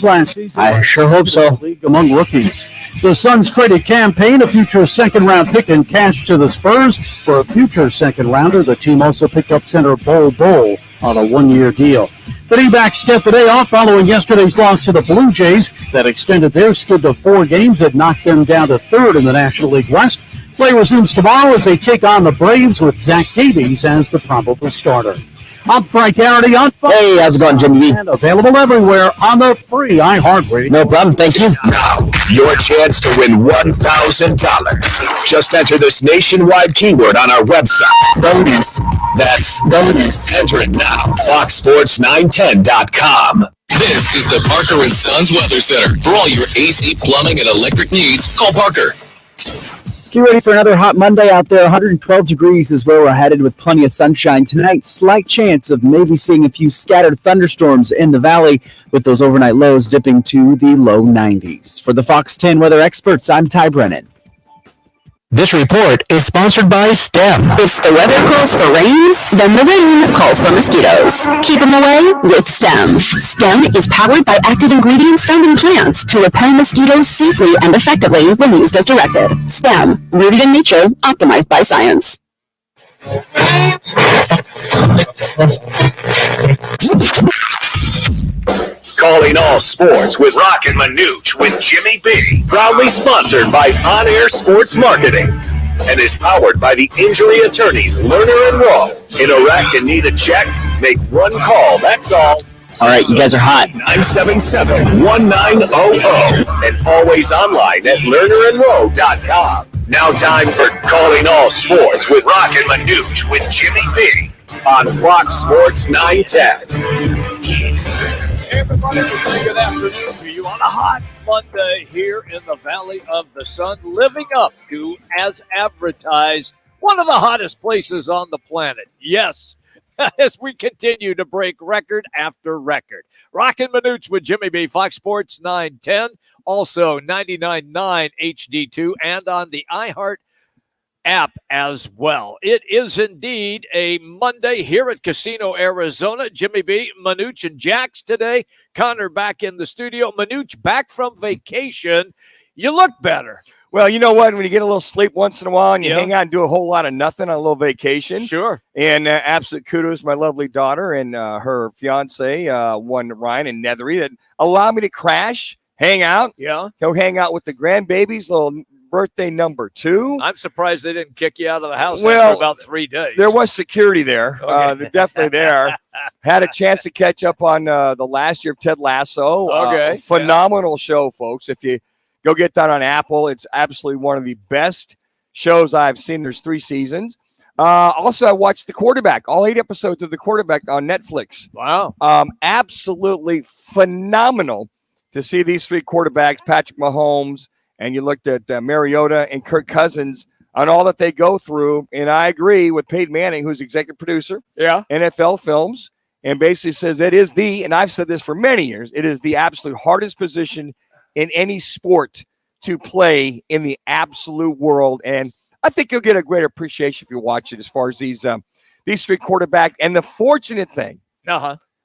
last season. I sure hope so. League among rookies. The Suns traded campaign, a future second-round pick, and cash to the Spurs for a future second-rounder. The team also picked up center Bol Bol on a one-year deal. The D-backs get the day off following yesterday's loss to the Blue Jays that extended their skid to 4 games and knocked them down to third in the National League West. Play resumes tomorrow as they take on the Braves with Zach Davies as the probable starter. I'm Frank Garrity on Fox. Hey, how's it going, Jimmy? And available everywhere on the free iHeartRadio. No problem, thank you. Now, your chance to win $1,000. Just enter this nationwide keyword on our website. Bonus. That's Bonus. Enter it now. FoxSports910.com. This is the Parker & Sons Weather Center. For all your AC, plumbing, and electric needs, call Parker. Get ready for another hot Monday out there. 112 degrees is where we're headed with plenty of sunshine tonight. Slight chance of maybe seeing a few scattered thunderstorms in the valley with those overnight lows dipping to the low 90s. For the Fox 10 weather experts, I'm Ty Brennan. This report is sponsored by STEM. If the weather calls for rain, then the rain calls for mosquitoes. Keep them away with STEM. STEM is powered by active ingredients found in plants to repel mosquitoes safely and effectively when used as directed. STEM, rooted in nature, optimized by science. Calling all sports with Roc and Manuch with Jimmy B. Proudly sponsored by On Air Sports Marketing and is powered by the injury attorneys Lerner and Rowe. In a wreck and need a check? Make one call, that's all. All right, you guys are hot. 977-1900 and always online at lernerandrowe.com. Now time for Calling All Sports with Roc and Manuch with Jimmy B. on Fox Sports 910. Hey everybody, good afternoon to you on a hot Monday here in the Valley of the Sun, living up to, as advertised, one of the hottest places on the planet. Yes, as we continue to break record after record. Roc and Manuch with Jimmy B, Fox Sports 910, also 99.9 HD2, and on the iHeart app as well. It is indeed a Monday here at Casino, Arizona. Jimmy B, Manuch, and Jax today. Connor back in the studio. Manuch back from vacation. You look better. Well, you know what? When you get a little sleep once in a while and you hang out and do a whole lot of nothing on a little vacation. Sure. And absolute kudos to my lovely daughter and her fiance, one Ryan and Nethery, that allowed me to crash, hang out. Yeah. Go hang out with the grandbabies, little birthday number 2. I'm surprised they didn't kick you out of the house after about 3 days. There was security there. Okay. They're definitely there. Had a chance to catch up on the last year of Ted Lasso. Okay. Phenomenal show, folks. If you go get that on Apple, it's absolutely one of the best shows I've seen. There's 3 seasons. Also, I watched The Quarterback, all 8 episodes of The Quarterback on Netflix. Wow. Absolutely phenomenal to see these 3 quarterbacks, Patrick Mahomes, and you looked at Mariota and Kirk Cousins on all that they go through. And I agree with Peyton Manning, who's executive producer, NFL Films, and basically says it is and I've said this for many years, it is the absolute hardest position in any sport to play in the absolute world. And I think you'll get a great appreciation if you watch it as far as these 3 quarterbacks. And the fortunate thing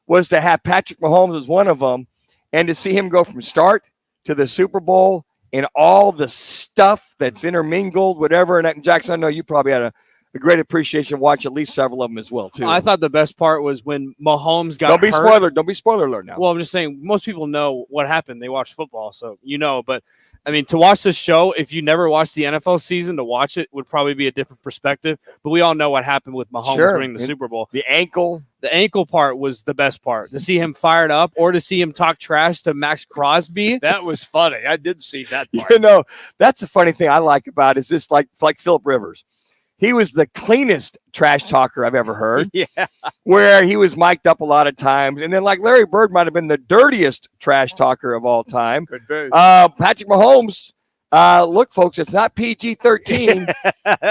was to have Patrick Mahomes as one of them and to see him go from start to the Super Bowl and all the stuff that's intermingled, whatever. And Jackson, I know you probably had a great appreciation to watch at least several of them as well, too. I thought the best part was when Mahomes got hurt. Don't be spoiler alert now. Well, I'm just saying, most people know what happened. They watch football, so you know. But, I mean, to watch this show, if you never watched the NFL season, to watch it would probably be a different perspective. But we all know what happened with Mahomes winning the Super Bowl. The ankle. The ankle part was the best part. To see him fired up or to see him talk trash to Max Crosby. That was funny. I did see that part. You know, that's the funny thing I like about it is this like Phillip Rivers. He was the cleanest trash talker I've ever heard. Yeah. Where he was mic'd up a lot of times. And then like Larry Bird might have been the dirtiest trash talker of all time. Could be. Patrick Mahomes, look, folks, it's not PG-13.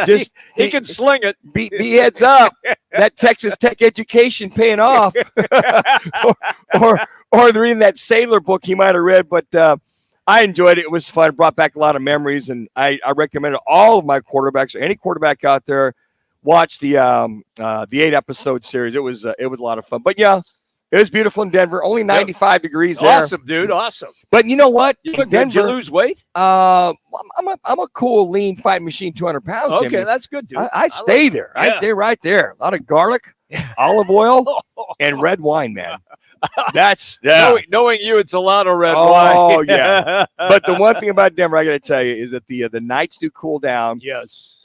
Just he can sling it. Be heads up. That Texas Tech education paying off. or reading that Sailor book he might have read. But I enjoyed it. It was fun. It brought back a lot of memories. And I recommend all of my quarterbacks, or any quarterback out there, watch the 8-episode series. It was a lot of fun. But yeah, It was beautiful in Denver. Only 95 degrees there. Awesome, dude. Awesome. But you know what? Did you lose weight? I'm a cool, lean fighting machine, 200 pounds. Okay, Jimmy. that's good, dude. I stay there. Yeah. I stay right there. A lot of garlic, olive oil, and red wine, man. That's knowing you, it's a lot of red wine. Oh yeah. But the one thing about Denver, I got to tell you, is that the nights do cool down. Yes.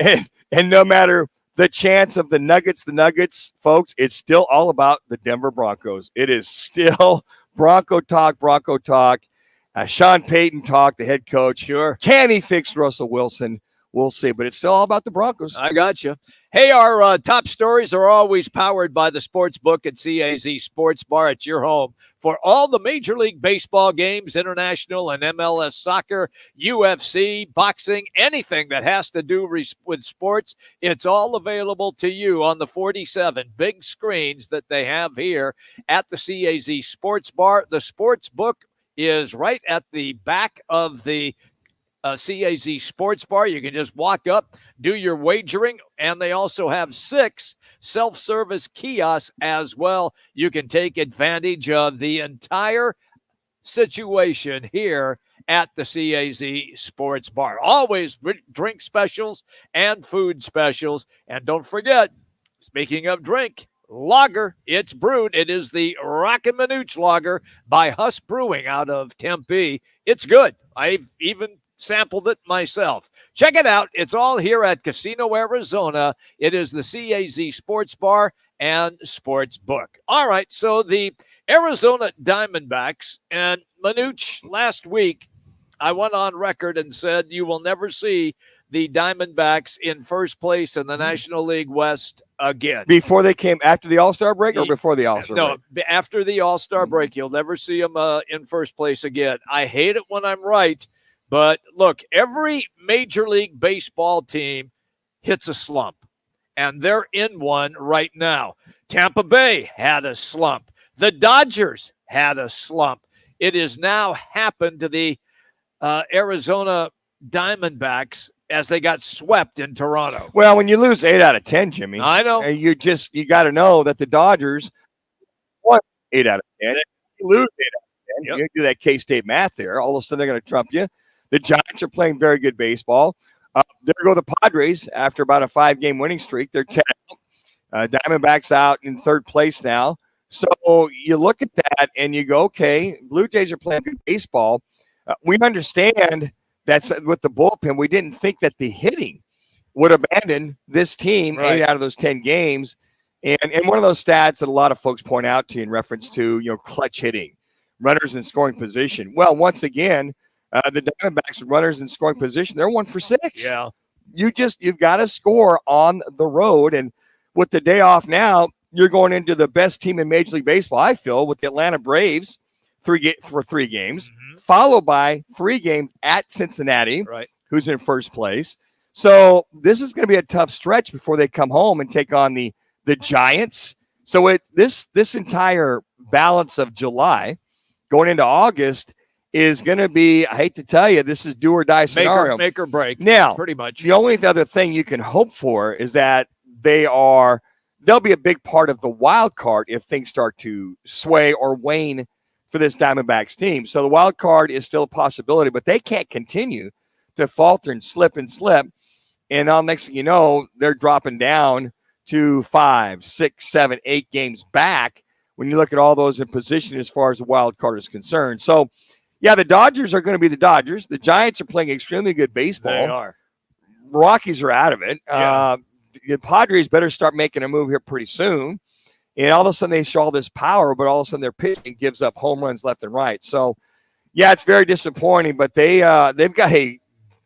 And no matter the chance of the Nuggets, folks, it's still all about the Denver Broncos. It is still Bronco talk. Sean Payton talk, the head coach. Sure. Can he fix Russell Wilson? We'll see. But it's still all about the Broncos. I got you. Hey, our top stories are always powered by the Sportsbook at CAZ Sports Bar. It's your home for all the Major League Baseball games, international and MLS soccer, UFC, boxing, anything that has to do with sports. It's all available to you on the 47 big screens that they have here at the CAZ Sports Bar. The Sportsbook is right at the back of the CAZ Sports Bar. You can just walk up, do your wagering, and they also have 6 self-service kiosks as well. You can take advantage of the entire situation here at the CAZ Sports Bar. Always drink specials and food specials. And don't forget, speaking of drink, lager, it's brewed. It is the Roc and Manuch lager by Huss Brewing out of Tempe. It's good. I've even sampled it myself. Check it out. It's all here at Casino Arizona. It is the CAZ Sports Bar and Sports Book. All right, so the Arizona Diamondbacks and Manuch, last week, I went on record and said you will never see the Diamondbacks in first place in the National League West again. Before they came, after the All-Star break or before the All-Star break? No, after the All-Star break, you'll never see them in first place again. I hate it when I'm right. But look, every Major League Baseball team hits a slump, and they're in one right now. Tampa Bay had a slump. The Dodgers had a slump. It has now happened to the Arizona Diamondbacks as they got swept in Toronto. Well, when you lose 8 out of 10, Jimmy, I know. You got to know that the Dodgers won 8 out of 10. If you lose 8 out of 10, you do that K-State math there. All of a sudden, they're going to trump you. The Giants are playing very good baseball. There go the Padres after about a 5-game winning streak. They're 10 out. Diamondbacks out in third place now. So you look at that and you go, okay, Blue Jays are playing good baseball. We understand that's with the bullpen. We didn't think that the hitting would abandon this team 8 out of those 10 games. And one of those stats that a lot of folks point out to you in reference to, clutch hitting, runners in scoring position. Well, once again, the Diamondbacks runners in scoring position, they're 1 for 6. Yeah. You've got to score on the road. And with the day off now, you're going into the best team in Major League Baseball, I feel, with the Atlanta Braves for 3 games, followed by 3 games at Cincinnati, who's in first place. So this is going to be a tough stretch before they come home and take on the Giants. So this entire balance of July going into August is going to be, I hate to tell you, this is do or die scenario. Make or break. Now, pretty much. The only other thing you can hope for is that they'll be a big part of the wild card if things start to sway or wane for this Diamondbacks team. So the wild card is still a possibility, but they can't continue to falter and slip. And now next thing you know, they're dropping down to 5, 6, 7, 8 games back when you look at all those in position as far as the wild card is concerned. So, yeah, the Dodgers are going to be the Dodgers. The Giants are playing extremely good baseball. They are. Rockies are out of it. Yeah. The Padres better start making a move here pretty soon. And all of a sudden they show all this power, but all of a sudden their pitching gives up home runs left and right. So, yeah, it's very disappointing, but they've got a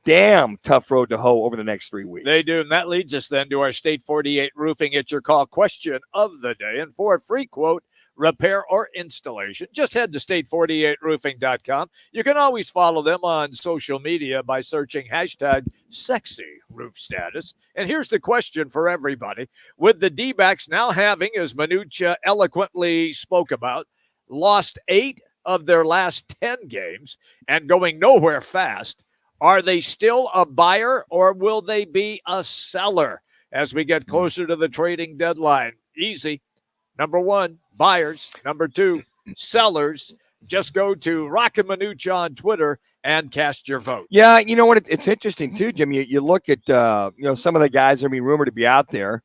damn tough road to hoe over the next 3 weeks. They do, and that leads us then to our State 48 Roofing It's Your Call question of the day. And for a free quote, repair, or installation, just head to state48roofing.com. You can always follow them on social media by searching hashtag sexy roof status. And here's the question for everybody. With the D-backs now having, as Manuch eloquently spoke about, lost 8 of their last 10 games and going nowhere fast, are they still a buyer or will they be a seller as we get closer to the trading deadline? Easy. Number 1, buyers. Number 2, sellers. Just go to Roc and Manuch on Twitter and cast your vote. Yeah, you know what? It's interesting too, Jim. You look at some of the guys that are being rumored to be out there.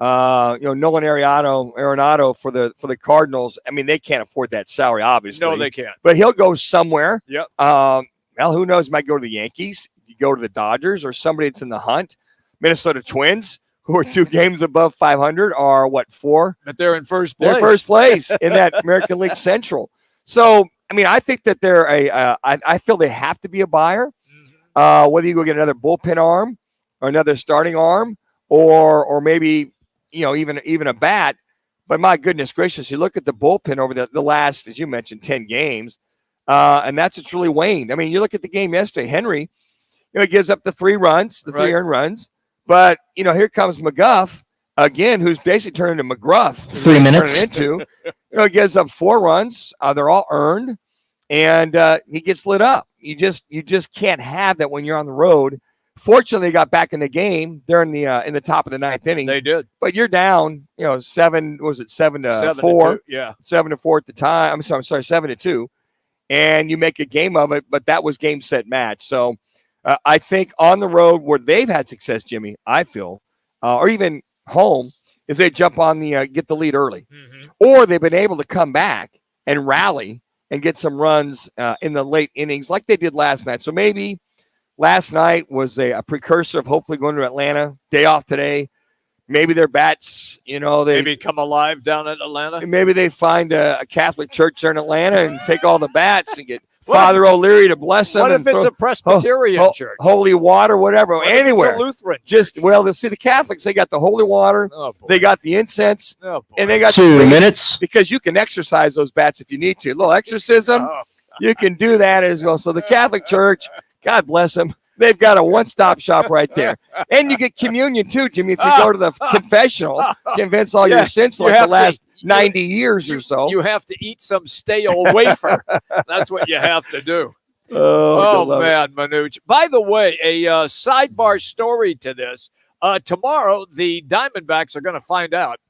Nolan Arenado for the Cardinals. I mean, they can't afford that salary, obviously. No, they can't. But he'll go somewhere. Yep. Well, who knows? Might go to the Yankees. You go to the Dodgers or somebody that's in the hunt. Minnesota Twins, who are 2 games above 500, are what, 4? But they're in first place. They're first place in that American League Central. So, I mean, I think that they're I feel they have to be a buyer. Whether you go get another bullpen arm or another starting arm or maybe, even a bat. But my goodness gracious, you look at the bullpen over the last, as you mentioned, 10 games, and that's what's really waned. I mean, you look at the game yesterday, Henry, he gives up the 3 runs, the 3 earned runs. But, here comes McGuff, again, who's basically turned into McGruff. 3 minutes. He gives up 4 runs. They're all earned, and he gets lit up. You just can't have that when you're on the road. Fortunately, they got back in the game. They're in the top of the 9th inning. They did, but you're down. 7 to 4? Yeah, 7-4 at the time. I'm sorry, 7-2, and you make a game of it. But that was game, set, match. So I think on the road where they've had success, Jimmy, I feel, or even home, is they jump on the get the lead early, or they've been able to come back and rally and get some runs in the late innings like they did last night. So maybe last night was a precursor of hopefully going to Atlanta. Day off today. Maybe their bats, they maybe come alive down in Atlanta. Maybe they find a Catholic church there in Atlanta and take all the bats and get Father O'Leary to bless them. What if it's a Presbyterian church? Holy water, whatever, What anywhere. If it's a Lutheran see the Catholics, they got the holy water, they got the incense, and they got 2 minutes. Because you can exercise those bats if you need to. A little exorcism, you can do that as well. So the Catholic Church, God bless them, they've got a one-stop shop right there. And you get communion too, Jimmy, if you go to the confessional, convince all your sins for the last 90 years or so. You have to eat some stale wafer. That's what you have to do. Oh man, Manuch. By the way, a sidebar story to this. Tomorrow, the Diamondbacks are going to find out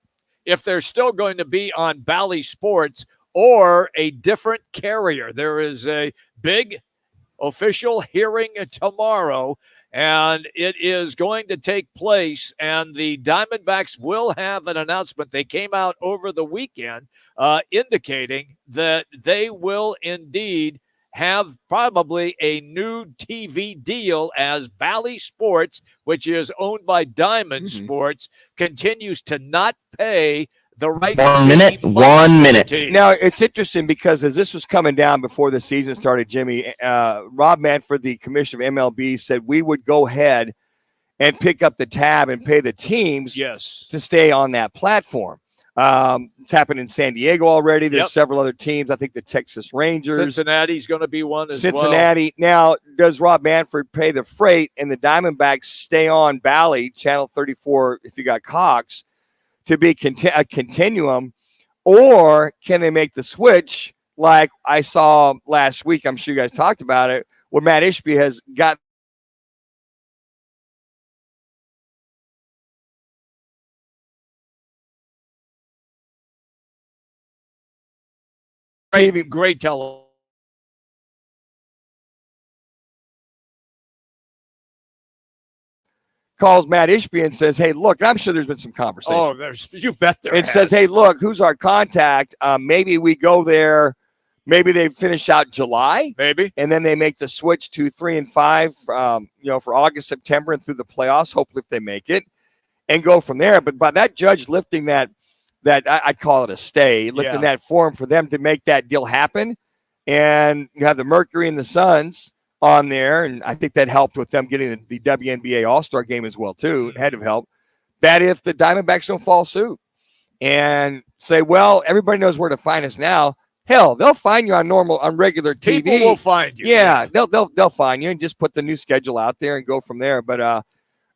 if they're still going to be on Bally Sports or a different carrier. There is a big official hearing tomorrow, and it is going to take place, and the Diamondbacks will have an announcement. They came out over the weekend indicating that they will indeed have probably a new TV deal as Bally Sports, which is owned by Diamond Sports, continues to not pay the right 1 minute. 1 minute. Now, it's interesting because as this was coming down before the season started, Jimmy, Rob Manfred, the commissioner of MLB, said we would go ahead and pick up the tab and pay the teams to stay on that platform. It's happened in San Diego already. There's several other teams. I think the Texas Rangers. Cincinnati's going to be one as well. Cincinnati. Now, does Rob Manfred pay the freight and the Diamondbacks stay on Bally, Channel 34, if you got Cox, to be a continuum, or can they make the switch like I saw last week? I'm sure you guys talked about it, where Matt Ishby has got great television. calls Matt Ishby and says, hey, look, I'm sure there's been some conversation. Oh, you bet there It has. says, hey, look, who's our contact? Maybe we go there. Maybe they finish out July. Maybe. And then they make the switch to 3 and 5, for August, September, and through the playoffs, hopefully if they make it, and go from there. But by that judge lifting that I'd call it a stay, lifting that form for them to make that deal happen. And you have the Mercury and the Suns on there, and I think that helped with them getting the WNBA All-Star game as well, too. It had to help. That if the Diamondbacks don't follow suit and say, well, everybody knows where to find us now. Hell, they'll find you on regular TV. People will find you. Yeah, they'll find you and just put the new schedule out there and go from there. But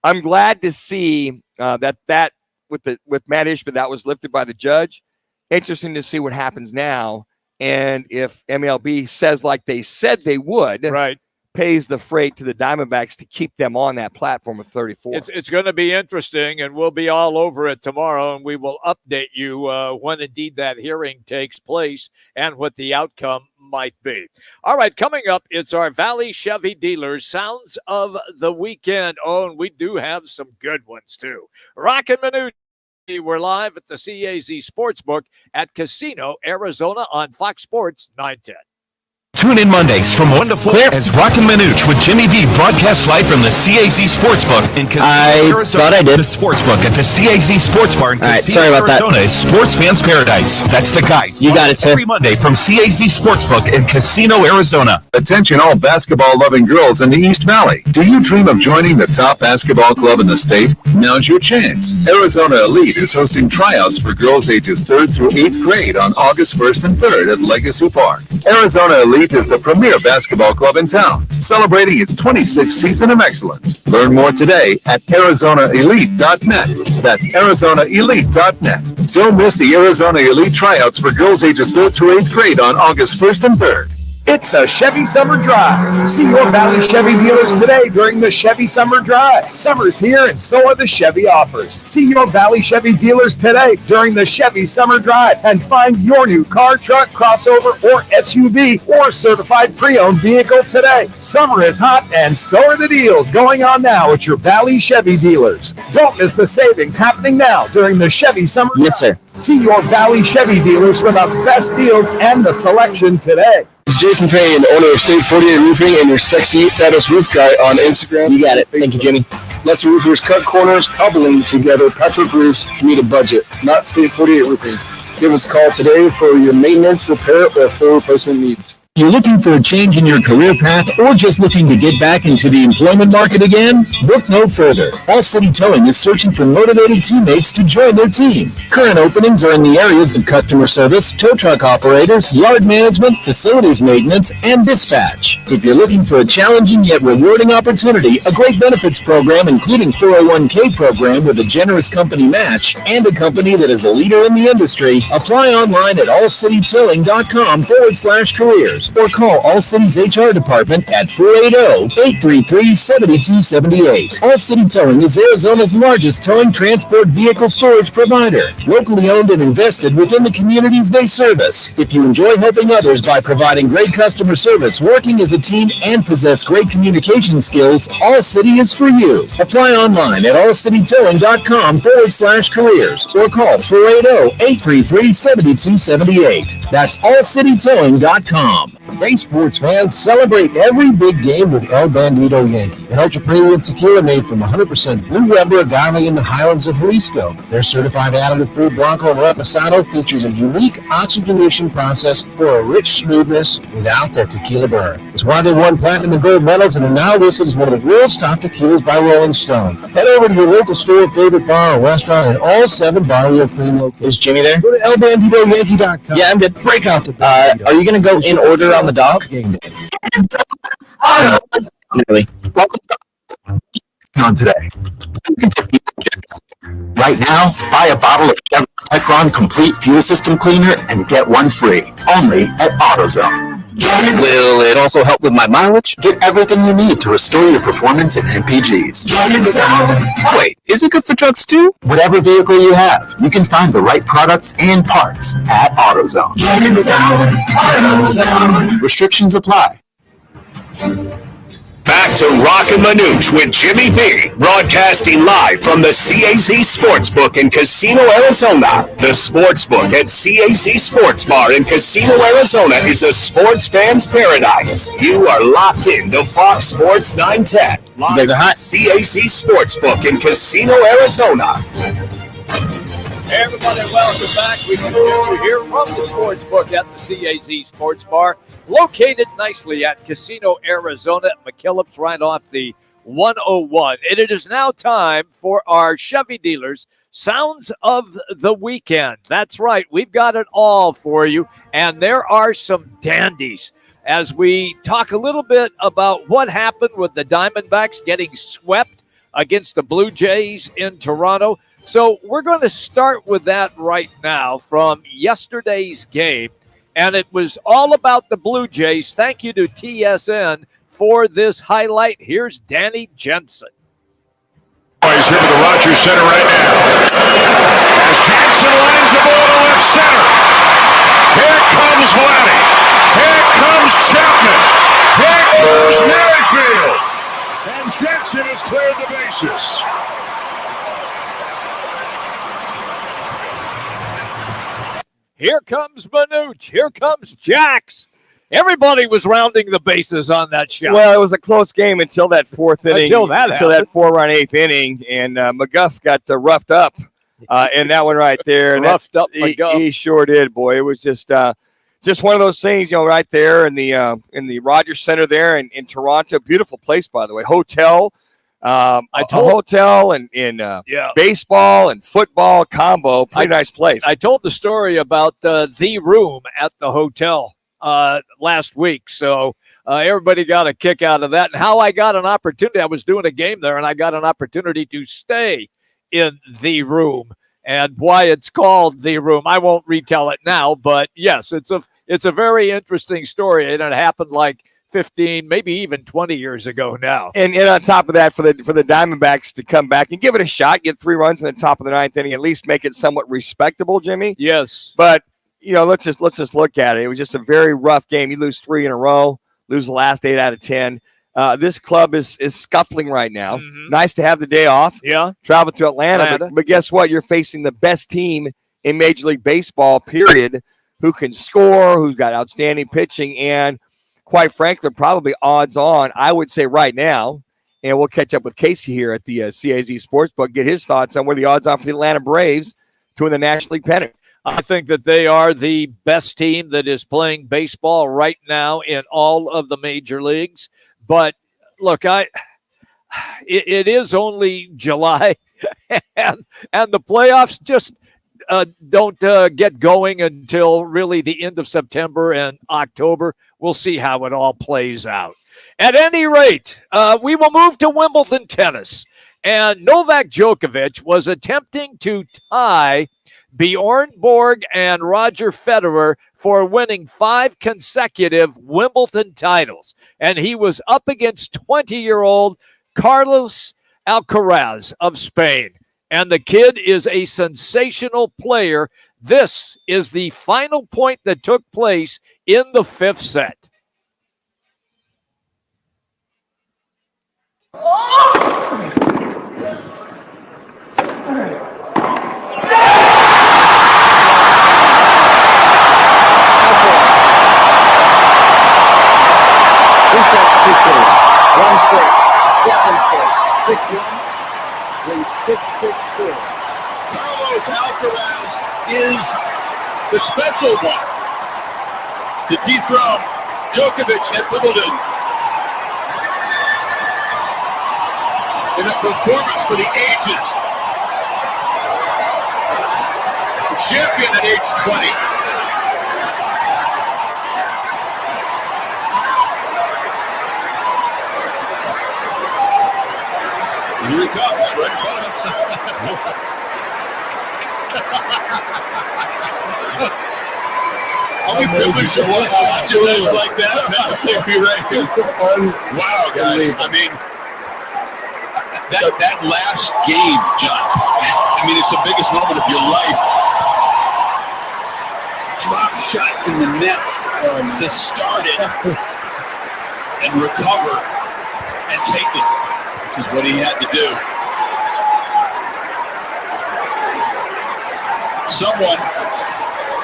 I'm glad to see that with Matt Ishby that was lifted by the judge. Interesting to see what happens now. And if MLB says like they said they would, right, pays the freight to the Diamondbacks to keep them on that platform of 34. It's going to be interesting, and we'll be all over it tomorrow, and we will update you when indeed that hearing takes place and what the outcome might be. All right, coming up, it's our Valley Chevy Dealers Sounds of the Weekend. Oh, and we do have some good ones, too. Roc and Manuch. We're live at the CAZ Sportsbook at Casino, Arizona on Fox Sports 910. Tune in Mondays from 1 to 4 as Roc and Manuch with Jimmy B broadcast live from the CAZ Sportsbook in Casino, Arizona. Thought I did. The Sportsbook at the CAZ Sports Bar in Casino, sorry about Arizona is sports fans' paradise. That's the guys. You got it, sir. Every Monday from CAZ Sportsbook in Casino, Arizona. Attention all basketball-loving girls in the East Valley. Do you dream of joining the top basketball club in the state? Now's your chance. Arizona Elite is hosting tryouts for girls ages 3rd through 8th grade on August 1st and 3rd at Legacy Park. Arizona Elite is the premier basketball club in town, celebrating its 26th season of excellence. Learn more today at ArizonaElite.net. That's ArizonaElite.net. Don't miss the Arizona Elite tryouts for girls ages 3rd through 8th grade on August 1st and 3rd. It's the Chevy Summer Drive. See your Valley Chevy dealers today during the Chevy Summer Drive. Summer's here and so are the Chevy offers. See your Valley Chevy dealers today during the Chevy Summer Drive and find your new car, truck, crossover, or SUV or certified pre-owned vehicle today. Summer is hot and so are the deals going on now at your Valley Chevy dealers. Don't miss the savings happening now during the Chevy Summer Drive. Yes, sir. See your Valley Chevy dealers for the best deals and the selection today. It's Jason Payne, owner of State 48 Roofing and your sexy status roof guy on Instagram. You got it. Thank you, Jimmy. Let's roofers cut corners, coupling together Petric roofs to meet a budget, not State 48 Roofing. Give us a call today for your maintenance, repair, or full replacement needs. You're looking for a change in your career path or just looking to get back into the employment market again? Look no further. All City Towing is searching for motivated teammates to join their team. Current openings are in the areas of customer service, tow truck operators, yard management, facilities maintenance, and dispatch. If you're looking for a challenging yet rewarding opportunity, a great benefits program including 401k program with a generous company match, and a company that is a leader in the industry, apply online at allcitytowing.com/careers. Or call All City's HR department at 480-833-7278. All City Towing is Arizona's largest towing transport vehicle storage provider, locally owned and invested within the communities they service. If you enjoy helping others by providing great customer service, working as a team, and possess great communication skills, All City is for you. Apply online at allcitytowing.com/careers or call 480-833-7278. That's allcitytowing.com. Hey, sports fans, celebrate every big game with El Bandito Yankee, an ultra-premium tequila made from 100% Blue Weber agave in the highlands of Jalisco. Their certified additive-free Blanco and Reposado features a unique oxygenation process for a rich smoothness without that tequila burn. It's why they won platinum and gold medals and are now listed as one of the world's top tequilas by Rolling Stone. Head over to your local store, favorite bar, or restaurant, and all 7 Barrio Cream locations. Is Jimmy there? Go to elbanditoyankee.com. Yeah, I'm good. Break out the Are you going to go in order on the dock? Really? On today. Right now, buy a bottle of Chevron Techron Complete Fuel System Cleaner and get one free, only at AutoZone. Will it also help with my mileage? Get everything you need to restore your performance in MPGs. Wait, is it good for trucks too? Whatever vehicle you have, you can find the right products and parts at AutoZone. AutoZone. Restrictions apply. Back to Roc and Manuch with Jimmy B, broadcasting live from the CAZ Sportsbook in Casino, Arizona. The Sportsbook at CAZ Sports Bar in Casino, Arizona is a sports fan's paradise. You are locked in to Fox Sports 910. Live You guys are hot. CAZ Sportsbook in Casino, Arizona. Hey everybody, welcome back. We continue here from the Sportsbook at the CAZ Sports Bar, located nicely at Casino, Arizona, at McKillop's right off the 101. And it is now time for our Chevy dealers Sounds of the Weekend. That's right, we've got it all for you, and there are some dandies as we talk a little bit about what happened with the Diamondbacks getting swept against the Blue Jays in Toronto. So we're going to start with that right now from yesterday's game. And it was all about the Blue Jays. Thank you to TSN for this highlight. Here's Danny Jensen. He's here with the Rogers Center right now. As Jensen lines the ball to left center. Here comes Vladdy. Here comes Chapman. Here comes Merrifield. And Jensen has cleared the bases. Here comes Manuch. Here comes Jax. Everybody was rounding the bases on that shot. Well, it was a close game until that fourth inning. Until that 4-run eighth inning, and McGuff got roughed up in that one right there. And roughed up McGuff. He sure did, boy. It was just one of those things, right there in the Rogers Center there in Toronto. Beautiful place, by the way. Hotel. Hotel and baseball and football combo. Pretty nice place. I told the story about the room at the hotel last week, so everybody got a kick out of that. And how I got an opportunity, I was doing a game there, and I got an opportunity to stay in the room. And why it's called the room, I won't retell it now, but yes, it's a very interesting story, and it happened like 15, maybe even 20 years ago now. And on top of that, for the Diamondbacks to come back and give it a shot, get 3 runs in the top of the 9th inning, at least make it somewhat respectable, Jimmy. Yes. But let's just look at it. It was just a very rough game. You lose 3 in a row, lose the last 8 out of 10. This club is scuffling right now. Mm-hmm. Nice to have the day off. Yeah. Travel to Atlanta. But guess what? You're facing the best team in Major League Baseball, period, who can score, who's got outstanding pitching, and quite frankly, probably odds on, I would say right now, and we'll catch up with Casey here at the CAZ Sportsbook, get his thoughts on where the odds are for the Atlanta Braves to win the National League pennant. I think that they are the best team that is playing baseball right now in all of the major leagues. But look, it is only July, and the playoffs just don't get going until really the end of September and October. We'll see how it all plays out. At any rate, we will move to Wimbledon tennis. And Novak Djokovic was attempting to tie Bjorn Borg and Roger Federer for winning 5 consecutive Wimbledon titles. And he was up against 20-year-old Carlos Alcaraz of Spain. And the kid is a sensational player. This is the final point that took place in the 5th set. Carlos Alcaraz is the special one to dethrone Djokovic at Wimbledon in a performance for the ages. Champion at age 20. Here he comes, right in front of us. I'll be privileged to watch a match like that. Now see me right here. Wow, guys. I mean, that last game, John, I mean, it's the biggest moment of your life. Drop shot in the nets to start it and recover and take it. Is what he had to do. Someone,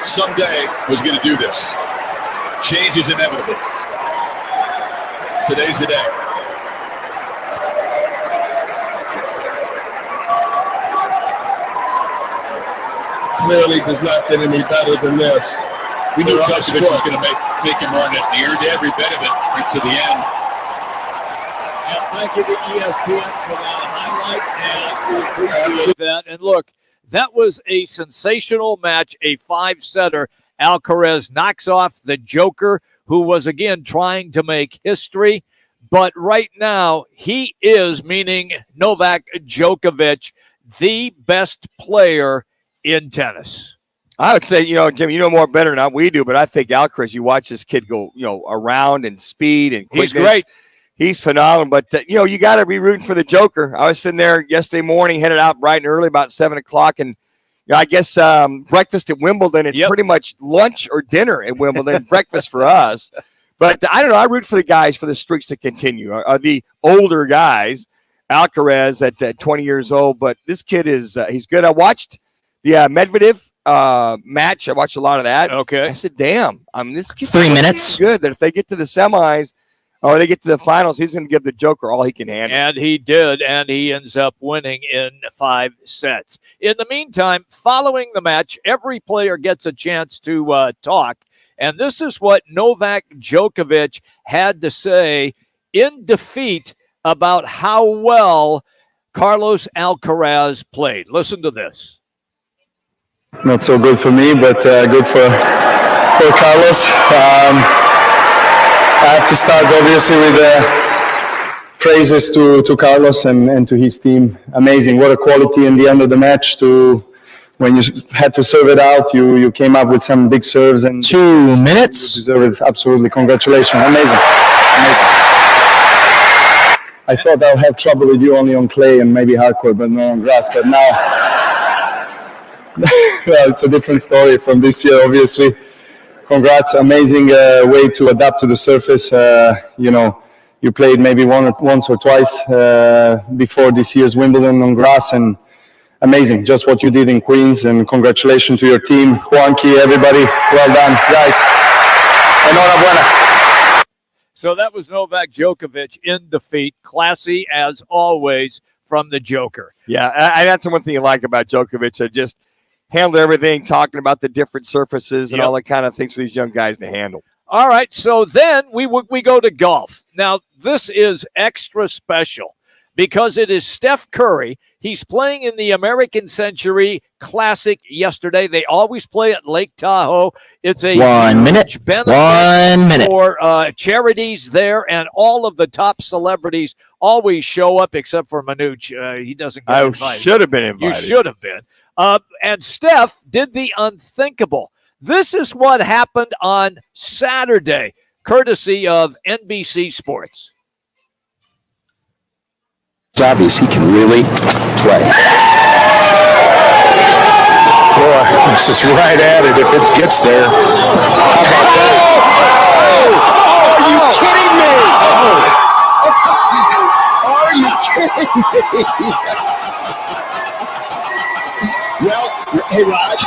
someday, was going to do this. Change is inevitable. Today's the day. Clearly does not get any better than this. We knew Djokovic was going to make him earn it. He earned every bit of it right to the end. Thank you to ESPN for that highlight, and we appreciate that. And look, that was a sensational match, a 5-setter. Alcaraz knocks off the Joker, who was, again, trying to make history. But right now, he is, meaning Novak Djokovic, the best player in tennis. I would say, Jim, you know more better than we do, but I think Alcaraz, you watch this kid go, around and speed and quickness. He's great. He's phenomenal. But, you got to be rooting for the Joker. I was sitting there yesterday morning, headed out bright and early, about 7 o'clock, and I guess breakfast at Wimbledon, it's pretty much lunch or dinner at Wimbledon, breakfast for us. But I don't know. I root for the guys for the streaks to continue. The older guys, Alcaraz at 20 years old, but this kid is he's good. I watched the Medvedev match. I watched a lot of that. Okay. I said, damn, this kid 3 minutes. Good that if they get to the semis or they get to the finals, he's going to give the Joker all he can handle. And he did, and he ends up winning in 5 sets. In the meantime, following the match, every player gets a chance to talk. And this is what Novak Djokovic had to say in defeat about how well Carlos Alcaraz played. Listen to this. Not so good for me, but good for Carlos. I have to start obviously with praises to Carlos and to his team. Amazing. What a quality in the end of the match when you had to serve it out, you came up with some big serves. And 2 minutes. You deserve it. Absolutely. Congratulations. Amazing. I thought I'll have trouble with you only on clay and maybe hardcore, but not on grass. But now it's a different story from this year, obviously. Congrats. Amazing way to adapt to the surface. You played maybe once or twice before this year's Wimbledon on grass, and amazing, just what you did in Queens, and congratulations to your team, Juanqui, everybody. Well done, guys. Enhorabuena. So that was Novak Djokovic in defeat. Classy as always from the Joker. Yeah, that's the one thing you like about Djokovic. Just handled everything, talking about the different surfaces and all that kind of things for these young guys to handle. All right, so then we go to golf. Now, this is extra special because it is Steph Curry. He's playing in the American Century Classic yesterday. They always play at Lake Tahoe. It's a 1 minute. huge benefit 1 minute. for charities there, and all of the top celebrities always show up except for Manuch. He doesn't get invited. I should have been invited. You should have been. And Steph did the unthinkable. This is what happened on Saturday, courtesy of NBC Sports. It's obvious he can really play. Boy, it's just right at it if it gets there. How about that? Are you kidding me? Are you kidding me? Well, hey, Raj,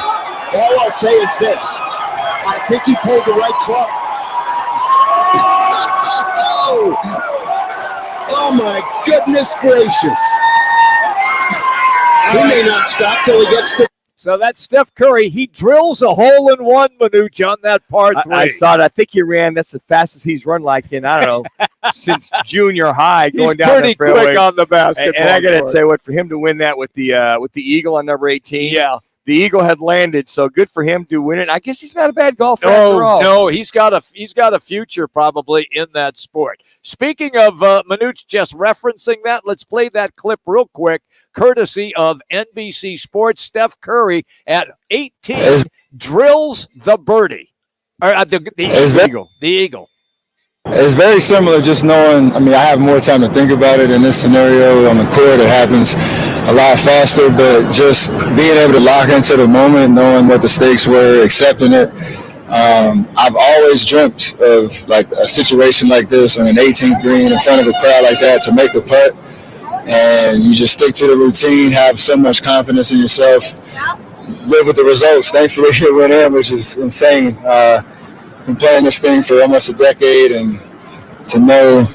all I'll say is this. I think he pulled the right club. Oh, my goodness gracious. He may not stop till he gets to... So that's Steph Curry. He drills a hole-in-one, Manuch, on that par 3. I saw it. I think he ran. That's the fastest he's run like in, I don't know, since junior high going He's down pretty the fairway. quick on the basketball. And I got to say, for him to win that with the Eagle on number 18. Yeah. The Eagle had landed, so good for him to win it. I guess he's not a bad golfer after all. No, he's got a future probably in that sport. Speaking of Manuch just referencing that, let's play that clip real quick, courtesy of NBC Sports. Steph Curry at 18 drills the birdie. Or the Eagle. The Eagle. It's very similar, just knowing, I have more time to think about it in this scenario on the court. It happens a lot faster, but just being able to lock into the moment, knowing what the stakes were, accepting it. I've always dreamt of like a situation like this on an 18th green in front of a crowd like that to make the putt, and you just stick to the routine, have so much confidence in yourself, live with the results. Thankfully, it went in, which is insane. Been playing this thing for almost a decade, and to know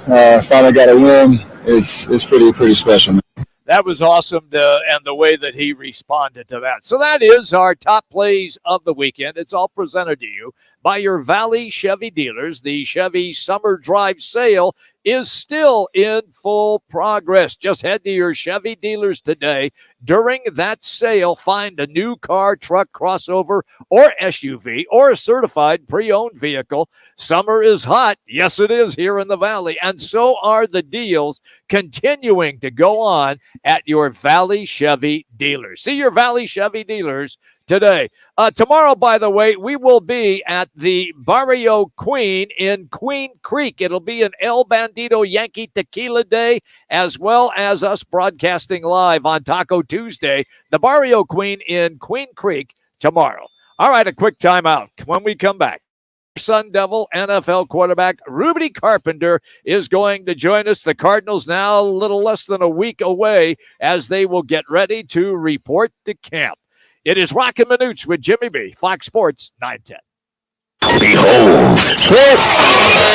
finally got a win, it's pretty special, man. That was awesome, and the way that he responded to that. So that is our top plays of the weekend. It's all presented to you by your Valley Chevy dealers. The Chevy Summer Drive sale is still in full progress. Just head to your Chevy dealers today. During that sale, find a new car, truck, crossover, or SUV, or a certified pre-owned vehicle. Summer is hot. Yes, it is here in the Valley. And so are the deals continuing to go on at your Valley Chevy dealers. See your Valley Chevy dealers today. Tomorrow, by the way, we will be at the Barrio Queen in Queen Creek. It'll be an El Bandito Yankee Tequila Day, as well as us broadcasting live on Taco Tuesday. The Barrio Queen in Queen Creek tomorrow. All right, a quick timeout. When we come back, Sun Devil NFL quarterback Rudy Carpenter is going to join us. The Cardinals now a little less than a week away as they will get ready to report to camp. It is Roc and Manuch with Jimmy B, Fox Sports 910. Behold,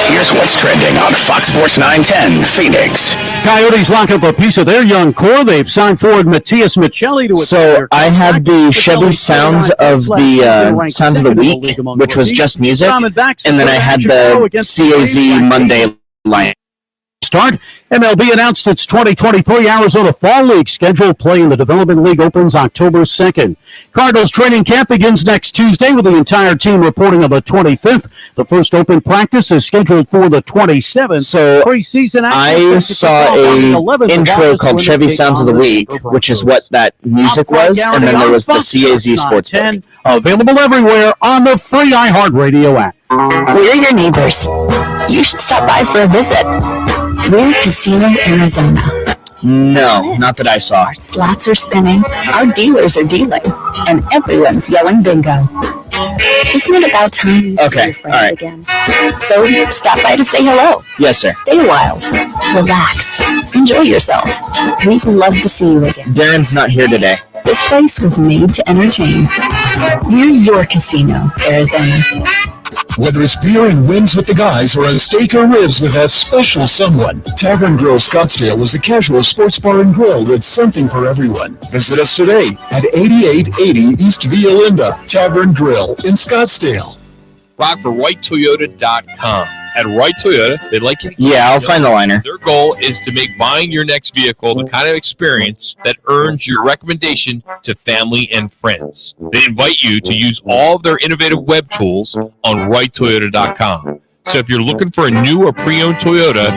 here's what's trending on Fox Sports 910 Phoenix. Coyotes lock up a piece of their young core. They've signed forward Matthias Michelli to. So I had the Chevy Sounds of the Week, which was just music, and then I had the CAZ Monday line. Start. MLB announced its 2023 Arizona Fall League schedule. Play in the Development League opens October 2nd. Cardinals training camp begins next Tuesday with the entire team reporting on the 25th. The first open practice is scheduled for the 27th. So preseason I saw a intro called Chevy Sounds of the Week, which is what that music was, and then there was the CAZ Sportsbook. Available everywhere on the free iHeartRadio app. We're your neighbors. You should stop by for a visit. We're Casino Arizona. No, not that I saw. Our slots are spinning, our dealers are dealing, and everyone's yelling bingo. Isn't it about time you see your friends again? So stop by to say hello. Yes, sir. Stay a while. Relax. Enjoy yourself. We'd love to see you again. Darren's not here today. This place was made to entertain. We're your Casino Arizona. Whether it's beer and wings with the guys or a steak or ribs with that special someone, Tavern Grill Scottsdale is a casual sports bar and grill with something for everyone. Visit us today at 8880 East Via Linda, Tavern Grill in Scottsdale. Rock for RightToyota.com. At Right Toyota, they'd like you to... Yeah, I'll find the liner. Their goal is to make buying your next vehicle the kind of experience that earns your recommendation to family and friends. They invite you to use all of their innovative web tools on RightToyota.com. So if you're looking for a new or pre-owned Toyota,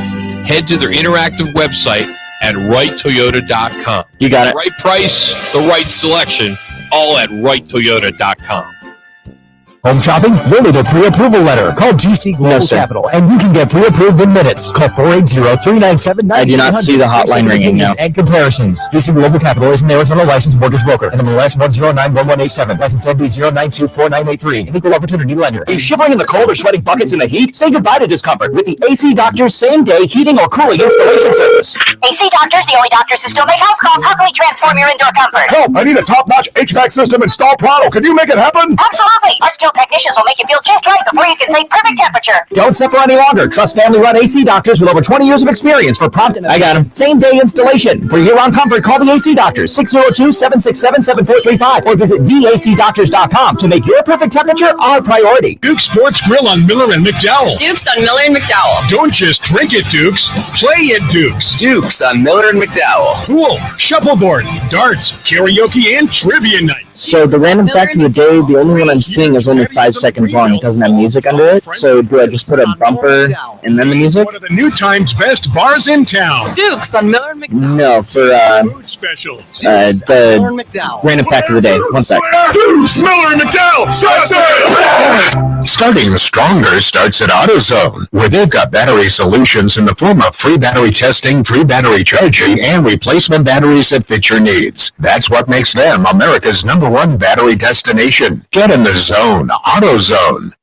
head to their interactive website at RightToyota.com. You got it. The right price, the right selection, all at RightToyota.com. Home shopping? You'll need a pre-approval letter. Call GC Global Capital, and you can get pre-approved in minutes. Call 480-397-9800. I do not see the hotline ringing now. And comparisons. GC Global Capital is an Arizona licensed mortgage broker. NMLS 1091187. License NB0924983. An equal opportunity lender. Are you shivering in the cold or sweating buckets in the heat? Say goodbye to discomfort with the AC Doctors same-day heating or cooling installation service. AC Doctors, the only doctors who still make house calls. How can we transform your indoor comfort? Help! I need a top-notch HVAC system installed pronto. Can you make it happen? Absolutely. Our skilled technicians will make you feel just right before you can say perfect temperature. Don't suffer any longer. Trust family-run AC Doctors with over 20 years of experience for prompt and same-day installation. For year-round comfort, call the AC Doctors, 602-767-7435, or visit theacdoctors.com to make your perfect temperature our priority. Duke's Sports Grill on Miller and McDowell. Dukes on Miller and McDowell. Don't just drink it, Dukes. Play it, Dukes. Dukes on Miller and McDowell. Pool, shuffleboard, darts, karaoke, and trivia night. So the random fact of the day, the only one I'm seeing is only 5 seconds long. It doesn't have music under it. So do I just put a bumper and then the music? One of the new time's best bars in town. Dukes on Miller and McDowell. No, for food special. the random fact of the day. 1 sec. Dukes, Miller and McDowell. Starting stronger starts at AutoZone, where they've got battery solutions in the form of free battery testing, free battery charging, and replacement batteries that fit your needs. That's what makes them America's #1 battery destination. Get in the zone. AutoZone.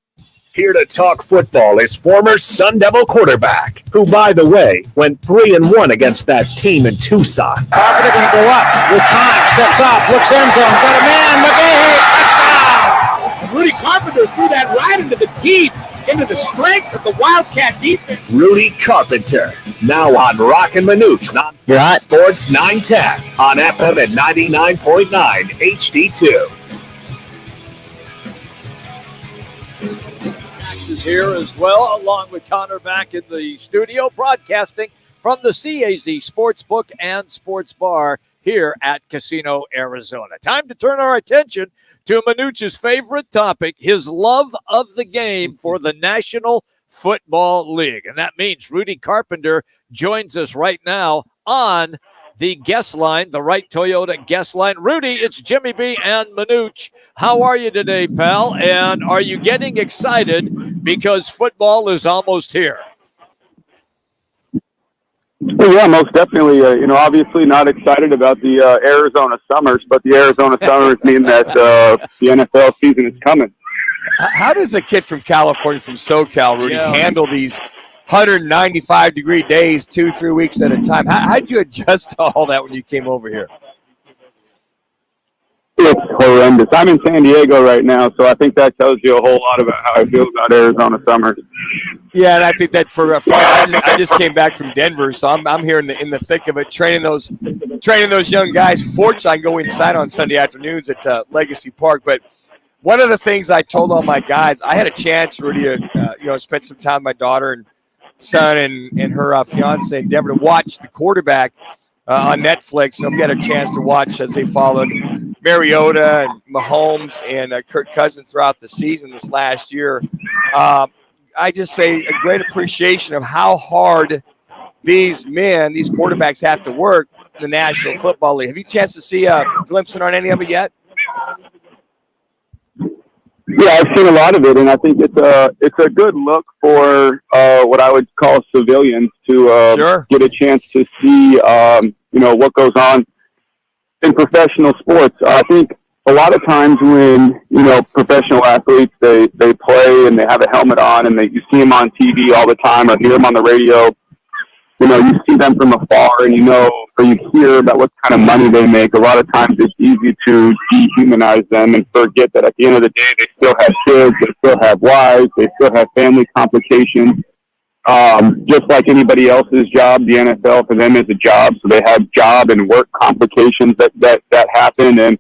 Here to talk football is former Sun Devil quarterback, who, by the way, went 3-1 against that team in Tucson. Carpenter going to go up with time, steps up, looks end zone, got a man, McGahey, touchdown! Rudy Carpenter threw that right into the teeth, into the strength of the Wildcat defense. Rudy Carpenter, now on Roc and Manuch, on Sports 910, on FM at 99.9 HD2. Is here as well, along with Connor back in the studio, broadcasting from the CAZ Sportsbook and Sports Bar here at Casino Arizona. Time to turn our attention to Manuch's favorite topic, his love of the game for the National Football League. And that means Rudy Carpenter joins us right now on the guest line, the right Toyota guest line. Rudy, it's Jimmy B and Manuch. How are you today, pal? And are you getting excited because football is almost here? Yeah, most definitely. Obviously not excited about the Arizona Summers, but the Arizona Summers mean that the NFL season is coming. How does a kid from California, from SoCal, Rudy, handle these 195-degree days 2-3 weeks at a time? How did you adjust to all that when you came over here? It's horrendous. I'm in San Diego right now, so I think that tells you a whole lot about how I feel about Arizona Summers. Yeah, and I think that I just came back from Denver, so I'm here in the thick of it, training those young guys. Fortunately, I can go inside on Sunday afternoons at Legacy Park. But one of the things I told all my guys, I had a chance, Rudy, to spend some time with my daughter and son and her fiance in Denver to watch the quarterback on Netflix. So if you had a chance to watch as they followed Mariota and Mahomes and Kirk Cousins throughout the season this last year, I just say a great appreciation of how hard these quarterbacks have to work in the National Football League. Have you a chance to see a glimpse on any of it yet? Yeah, I've seen a lot of it, and I think it's a good look for what I would call civilians to get a chance to see what goes on in professional sports. I think a lot of times when professional athletes they play and they have a helmet on and you see them on TV all the time or hear them on the radio. You see them from afar and or you hear about what kind of money they make. A lot of times it's easy to dehumanize them and forget that at the end of the day they still have kids, they still have wives, they still have family complications. Just like anybody else's job, the NFL for them is a job, so they have job and work complications that happen, and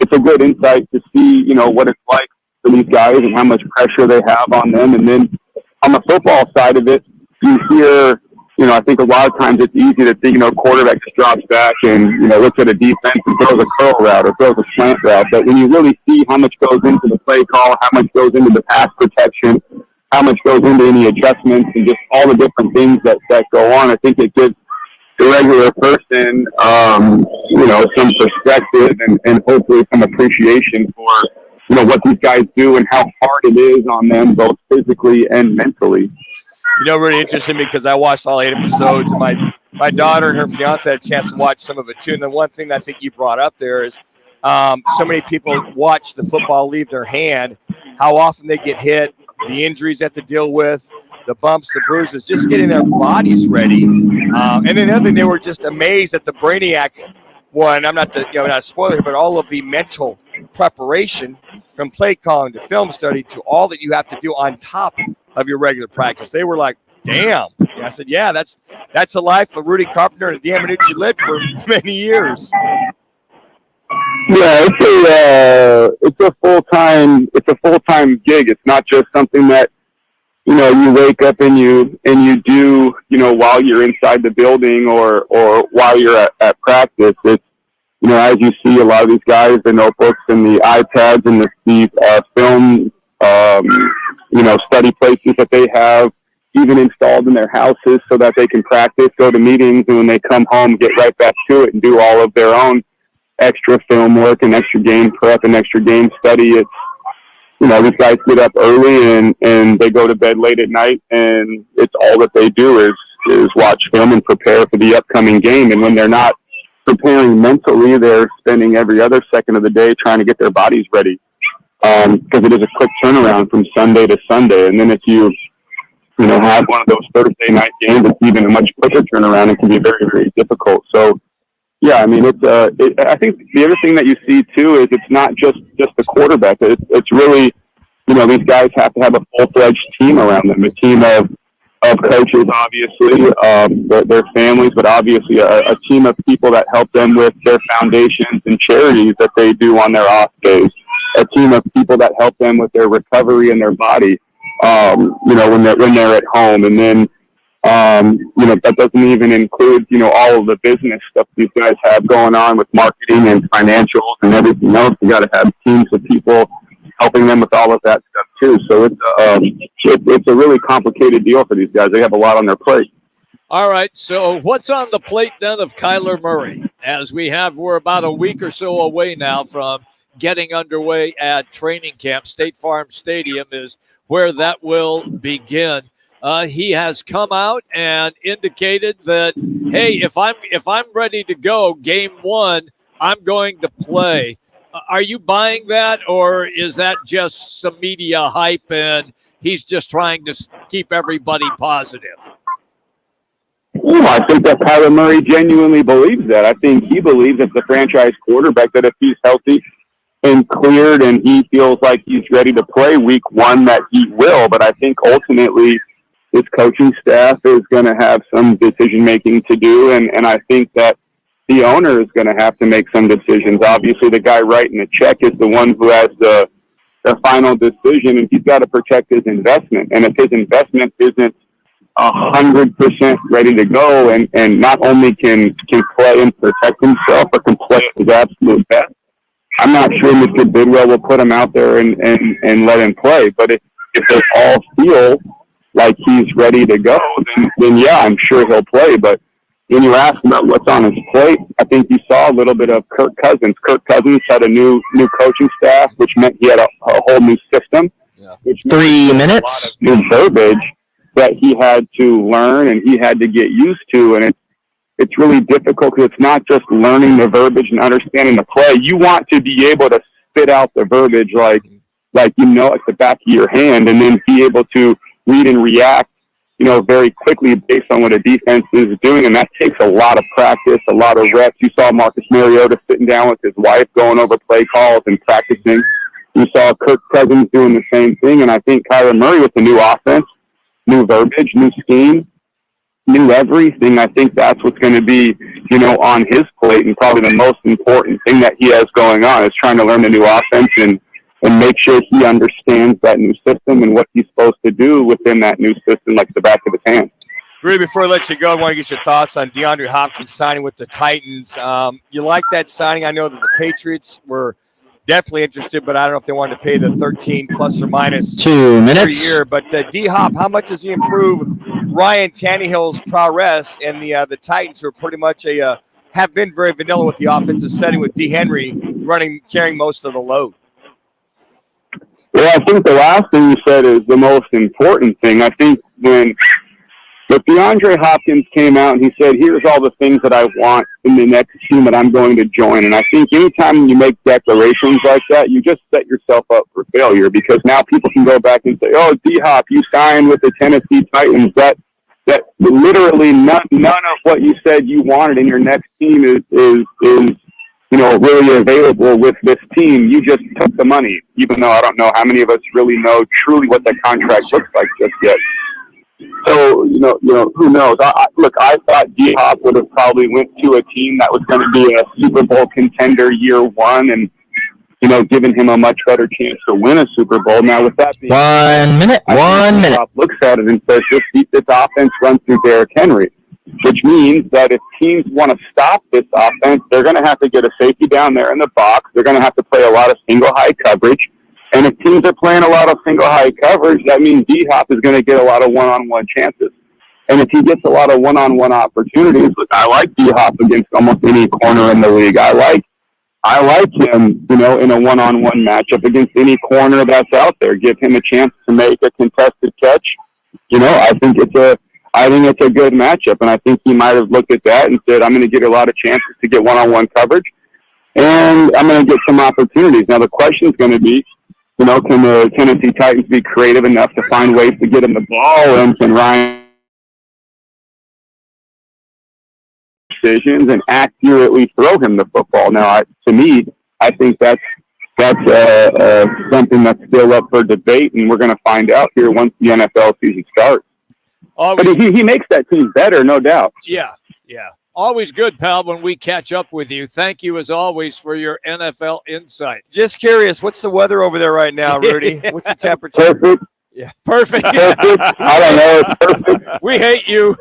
it's a good insight to see, what it's like for these guys and how much pressure they have on them. And then on the football side of it, you hear, I think a lot of times it's easy to think, quarterback just drops back and, looks at a defense and throws a curl route or throws a slant route. But when you really see how much goes into the play call, how much goes into the pass protection, how much goes into any adjustments and just all the different things that go on, I think it gives the regular person, some perspective and hopefully some appreciation for, what these guys do and how hard it is on them, both physically and mentally. Really interesting because I watched all 8 episodes, and my daughter and her fiance had a chance to watch some of it too. And the one thing that I think you brought up there is so many people watch the football leave their hand, how often they get hit, the injuries they have to deal with, the bumps, the bruises, just getting their bodies ready. And then the other thing, they were just amazed at the Brainiac one. I'm not a spoiler here, but all of the mental preparation from play calling to film study to all that you have to do on top of your regular practice. They were like, damn. Yeah, I said, yeah, that's a life of Rudy Carpenter and Dan Manucci lived for many years. Yeah, it's a full-time gig. It's not just something that you wake up and you do while you're inside the building or while you're at practice. It's as you see a lot of these guys, the notebooks and the iPads and the film study places that they have even installed in their houses so that they can practice, go to meetings, and when they come home, get right back to it and do all of their own extra film work and extra game prep and extra game study. It's, these guys get up early and they go to bed late at night, and it's all that they do is watch film and prepare for the upcoming game. And when they're not preparing mentally, they're spending every other second of the day trying to get their bodies ready. Because it is a quick turnaround from Sunday to Sunday. And then if you have one of those Thursday night games, it's even a much quicker turnaround. It can be very, very difficult. So, yeah, I mean, I think the other thing that you see, too, is it's not just the quarterback. It's really, these guys have to have a full-fledged team around them, a team of coaches, obviously, their families, but obviously a team of people that help them with their foundations and charities that they do on their off days, a team of people that help them with their recovery and their body, when they're at home. And then, that doesn't even include, all of the business stuff these guys have going on with marketing and financials and everything else. You got to have teams of people helping them with all of that stuff too. So it's a really complicated deal for these guys. They have a lot on their plate. All right, so what's on the plate then of Kyler Murray? We're about a week or so away now from getting underway at training camp. State Farm Stadium is where that will begin. He has come out and indicated that, hey, if I'm ready to go, game one, I'm going to play. Are you buying that, or is that just some media hype and he's just trying to keep everybody positive? I think that Kyler Murray genuinely believes that. I think he believes as the franchise quarterback that if he's healthy and cleared and he feels like he's ready to play week one, that he will. But I think ultimately his coaching staff is going to have some decision-making to do, and I think that the owner is going to have to make some decisions. Obviously, the guy writing the check is the one who has the final decision, and he's got to protect his investment. And if his investment isn't 100% ready to go, and not only can play and protect himself, but can play at his absolute best, I'm not sure Mr. Bidwell will put him out there and let him play. But if they all feel like he's ready to go, then yeah, I'm sure he'll play. But when you ask about what's on his plate, I think you saw a little bit of Kirk Cousins. Kirk Cousins had a new coaching staff, which meant he had a whole new system. Yeah. 3 minutes. New verbiage that he had to learn and he had to get used to, and it's really difficult because it's not just learning the verbiage and understanding the play. You want to be able to spit out the verbiage like at the back of your hand, and then be able to read and react, very quickly based on what a defense is doing, and that takes a lot of practice, a lot of reps. You saw Marcus Mariota sitting down with his wife, going over play calls and practicing. You saw Kirk Cousins doing the same thing, and I think Kyler Murray with the new offense, new verbiage, new scheme, new everything. I think that's what's going to be, on his plate, and probably the most important thing that he has going on is trying to learn the new offense and make sure he understands that new system and what he's supposed to do within that new system like the back of his hand. Really, before I let you go, I want to get your thoughts on DeAndre Hopkins signing with the Titans. You like that signing? I know that the Patriots were definitely interested, but I don't know if they wanted to pay the 13 plus or minus 2 minutes per year. But D-Hop, how much does he improve Ryan Tannehill's prowess and the Titans, who are pretty much have been very vanilla with the offensive setting, with D. Henry carrying most of the load? Yeah, I think the last thing you said is the most important thing. I think when DeAndre Hopkins came out and he said, here's all the things that I want in the next team that I'm going to join. And I think anytime you make declarations like that, you just set yourself up for failure, because now people can go back and say, oh, D-Hop, you signed with the Tennessee Titans. That literally none of what you said you wanted in your next team is really available with this team. You just took the money, even though I don't know how many of us really know truly what that contract looks like just yet. So, who knows? I thought D-Hop would have probably went to a team that was going to be a Super Bowl contender year one and, giving him a much better chance to win a Super Bowl. Now, with that being 1 minute, 1 minute. D-Hop looks at it and says, this offense runs through Derrick Henry, which means that if teams want to stop this offense, they're going to have to get a safety down there in the box. They're going to have to play a lot of single high coverage. And if teams are playing a lot of single high coverage, that means D-Hop is going to get a lot of one-on-one chances. And if he gets a lot of one-on-one opportunities, I like D-Hop against almost any corner in the league. I like him, in a one-on-one matchup against any corner that's out there. Give him a chance to make a contested catch. I think it's a good matchup, and I think he might have looked at that and said, I'm going to get a lot of chances to get one-on-one coverage, and I'm going to get some opportunities. Now, the question is going to be, can the Tennessee Titans be creative enough to find ways to get him the ball, and can Ryan decisions and accurately throw him the football? Now, to me, I think that's something that's still up for debate, and we're going to find out here once the NFL season starts. But he makes that team better, no doubt. Yeah. Always good, pal, when we catch up with you. Thank you, as always, for your NFL insight. Just curious, what's the weather over there right now, Rudy? What's the temperature? Perfect. Yeah, perfect. Perfect. I don't know. It's perfect. We hate you.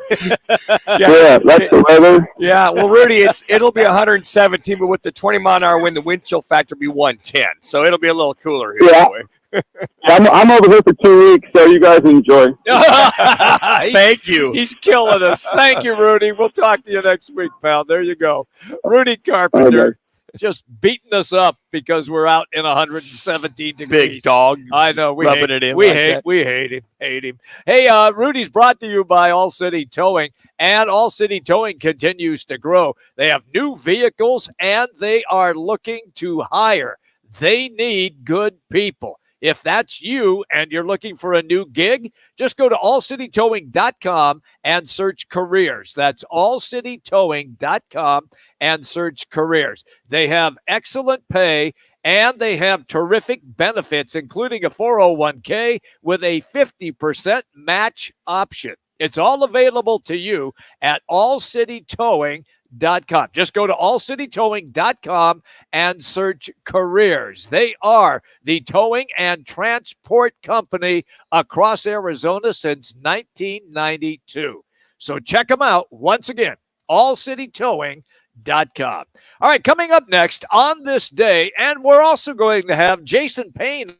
Yeah, that's the weather. Yeah, well, Rudy, it'll be 117, but with the 20-mile-an-hour wind, the wind chill factor will be 110. So it'll be a little cooler here. Yeah. Anyway. I'm over here for 2 weeks, so you guys enjoy. Thank you. He's killing us. Thank you, Rudy. We'll talk to you next week, pal. There you go. Rudy Carpenter just beating us up because we're out in 117 degrees. Big dog. I know. We rubbing hate, it in. we like hate that. we hate him. Hate him. Hey, Rudy's brought to you by All City Towing, and All City Towing continues to grow. They have new vehicles, and they are looking to hire. They need good people. If that's you and you're looking for a new gig, just go to allcitytowing.com and search careers. That's allcitytowing.com and search careers. They have excellent pay and they have terrific benefits, including a 401k with a 50% match option. It's all available to you at allcitytowing.com. Just go to allcitytowing.com and search careers. They are the towing and transport company across Arizona since 1992. So check them out once again, allcitytowing.com. All right, coming up next on this day, and we're also going to have Jason Payne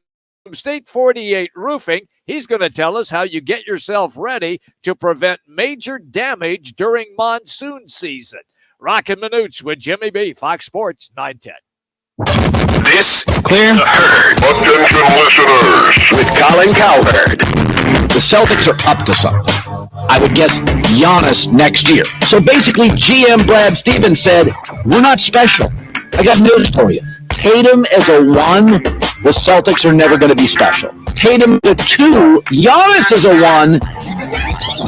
from State 48 Roofing. He's going to tell us how you get yourself ready to prevent major damage during monsoon season. Roc and Manuch with Jimmy B, Fox Sports 910. This clear the herd. Attention listeners. With Colin Cowherd. The Celtics are up to something. I would guess Giannis next year. So basically, GM Brad Stevens said, we're not special. I got news for you. Tatum as a 1, the Celtics are never going to be special. Tatum as a 2, Giannis as a 1,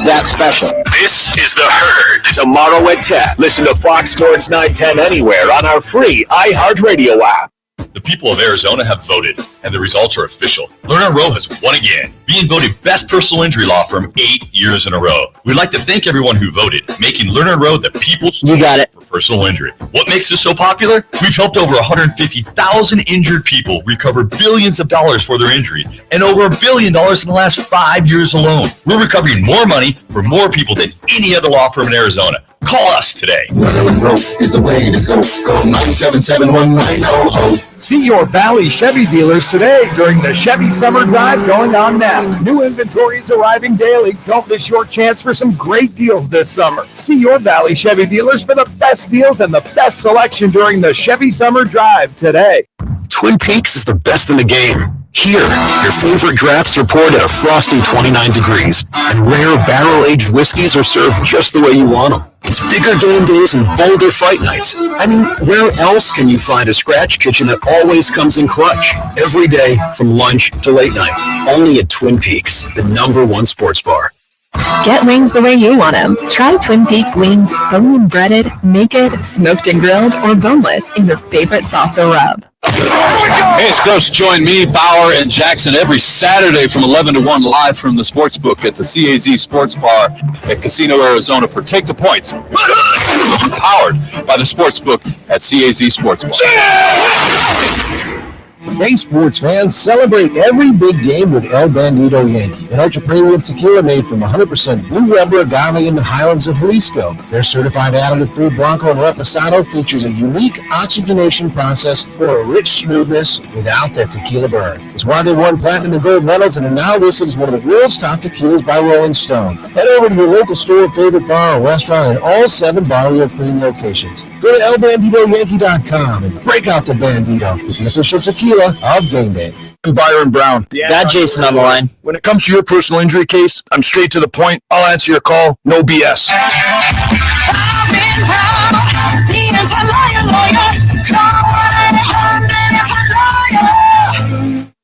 that's special. This is the herd. Tomorrow at 10. Listen to Fox Sports 910 anywhere on our free iHeartRadio app. The people of Arizona have voted, and the results are official. Lerner Rowe has won again, being voted best personal injury law firm 8 years in a row. We'd like to thank everyone who voted, making Lerner Rowe the people's choice for personal injury. What makes us so popular? We've helped over 150,000 injured people recover billions of dollars for their injuries, and over $1 billion in the last 5 years alone. We're recovering more money for more people than any other law firm in Arizona. Call us today. Lerner & Rowe is the way to go. Call 977-1900. See your Valley Chevy dealers today during the Chevy Summer Drive going on now. New inventory is arriving daily. Don't miss your chance for some great deals this summer. See your Valley Chevy dealers for the best deals and the best selection during the Chevy Summer Drive today. Twin Peaks is the best in the game. Here, your favorite drafts are poured at a frosty 29 degrees, and rare barrel-aged whiskeys are served just the way you want them. It's bigger game days and bolder fight nights. I mean, where else can you find a scratch kitchen that always comes in clutch? Every day, from lunch to late night. Only at Twin Peaks, the #1 sports bar. Get wings the way you want them. Try Twin Peaks wings, bone and breaded, naked, smoked and grilled, or boneless in your favorite sauce or rub. Hey, it's Gross. Join me, Bauer, and Jackson every Saturday from 11 to 1 live from the Sportsbook at the CAZ Sports Bar at Casino, Arizona for Take the Points. Powered by the Sportsbook at CAZ Sports Bar. Hey, sports fans, celebrate every big game with El Bandito Yankee, an ultra-premium tequila made from 100% blue rubber agave in the highlands of Jalisco. Their certified additive-free Blanco and Reposado features a unique oxygenation process for a rich smoothness without that tequila burn. It's why they won platinum and gold medals and are now listed as one of the world's top tequilas by Rolling Stone. Head over to your local store, favorite bar, or restaurant in all 7 Barrio Queen locations. Go to elbanditoyankee.com and break out the Bandito with the official tequila of game day. I'm Byron Brown. Got Jason on the line. When it comes to your personal injury case, I'm straight to the point. I'll answer your call. No BS.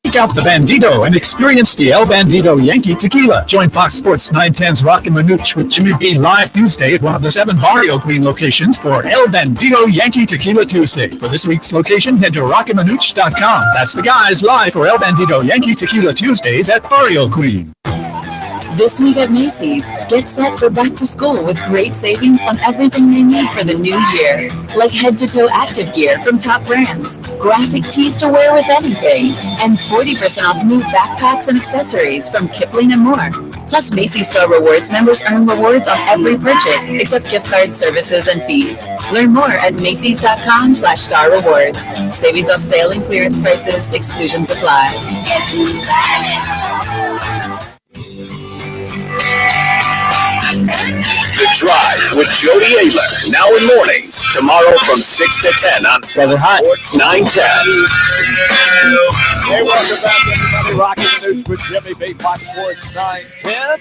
Check out the Bandito and experience the El Bandito Yankee Tequila. Join Fox Sports 910's Roc and Manuch with Jimmy B live Tuesday at one of the 7 Barrio Queen locations for El Bandito Yankee Tequila Tuesday. For this week's location, head to rockandmanuch.com. That's the guys live for El Bandito Yankee Tequila Tuesdays at Barrio Queen. This week at Macy's, get set for back to school with great savings on everything they need for the new year. Like head-to-toe active gear from top brands, graphic tees to wear with anything, and 40% off new backpacks and accessories from Kipling and more. Plus, Macy's Star Rewards members earn rewards on every purchase, except gift cards, services, and fees. Learn more at Macys.com/Star Rewards. Savings off sale and clearance prices. Exclusions apply. The Drive with Jody Ayler, now in mornings, tomorrow from 6 to 10 on Sports 910. Hey, welcome back, everybody. Roc and Manuch with Jimmy B, Fox Sports 910.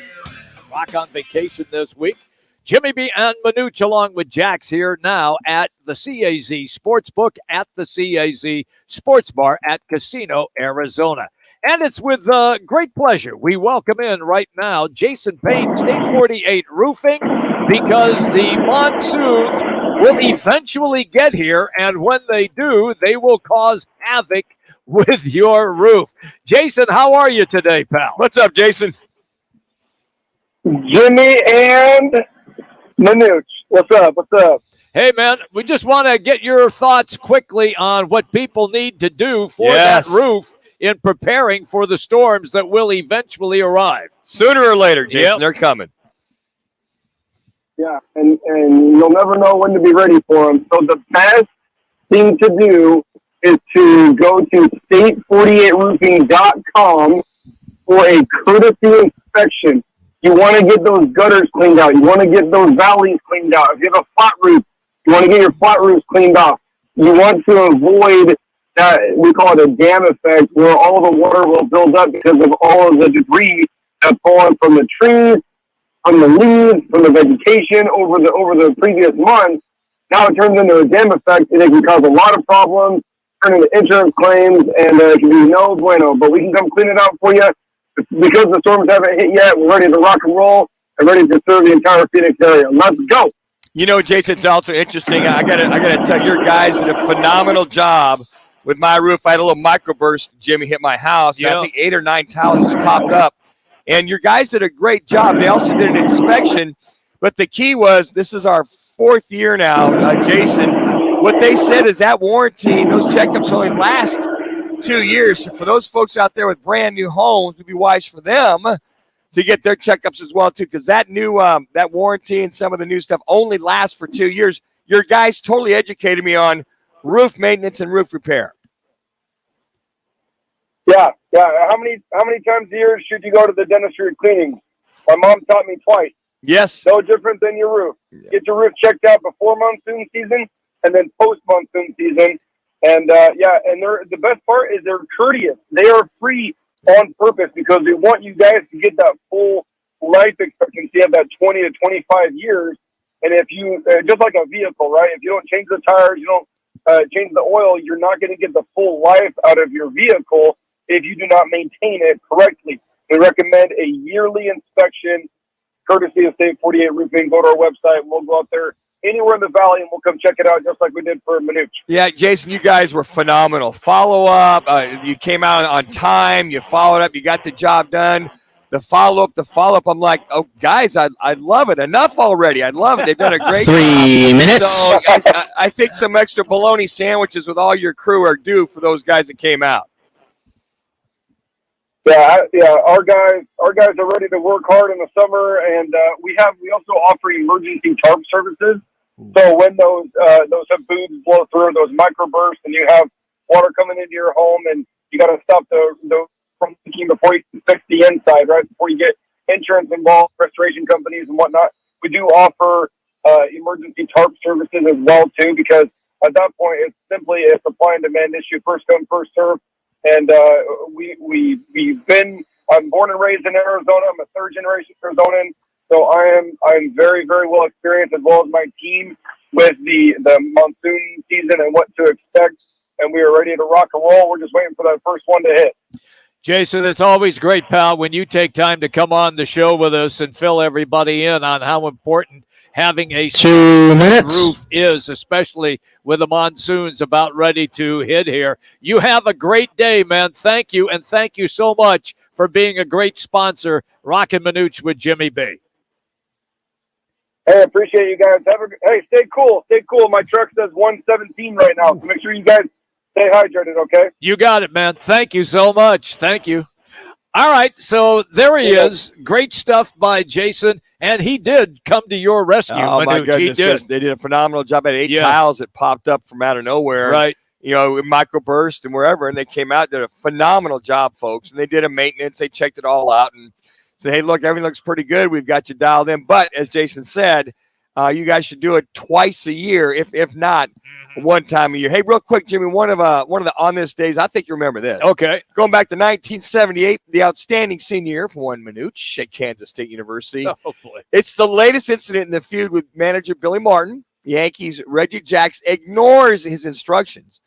Rock on vacation this week. Jimmy B and Manuch along with Jax here now at the CAZ Sportsbook at the CAZ Sports Bar at Casino, Arizona. And it's with great pleasure we welcome in right now Jason Payne, State 48 Roofing, because the monsoons will eventually get here, and when they do, they will cause havoc with your roof. Jason, how are you today, pal? What's up, Jason? Jimmy and Manuch, what's up? What's up? Hey, man, we just want to get your thoughts quickly on what people need to do for that roof in preparing for the storms that will eventually arrive. Sooner or later, Jason, they're coming. Yeah, and you'll never know when to be ready for them. So the best thing to do is to go to state48roofing.com for a courtesy inspection. You want to get those gutters cleaned out. You want to get those valleys cleaned out. If you have a flat roof, you want to get your flat roofs cleaned off. You want to avoid that, we call it a dam effect, where all the water will build up because of all of the debris that's fallen from the trees, from the leaves, from the vegetation over the previous month. Now it turns into a dam effect, and it can cause a lot of problems, turn into insurance claims, and it can be no bueno. But we can come clean it out for you. Because the storms haven't hit yet, we're ready to rock and roll and ready to serve the entire Phoenix area. Let's go. You know, Jason, it's also interesting. I gotta tell you, your guys did a phenomenal job with my roof. I had a little microburst, Jimmy, hit my house. I think 8 or 9 tiles just popped up. And your guys did a great job. They also did an inspection. But the key was, this is our 4th year now, Jason. What they said is that warranty, those checkups only last 2 years. So for those folks out there with brand new homes, it'd be wise for them to get their checkups as well, too, because that new that warranty and some of the new stuff only lasts for 2 years. Your guys totally educated me on roof maintenance and roof repair. Yeah. How many times a year should you go to the dentistry cleanings? My mom taught me twice. Yes. No different than your roof. Yeah. Get your roof checked out before monsoon season and then post monsoon season. And and the best part is they're courteous. They are free on purpose because they want you guys to get that full life expectancy of that 20 to 25 years. And if you, just like a vehicle, right? If you don't change the tires, you don't change the oil, you're not going to get the full life out of your vehicle if you do not maintain it correctly. We recommend a yearly inspection, courtesy of State 48 Roofing. Go to our website. We'll go out there anywhere in the valley, and we'll come check it out just like we did for Manuch. Yeah, Jason, you guys were phenomenal. Follow up. You came out on time. You followed up. You got the job done. The follow-up. I'm like, oh, guys, I love it. Enough already. I love it. They've done a great 3 job. minutes. So I think some extra bologna sandwiches with all your crew are due for those guys that came out. Yeah. Our guys are ready to work hard in the summer, and we also offer emergency tarp services. So when those haboods blow through, those microbursts, and you have water coming into your home, and you got to stop the from leaking before you can fix the inside, right? Before you get insurance involved, restoration companies and whatnot. We do offer emergency tarp services as well too, because at that point it's simply a supply and demand issue, first come, first serve. And I'm born and raised in Arizona. I'm a third generation Arizonan. So I'm very, very well experienced, as well as my team, with the monsoon season and what to expect. And we are ready to rock and roll. We're just waiting for that first one to hit. Jason, it's always great, pal, when you take time to come on the show with us and fill everybody in on how important having a 2 minutes roof is, especially with the monsoons about ready to hit here. You have a great day, man. Thank you, and thank you so much for being a great sponsor, Roc and Manuch with Jimmy B. Hey, appreciate you guys. Stay cool. Stay cool. My truck says 117 right now, so make sure you guys stay hydrated, okay? You got it, man. Thank you so much. Thank you. All right, so there he is. Great stuff by Jason, and he did come to your rescue. Oh, my Manuch. goodness. He did. They did a phenomenal job. At 8 tiles that popped up from out of nowhere. Right. You know, microburst and wherever, and they came out, did a phenomenal job, folks. And they did a maintenance. They checked it all out and said, hey, look, everything looks pretty good. We've got you dialed in. But as Jason said, you guys should do it twice a year, if not one time a year. Hey, real quick, Jimmy, one of the on this days, I think you remember this. Okay. Going back to 1978, the outstanding senior year for Roc and Manuch at Kansas State University. Oh, boy. It's the latest incident in the feud with manager Billy Martin. The Yankees' Reggie Jackson ignores his instructions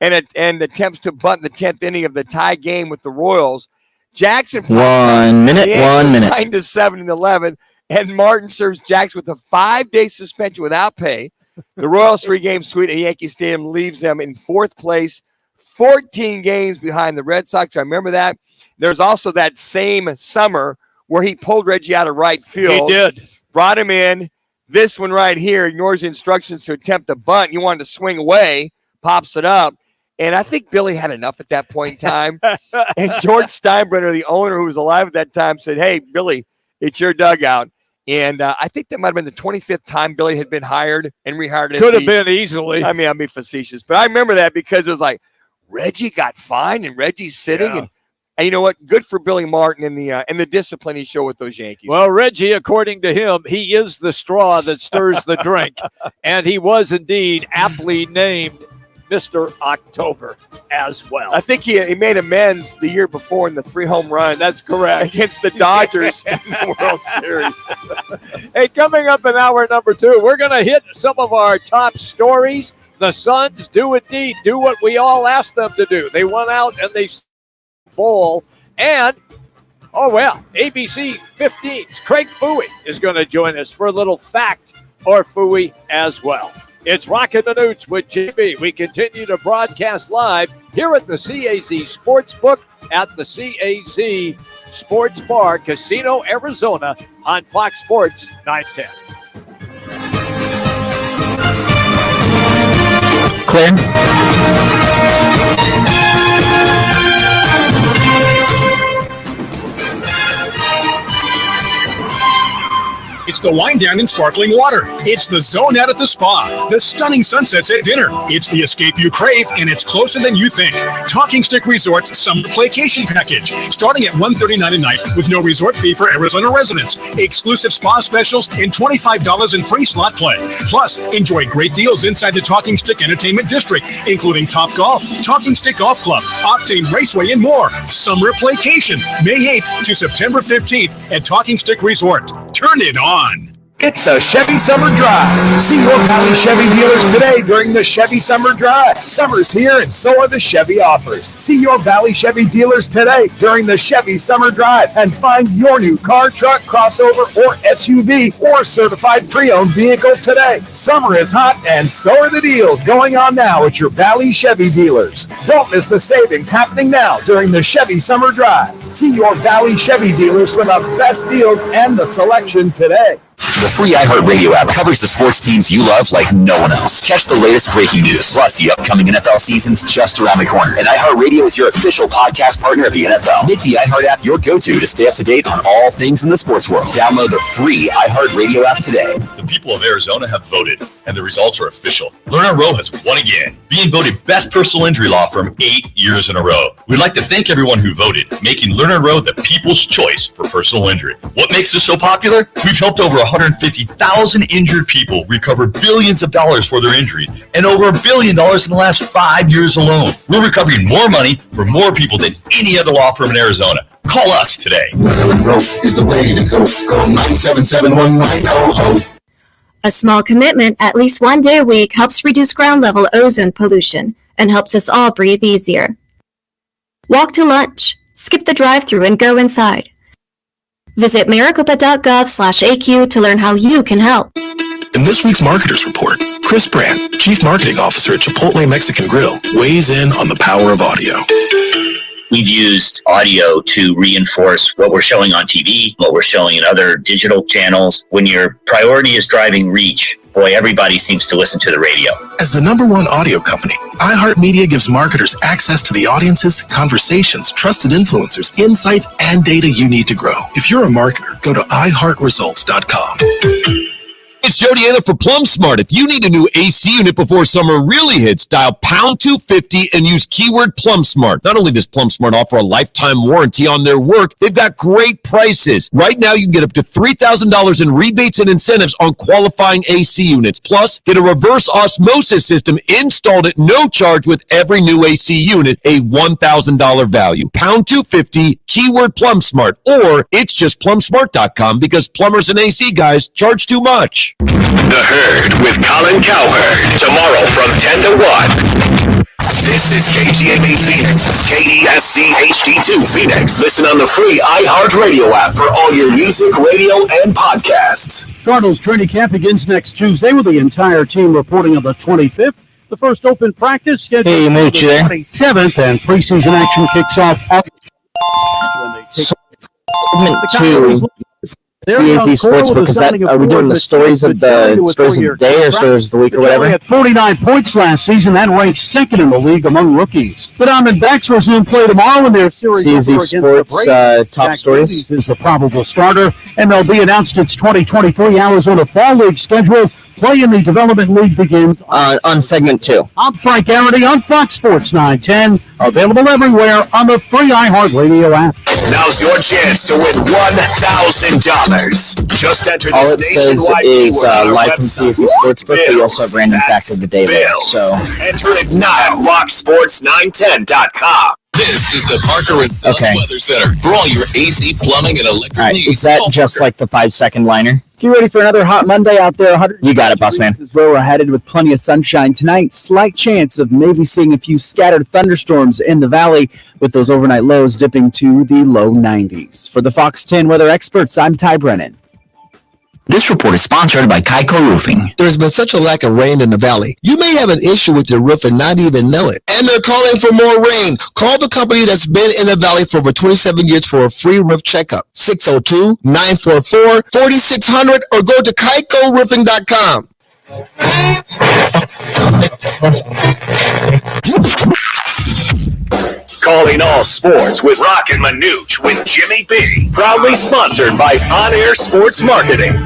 and attempts to bunt the 10th inning of the tie game with the Royals. Jackson 1 minute, 1 minute. 9-7 in the 11th, and Martin serves Jackson with a 5-day suspension without pay. The Royals' 3-game sweep at Yankee Stadium leaves them in 4th place, 14 games behind the Red Sox. I remember that. There's also that same summer where he pulled Reggie out of right field. He did. Brought him in. This one right here ignores the instructions to attempt a bunt. He wanted to swing away, pops it up. And I think Billy had enough at that point in time. And George Steinbrenner, the owner who was alive at that time, said, hey, Billy, it's your dugout. And I think that might have been the 25th time Billy had been hired and rehired. Could have been easily. I mean, I'll be facetious. But I remember that because it was like Reggie got fined and Reggie's sitting. Yeah. And you know what? Good for Billy Martin and the discipline he showed with those Yankees. Well, Reggie, according to him, he is the straw that stirs the drink. And he was indeed aptly named Mr. October as well. I think he made amends the year before in the 3 home runs. That's correct. Against the Dodgers in the World Series. Hey, coming up in hour number 2, we're going to hit some of our top stories. The Suns do indeed do what we all asked them to do. They went out and they bowl. And, ABC 15's Craig Fooey is going to join us for a little fact or Fooey as well. It's Roc and Manuch with JB. We continue to broadcast live here at the CAZ Sportsbook at the CAZ Sports Bar, Casino, Arizona on Fox Sports 910. Clear. It's the wind down in sparkling water. It's the zone out at the spa. The stunning sunsets at dinner. It's the escape you crave, and it's closer than you think. Talking Stick Resort's Summer Playcation Package, starting at $139 a night with no resort fee for Arizona residents. Exclusive spa specials and $25 in free slot play. Plus, enjoy great deals inside the Talking Stick Entertainment District, including Top Golf, Talking Stick Golf Club, Octane Raceway, and more. Summer Playcation, May 8th to September 15th at Talking Stick Resort. Turn it on. It's the Chevy Summer Drive. See your Valley Chevy dealers today during the Chevy Summer Drive. Summer's here and so are the Chevy offers. See your Valley Chevy dealers today during the Chevy Summer Drive and find your new car, truck, crossover, or SUV or certified pre-owned vehicle today. Summer is hot and so are the deals going on now at your Valley Chevy dealers. Don't miss the savings happening now during the Chevy Summer Drive. See your Valley Chevy dealers for the best deals and the selection today. The free iHeartRadio app covers the sports teams you love like no one else. Catch the latest breaking news, plus the upcoming NFL season's just around the corner. And iHeartRadio is your official podcast partner of the NFL. Make the iHeart app your go-to to stay up to date on all things in the sports world. Download the free iHeartRadio app today. The people of Arizona have voted, and the results are official. Lerner Rowe has won again, being voted best personal injury law firm 8 years in a row. We'd like to thank everyone who voted, making Lerner Rowe the people's choice for personal injury. What makes this so popular? We've helped over 150,000 injured people recover billions of dollars for their injuries, and over $1 billion in the last 5 years alone. We're recovering more money for more people than any other law firm in Arizona. Call us today. Is the way to go. Call 977-1900. A small commitment at least one day a week helps reduce ground level ozone pollution and helps us all breathe easier. Walk to lunch, skip the drive-thru and go inside. Visit maricopa.gov/AQ to learn how you can help. In this week's Marketers Report, Chris Brandt, Chief Marketing Officer at Chipotle Mexican Grill, weighs in on the power of audio. We've used audio to reinforce what we're showing on TV, what we're showing in other digital channels. When your priority is driving reach, boy, everybody seems to listen to the radio. As the #1 audio company, iHeartMedia gives marketers access to the audiences, conversations, trusted influencers, insights, and data you need to grow. If you're a marketer, go to iHeartResults.com. It's Jody Ayler for Plum Smart. If you need a new AC unit before summer really hits, dial pound 250 and use keyword Plum Smart. Not only does Plum Smart offer a lifetime warranty on their work, they've got great prices. Right now, you can get up to $3,000 in rebates and incentives on qualifying AC units. Plus, get a reverse osmosis system installed at no charge with every new AC unit, a $1,000 value. Pound 250, keyword Plum Smart, or it's just plumsmart.com because plumbers and AC guys charge too much. The Herd with Colin Cowherd. Tomorrow from 10 to 1. This is KGMA Phoenix, KESC HD2 Phoenix. Listen on the free iHeartRadio app for all your music, radio, and podcasts. Cardinals training camp begins next Tuesday with the entire team reporting on the 25th. The first open practice scheduled for the 27th, and preseason action kicks off August. Segment 2. CAZ Sportsbook, are we doing the stories of the day or stories of the week or whatever? Had 49 points last season. That ranks second in the league among rookies. The Diamondbacks resume play tomorrow in their series CAZ Sports top stories is the probable starter. MLB announced its 2023 Arizona Fall League schedule. Play in the Development League begins on segment 2. I'm Frank Garrity on Fox Sports 910. Available everywhere on the free iHeartRadio app. Now's your chance to win $1,000. Just enter All it this says nationwide is keyword on our live from website. CAZ Sportsbook, but you also have random fact of the day there. So Enter it now at FoxSports910.com. This is the Parker and Sons Weather Center for all your AC, plumbing, and electric all right, needs. is that just like the 5-second liner? Get ready for another hot Monday out there. You got it, boss man. This is where we're headed with plenty of sunshine tonight. Slight chance of maybe seeing a few scattered thunderstorms in the valley, with those overnight lows dipping to the low 90s. For the Fox 10 weather experts, I'm Ty Brennan. This report is sponsored by Kaiko Roofing. There's been such a lack of rain in the valley. You may have an issue with your roof and not even know it. And they're calling for more rain. Call the company that's been in the valley for over 27 years for a free roof checkup. 602-944-4600 or go to KaikoRoofing.com. Calling all sports with Roc and Manuch with Jimmy B. Proudly sponsored by On Air Sports Marketing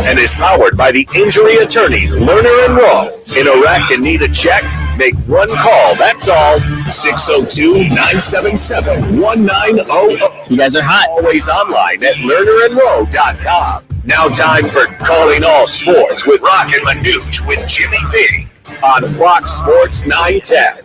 and is powered by the injury attorneys Lerner and Rowe. In a wreck and need a check? Make one call. That's all. 602-977-1900. You guys are hot. Always online at lernerandrowe.com. Now time for Calling All Sports with Roc and Manuch with Jimmy B. On Fox Sports 910.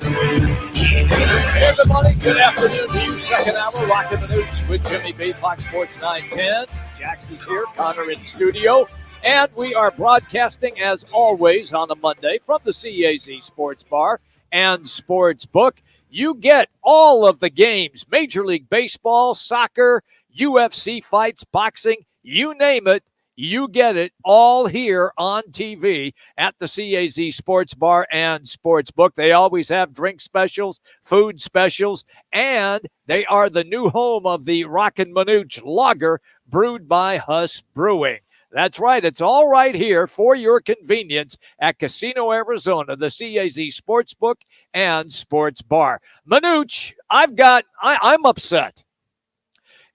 Hey everybody, good afternoon to you. Second hour, Roc and Manuch with Jimmy B, Fox Sports 910. Jax is here, Connor in studio, and we are broadcasting as always on a Monday from the CAZ Sports Bar and Sportsbook. You get all of the games, Major League Baseball, soccer, UFC fights, boxing, you name it. You get it all here on TV at the CAZ Sports Bar and Sportsbook. They always have drink specials, food specials, and they are the new home of the Roc and Manuch Lager brewed by Huss Brewing. That's right. It's all right here for your convenience at Casino Arizona, the CAZ Sportsbook and Sports Bar. Manuch, I'm upset.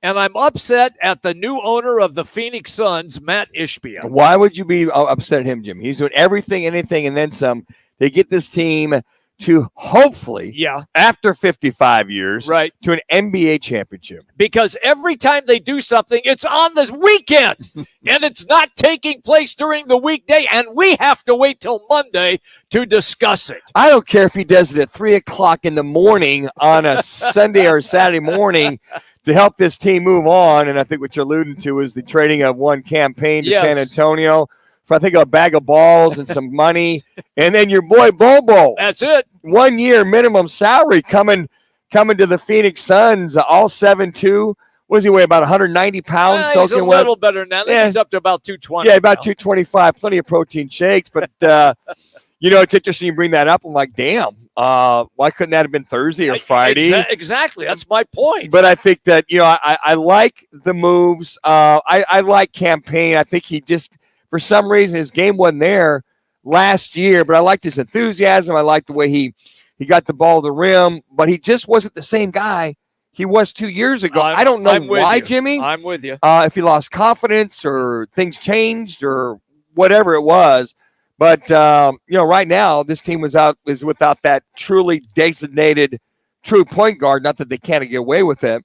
And I'm upset at the new owner of the Phoenix Suns, Matt Ishbia. Why would you be upset at him, Jim? He's doing everything, anything, and then some to get this team to hopefully, after 55 years, right, to an NBA championship. Because every time they do something, it's on this weekend, and it's not taking place during the weekday, and we have to wait till Monday to discuss it. I don't care if he does it at 3 o'clock in the morning on a Sunday or Saturday morning to help this team move on. And I think what you're alluding to is the trading of one campaign to San Antonio for, I think, a bag of balls and some money. And then your boy Bobo. That's it. 1 year minimum salary coming to the Phoenix Suns, all 7'2". What does he weigh, about 190 pounds? He's a little better than that. He's up to about 220. Yeah, about 225. Plenty of protein shakes. But, it's interesting you bring that up. I'm like, damn. Why couldn't that have been Thursday or Friday? Exactly. That's my point. But I think that, I like the moves. I like campaign. I think he just, for some reason, his game wasn't there last year, but I liked his enthusiasm. I liked the way he got the ball to the rim, but he just wasn't the same guy he was 2 years ago. I don't know why, Jimmy. I'm with you. If he lost confidence or things changed or whatever it was. But, right now, this team is without that truly designated true point guard. Not that they can't get away with it.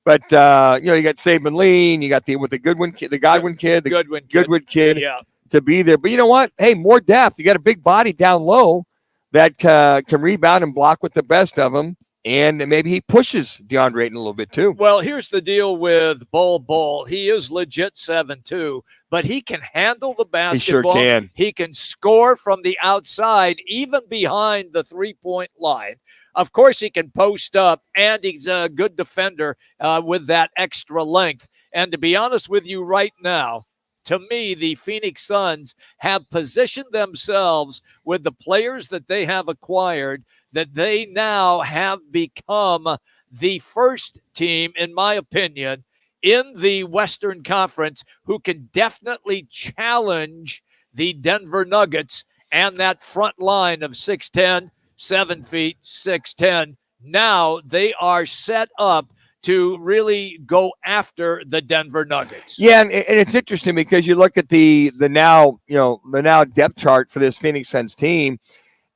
But, you got Saban Lee, you got the Godwin kid, Goodwin kid to be there. But you know what? Hey, more depth. You got a big body down low that can rebound and block with the best of them. And maybe he pushes DeAndre Ayton a little bit too. Well, here's the deal with Bull. He is legit 7'2", but he can handle the basketball. He sure can. He can score from the outside, even behind the three-point line. Of course, he can post up, and he's a good defender with that extra length. And to be honest with you right now, to me, the Phoenix Suns have positioned themselves with the players that they have acquired that they now have become the first team, in my opinion, in the Western Conference who can definitely challenge the Denver Nuggets and that front line of 6'10", 7 feet, 6'10". Now they are set up to really go after the Denver Nuggets. Yeah, and it's interesting because you look at the now depth chart for this Phoenix Suns team,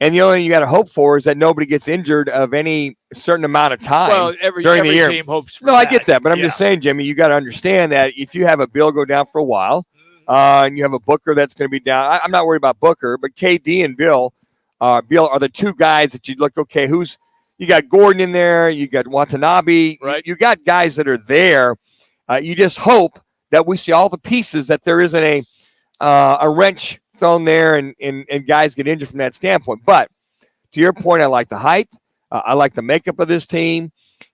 and the only thing you got to hope for is that nobody gets injured of any certain amount of time. Well, every the year. team hopes for that. I get that, but I'm just saying, Jimmy, you got to understand that if you have a Bill go down for a while, and you have a Booker that's going to be down, I'm not worried about Booker, but KD and Bill are the two guys that you look, okay, you got Gordon in there, you got Watanabe, right? You got guys that are there. You just hope that we see all the pieces, that there isn't a wrench thrown there and guys get injured from that standpoint. But to your point, I like the height. I like the makeup of this team.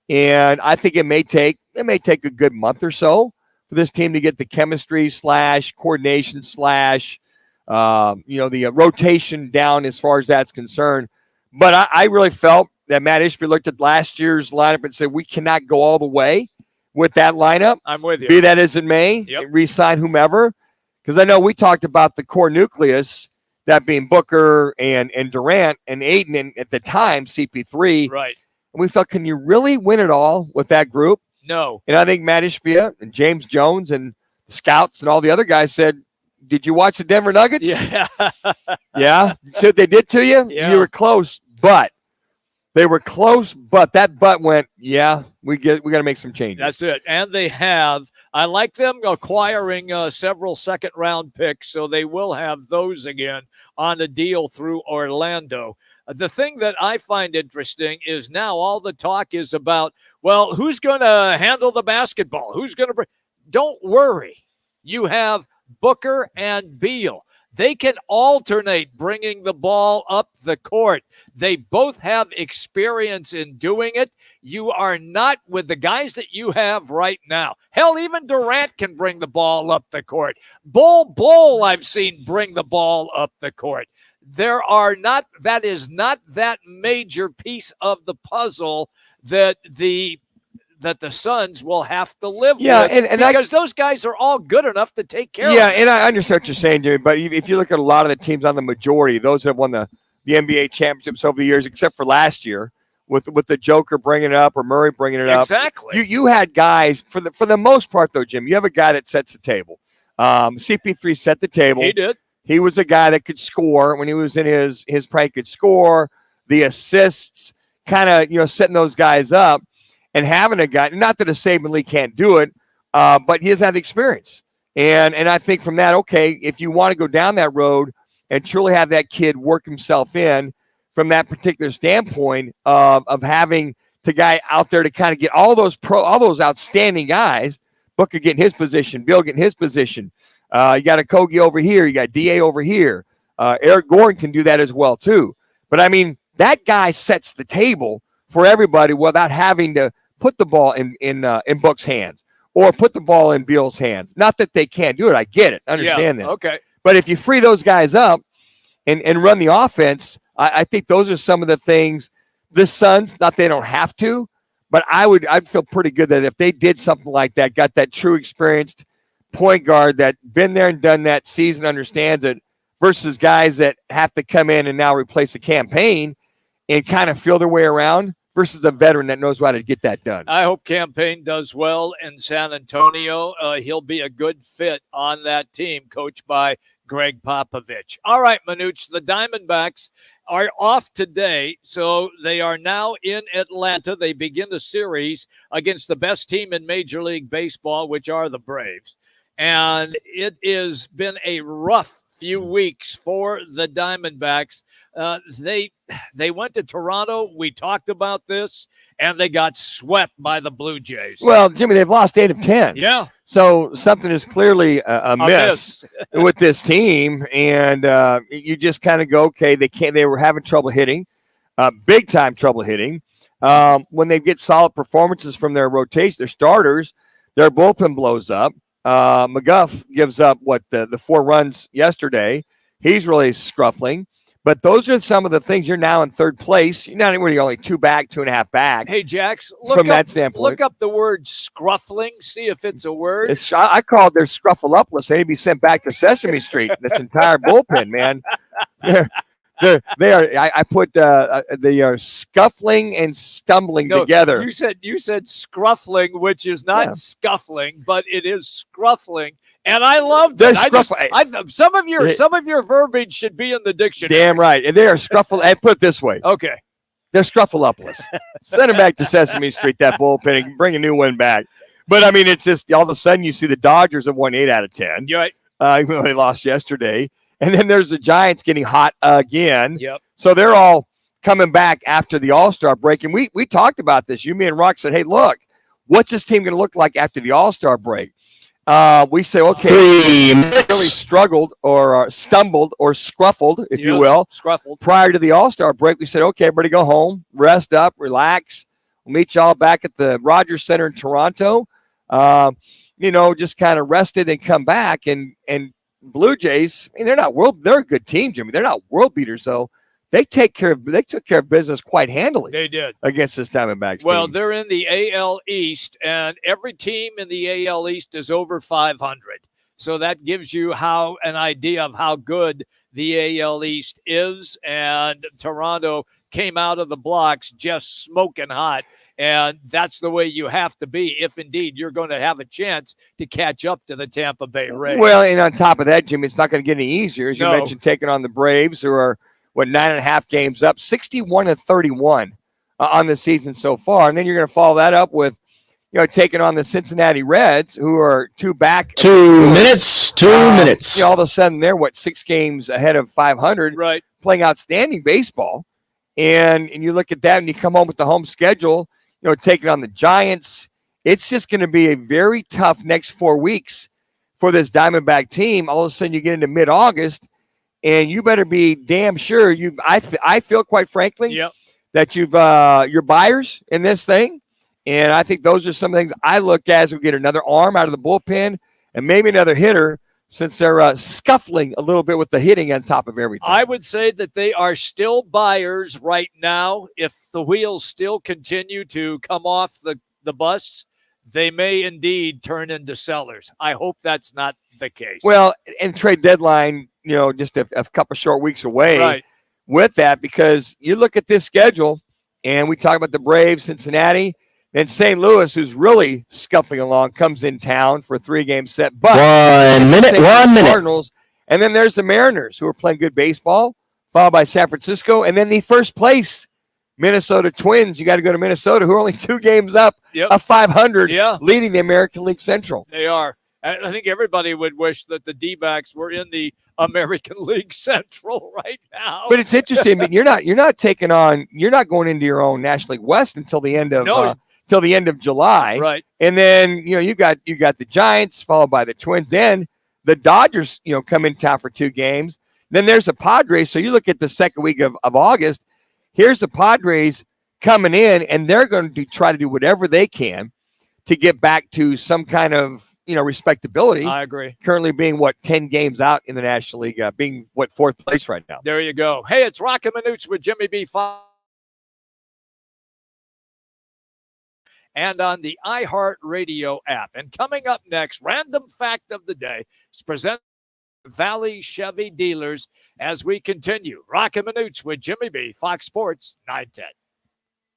And I think it may take a good month or so for this team to get the chemistry / coordination / the rotation down as far as that's concerned. But I really felt that Matt Ishbia looked at last year's lineup and said, we cannot go all the way with that lineup. I'm with you. Be that as it may, re-sign whomever. Because I know we talked about the core nucleus, that being Booker and Durant and Ayton, and at the time, CP3. Right. And we felt, can you really win it all with that group? No. And I think Matt Ishbia and James Jones and the scouts and all the other guys said, did you watch the Denver Nuggets? Yeah. Yeah? So they did to you? Yeah. You were close, but they were close, but that butt went, we got to make some changes. That's it. And they have. I like them acquiring several second-round picks, so they will have those again on a deal through Orlando. The thing that I find interesting is now all the talk is about, well, who's going to handle the basketball? Who's going to Don't worry. You have Booker and Beal. They can alternate bringing the ball up the court. They both have experience in doing it. You are not with the guys that you have right now. Hell, even Durant can bring the ball up the court. Bull I've seen bring the ball up the court. That is not that major piece of the puzzle that the Suns will have to live with. And because those guys are all good enough to take care of it. Yeah, and I understand what you're saying, Jimmy, but if you look at a lot of the teams on the majority, those that have won the NBA championships over the years, except for last year, with the Joker bringing it up or Murray bringing it up. Exactly. You had guys, for the most part, though, Jim, you have a guy that sets the table. CP3 set the table. He did. He was a guy that could score. When he was in his prime, could score. The assists, kind of, setting those guys up. And having a guy, not that a Saban Lee can't do it, but he doesn't have the experience. And I think from that, okay, if you want to go down that road and truly have that kid work himself in from that particular standpoint of having the guy out there to kind of get all those outstanding guys, Booker getting his position, Bill getting his position. You got a Kogi over here, you got DA over here. Eric Gordon can do that as well too. But I mean, that guy sets the table for everybody without having to put the ball in Book's hands or put the ball in Beal's hands. Not that they can't do it. I get it. Understand that. Okay. But if you free those guys up and run the offense, I think those are some of the things the Suns, not they don't have to, but I'd feel pretty good that if they did something like that, got that true experienced point guard that been there and done that, season, understands it, versus guys that have to come in and now replace a campaign and kind of feel their way around versus a veteran that knows how to get that done. I hope Campaign does well in San Antonio. He'll be a good fit on that team, coached by Greg Popovich. All right, Manuch, the Diamondbacks are off today, so they are now in Atlanta. They begin a series against the best team in Major League Baseball, which are the Braves. And it has been a rough few weeks for the Diamondbacks. They went to Toronto. We talked about this, and they got swept by the Blue Jays. Well, Jimmy, they've lost 8 of 10. Yeah. So something is clearly amiss with this team, and you just kind of go, okay, they were having trouble hitting, big time trouble hitting. When they get solid performances from their rotation, their starters, their bullpen blows up. McGuff gives up the 4 runs yesterday. He's really scruffling. But those are some of the things. You're now in third place. You're not really only 2 back, 2.5 back. Hey, Jax, that standpoint. Look up the word scruffling. See if it's a word. I call it their scruffleuplas. They need to be sent back to Sesame Street. This entire bullpen, man. They are. I put they are scuffling and stumbling together. You said scruffling, which is not scuffling, but it is scruffling. And I love that. Some of your verbiage should be in the dictionary. Damn right. And they are scruffle. And put it this way. Okay. They're scruffleuplas. Send them back to Sesame Street, that bullpen, and bring a new one back. But, I mean, it's just all of a sudden you see the Dodgers have won 8 out of 10. You're right. Even though they lost yesterday. And then there's the Giants getting hot again. Yep. So they're all coming back after the All-Star break. And we talked about this. You, me, and Rock said, hey, look, what's this team going to look like after the All-Star break? We say, okay, really struggled or stumbled or scruffled, if you will. Scruffled. Prior to the All-Star break, we said, okay, everybody go home, rest up, relax. We'll meet y'all back at the Rogers Center in Toronto. Just kind of rested and come back. And Blue Jays, I mean, they're a good team, Jimmy. They're not world beaters, though. They took care of business quite handily. They did against this Diamondbacks team. Well, they're in the AL East, and every team in the AL East is over 500. So that gives you an idea of how good the AL East is. And Toronto came out of the blocks just smoking hot. And that's the way you have to be if, indeed, you're going to have a chance to catch up to the Tampa Bay Rays. Well, and on top of that, Jimmy, it's not going to get any easier. As you mentioned, taking on the Braves, who are, 9.5 games up, 61-31 on the season so far. And then you're going to follow that up with, taking on the Cincinnati Reds, who are 2 back. 2 minutes. 2 minutes. All of a sudden, they're, 6 games ahead of 500. Right. Playing outstanding baseball. And you look at that and you come home with the home schedule, taking on the Giants. It's just going to be a very tough next 4 weeks for this Diamondback team. All of a sudden, you get into mid-August, and you better be damn sure I feel, quite frankly, that you're buyers in this thing. And I think those are some things I look at as we get another arm out of the bullpen and maybe another hitter, since they're scuffling a little bit with the hitting on top of everything. I would say that they are still buyers right now. If the wheels still continue to come off the bus, they may indeed turn into sellers. I hope that's not the case. Well, and trade deadline, just a couple short weeks away with that, because you look at this schedule, and we talk about the Braves, Cincinnati, then St. Louis, who's really scuffling along, comes in town for a 3-game set. But 1 minute. Cardinals, and then there's the Mariners, who are playing good baseball, followed by San Francisco, and then the first place Minnesota Twins. You got to go to Minnesota, who are only 2 games up of 500, leading the American League Central. They are. I think everybody would wish that the D-backs were in the American League Central right now. But it's interesting. I mean, you're not going into your own National League West until the end of July. Right. And then, you got the Giants followed by the Twins. Then the Dodgers, come in town for 2 games. Then there's the Padres. So you look at the second week of August. Here's the Padres coming in, and they're going to try to do whatever they can to get back to some kind of, respectability. I agree. Currently being 10 games out in the National League, being 4th place right now. There you go. Hey, it's Roc and Manuch with Jimmy B. And on the iHeartRadio app. And coming up next, random fact of the day is presented Valley Chevy dealers as we continue. Roc and Manuch with Jimmy B, Fox Sports 910.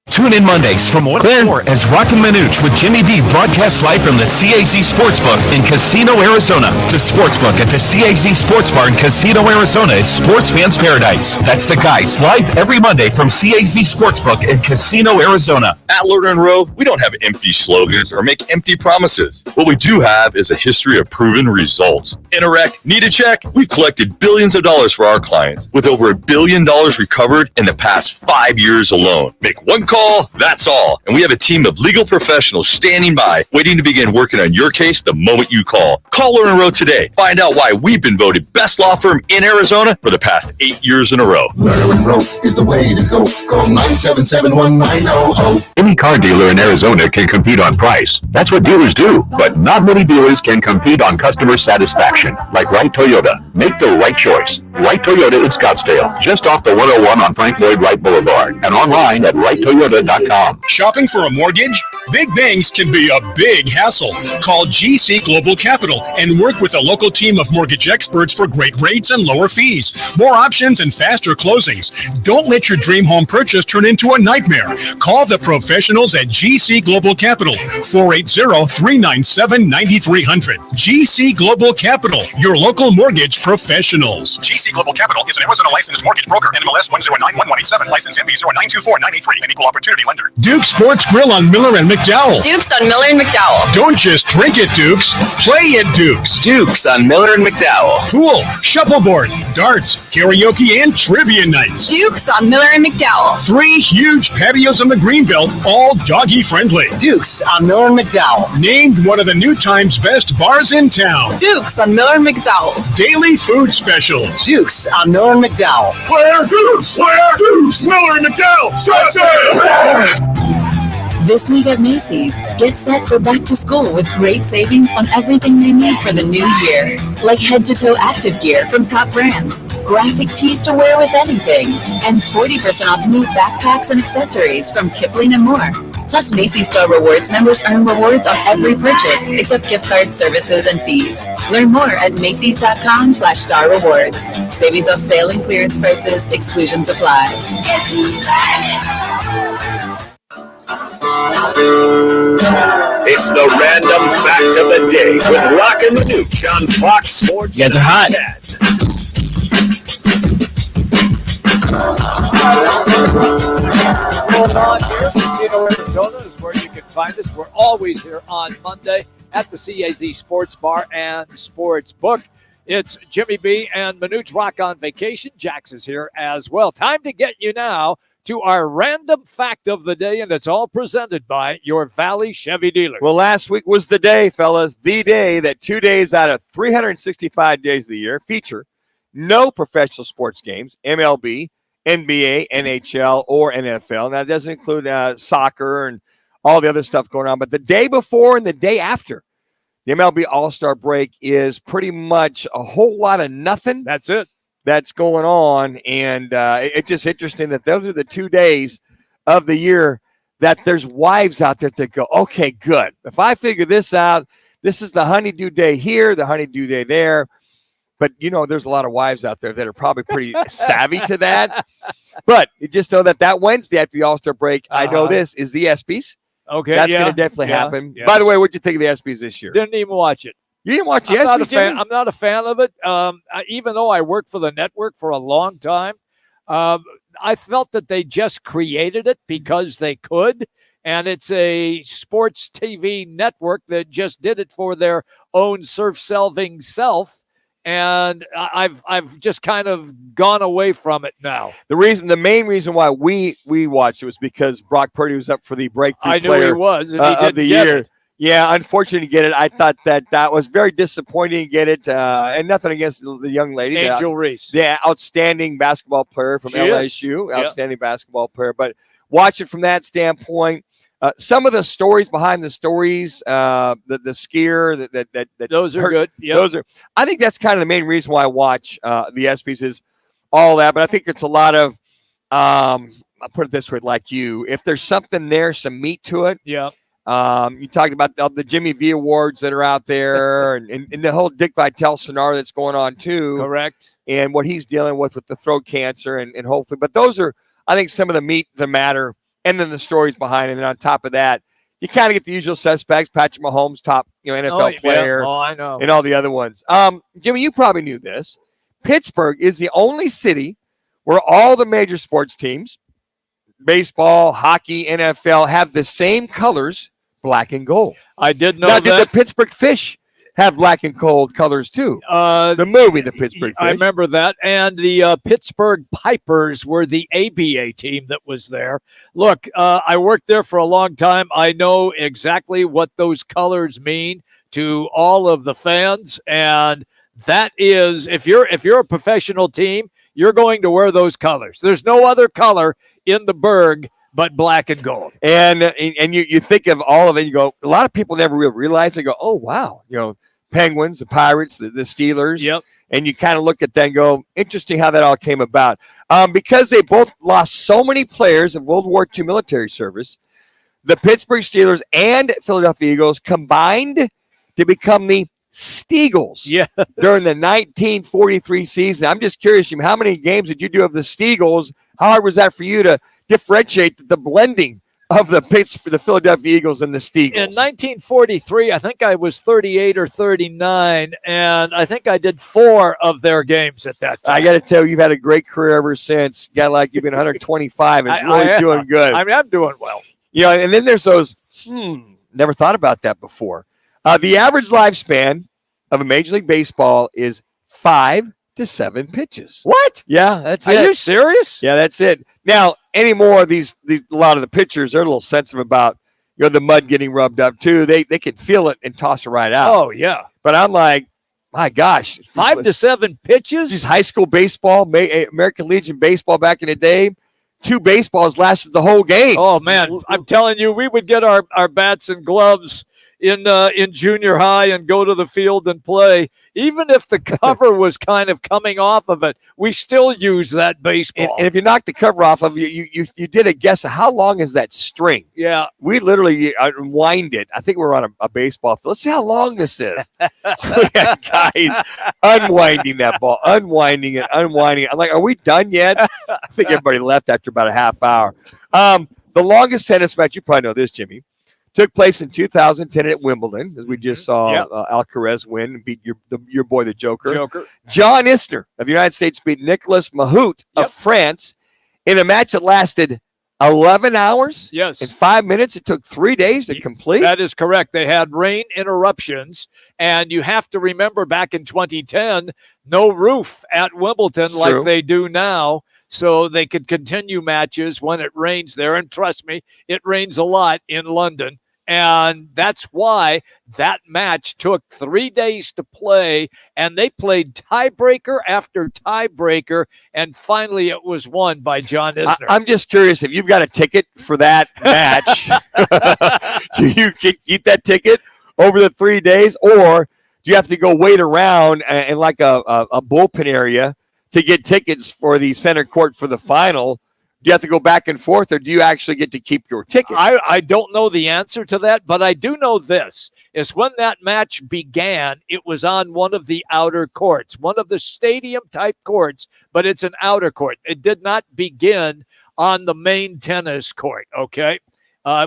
Tune in Mondays from 1 to 4 as Roc and Manuch with Jimmy B broadcasts live from the CAZ Sportsbook in Casino, Arizona. The Sportsbook at the CAZ Sports Bar in Casino, Arizona is sports fans' paradise. That's the guys live every Monday from CAZ Sportsbook in Casino, Arizona. At Lerner and Rowe, we don't have empty slogans or make empty promises. What we do have is a history of proven results. In a wreck, need a check? We've collected billions of dollars for our clients, with over $1 billion recovered in the past 5 years alone. Make one call, that's all. And we have a team of legal professionals standing by, waiting to begin working on your case the moment you call. Call Lerner and Rowe today. Find out why we've been voted best law firm in Arizona for the past 8 years in a row. Lerner and Rowe is the way to go. Call 977-1900. Any car dealer in Arizona can compete on price. That's what dealers do. But not many dealers can compete on customer satisfaction. Like Wright Toyota. Make the right choice. Wright Toyota in Scottsdale, just off the 101 on Frank Lloyd Wright Boulevard, and online at WrightToyota.com. Shopping for a mortgage? Big banks can be a big hassle. Call GC Global Capital and work with a local team of mortgage experts for great rates and lower fees, more options, and faster closings. Don't let your dream home purchase turn into a nightmare. Call the professionals at GC Global Capital, 480-397-9300. GC Global Capital, your local mortgage professionals. GC Global Capital is an Arizona licensed mortgage broker. NMLS 1091187. License NB 0924983. An equal opportunity lender. Duke Sports Grill on Miller and McDowell. Dukes on Miller and McDowell. Don't just drink it, Dukes. Play it, Dukes. Dukes on Miller and McDowell. Pool, shuffleboard, darts, karaoke, and trivia nights. Dukes on Miller and McDowell. 3 huge patios on the Greenbelt, all doggy friendly. Dukes on Miller and McDowell. Named one of the New Times best bars in town. Dukes on Miller and McDowell. Daily food specials. Dukes on Miller and McDowell. Where Dukes? Where Dukes? Miller and McDowell. This week at Macy's, get set for back to school with great savings on everything they need for the new year. Like head-to-toe active gear from top brands, graphic tees to wear with anything, and 40% off new backpacks and accessories from Kipling and more. Plus, Macy's Star Rewards members earn rewards on every purchase, except gift cards, services, and fees. Learn more at Macys.com/Star Rewards. Savings off sale and clearance prices, exclusions apply. It's the random fact of the day with Roc and Manuch on Fox Sports. You guys are hot. Casino, Arizona is where you can find us. We're always here on Monday at the CAZ Sports Bar and Sports Book. It's Jimmy B and Manuch. Roc on vacation. Jax is here as well. Time to get you now to our random fact of the day, and it's all presented by your Valley Chevy dealers. Well, last week was the day, fellas, the day that 2 days out of 365 days of the year feature no professional sports games, MLB, NBA, NHL, or NFL. Now, that doesn't include soccer and all the other stuff going on, but the day before and the day after the MLB All-Star break is pretty much a whole lot of nothing. That's it. That's going on, and it's just interesting that those are the 2 days of the year that there's wives out there that go, okay, good. If I figure this out, this is the honeydew day here, the honeydew day there. But, you know, there's a lot of wives out there that are probably pretty savvy to that. But you just know that Wednesday after the All-Star break, I know this, is the ESPYs. Okay, That's going to definitely happen. Yeah. By the way, what'd you think of the ESPYs this year? Didn't even watch it. You didn't watch the ESPYs? I'm not a fan of it. Even though I worked for the network for a long time, I felt that they just created it because they could. And it's a sports TV network that just did it for their own surf-selving self. And I've just kind of gone away from it now. The main reason why we watched it was because Brock Purdy was up for the breakthrough player he was, and he of the year. It. Yeah, unfortunately to get it. I thought that was very disappointing to get it. And nothing against the young lady. Angel Reese. Yeah, outstanding basketball player from LSU. Outstanding basketball player. But watch it from that standpoint. Some of the stories behind the stories, the skier that those are good. Yep. Those are. I think that's kind of the main reason why I watch the ESPYs is all that. But I think it's a lot of. I'll put it this way, like you, if there's something there, some meat to it. Yeah. You talked about the Jimmy V Awards that are out there and the whole Dick Vitale scenario that's going on too. Correct. And what he's dealing with the throat cancer and hopefully. But those are, I think, some of the meat, the matter, and then the stories behind it. And on top of that, you kind of get the usual suspects, Patrick Mahomes, top NFL player. Oh, I know. And all the other ones. Jimmy, you probably knew this. Pittsburgh is the only city where all the major sports teams, baseball, hockey, NFL, have the same colors, black and gold. I did know now, that. Did the Pittsburgh Fish have black and gold colors too? The movie, The Pittsburgh Fish. I remember that. And the Pittsburgh Pipers were the ABA team that was there. Look, I worked there for a long time. I know exactly what those colors mean to all of the fans. And that is, if you're a professional team, you're going to wear those colors. There's no other color in the Berg but black and gold. And you think of all of it, you go, a lot of people never really realize. They go, oh, wow. Penguins, the Pirates, the Steelers. Yep. And you kind of look at that and go, interesting how that all came about. Because they both lost so many players of World War II military service, the Pittsburgh Steelers and Philadelphia Eagles combined to become the Steagles during the 1943 season. I'm just curious, how many games did you do of the Steagles? How hard was that for you to differentiate the blending of the Philadelphia Eagles and the Steagles? In 1943, I think I was 38 or 39, and I think I did 4 of their games at that time. I got to tell you, you've had a great career ever since. Guy like you've been 125 and really doing good. I mean, I'm doing well. And then there's those, never thought about that before. The average lifespan of a Major League Baseball is 5 to 7 pitches. What? Yeah, that's it. Are you serious? Yeah, that's it. Now, anymore, these a lot of the pitchers, they're a little sensitive about the mud getting rubbed up too. They can feel it and toss it right out. Oh, yeah. But I'm like, my gosh. 5 to 7 pitches? These high school baseball, American Legion baseball back in the day, 2 baseballs lasted the whole game. Oh, man. I'm telling you, we would get our bats and gloves in junior high and go to the field and play. Even if the cover was kind of coming off of it, we still use that baseball. And if you knock the cover off of you did a guess of how long is that string? Yeah. We literally unwind it. I think we're on a baseball field. Let's see how long this is. Guys unwinding that ball, unwinding it. I'm like, are we done yet? I think everybody left after about a half hour. The longest tennis match, you probably know this, Jimmy, took place in 2010 at Wimbledon, as we just saw Alcaraz win and beat your boy, the Joker. John Isner of the United States beat Nicolas Mahut of France in a match that lasted 11 hours. Yes. In 5 minutes. It took 3 days to complete. That is correct. They had rain interruptions, and you have to remember back in 2010, no roof at Wimbledon like they do now. So they could continue matches when it rains there. And trust me, it rains a lot in London. And that's why that match took 3 days to play. And they played tiebreaker after tiebreaker. And finally, it was won by John Isner. I'm just curious if you've got a ticket for that match. Do you keep that ticket over the 3 days? Or do you have to go wait around in like a bullpen area to get tickets for the center court for the final? Do you have to go back and forth, or do you actually get to keep your ticket? I don't know the answer to that, but I do know this, is when that match began, it was on one of the outer courts, one of the stadium-type courts, but it's an outer court. It did not begin on the main tennis court, okay,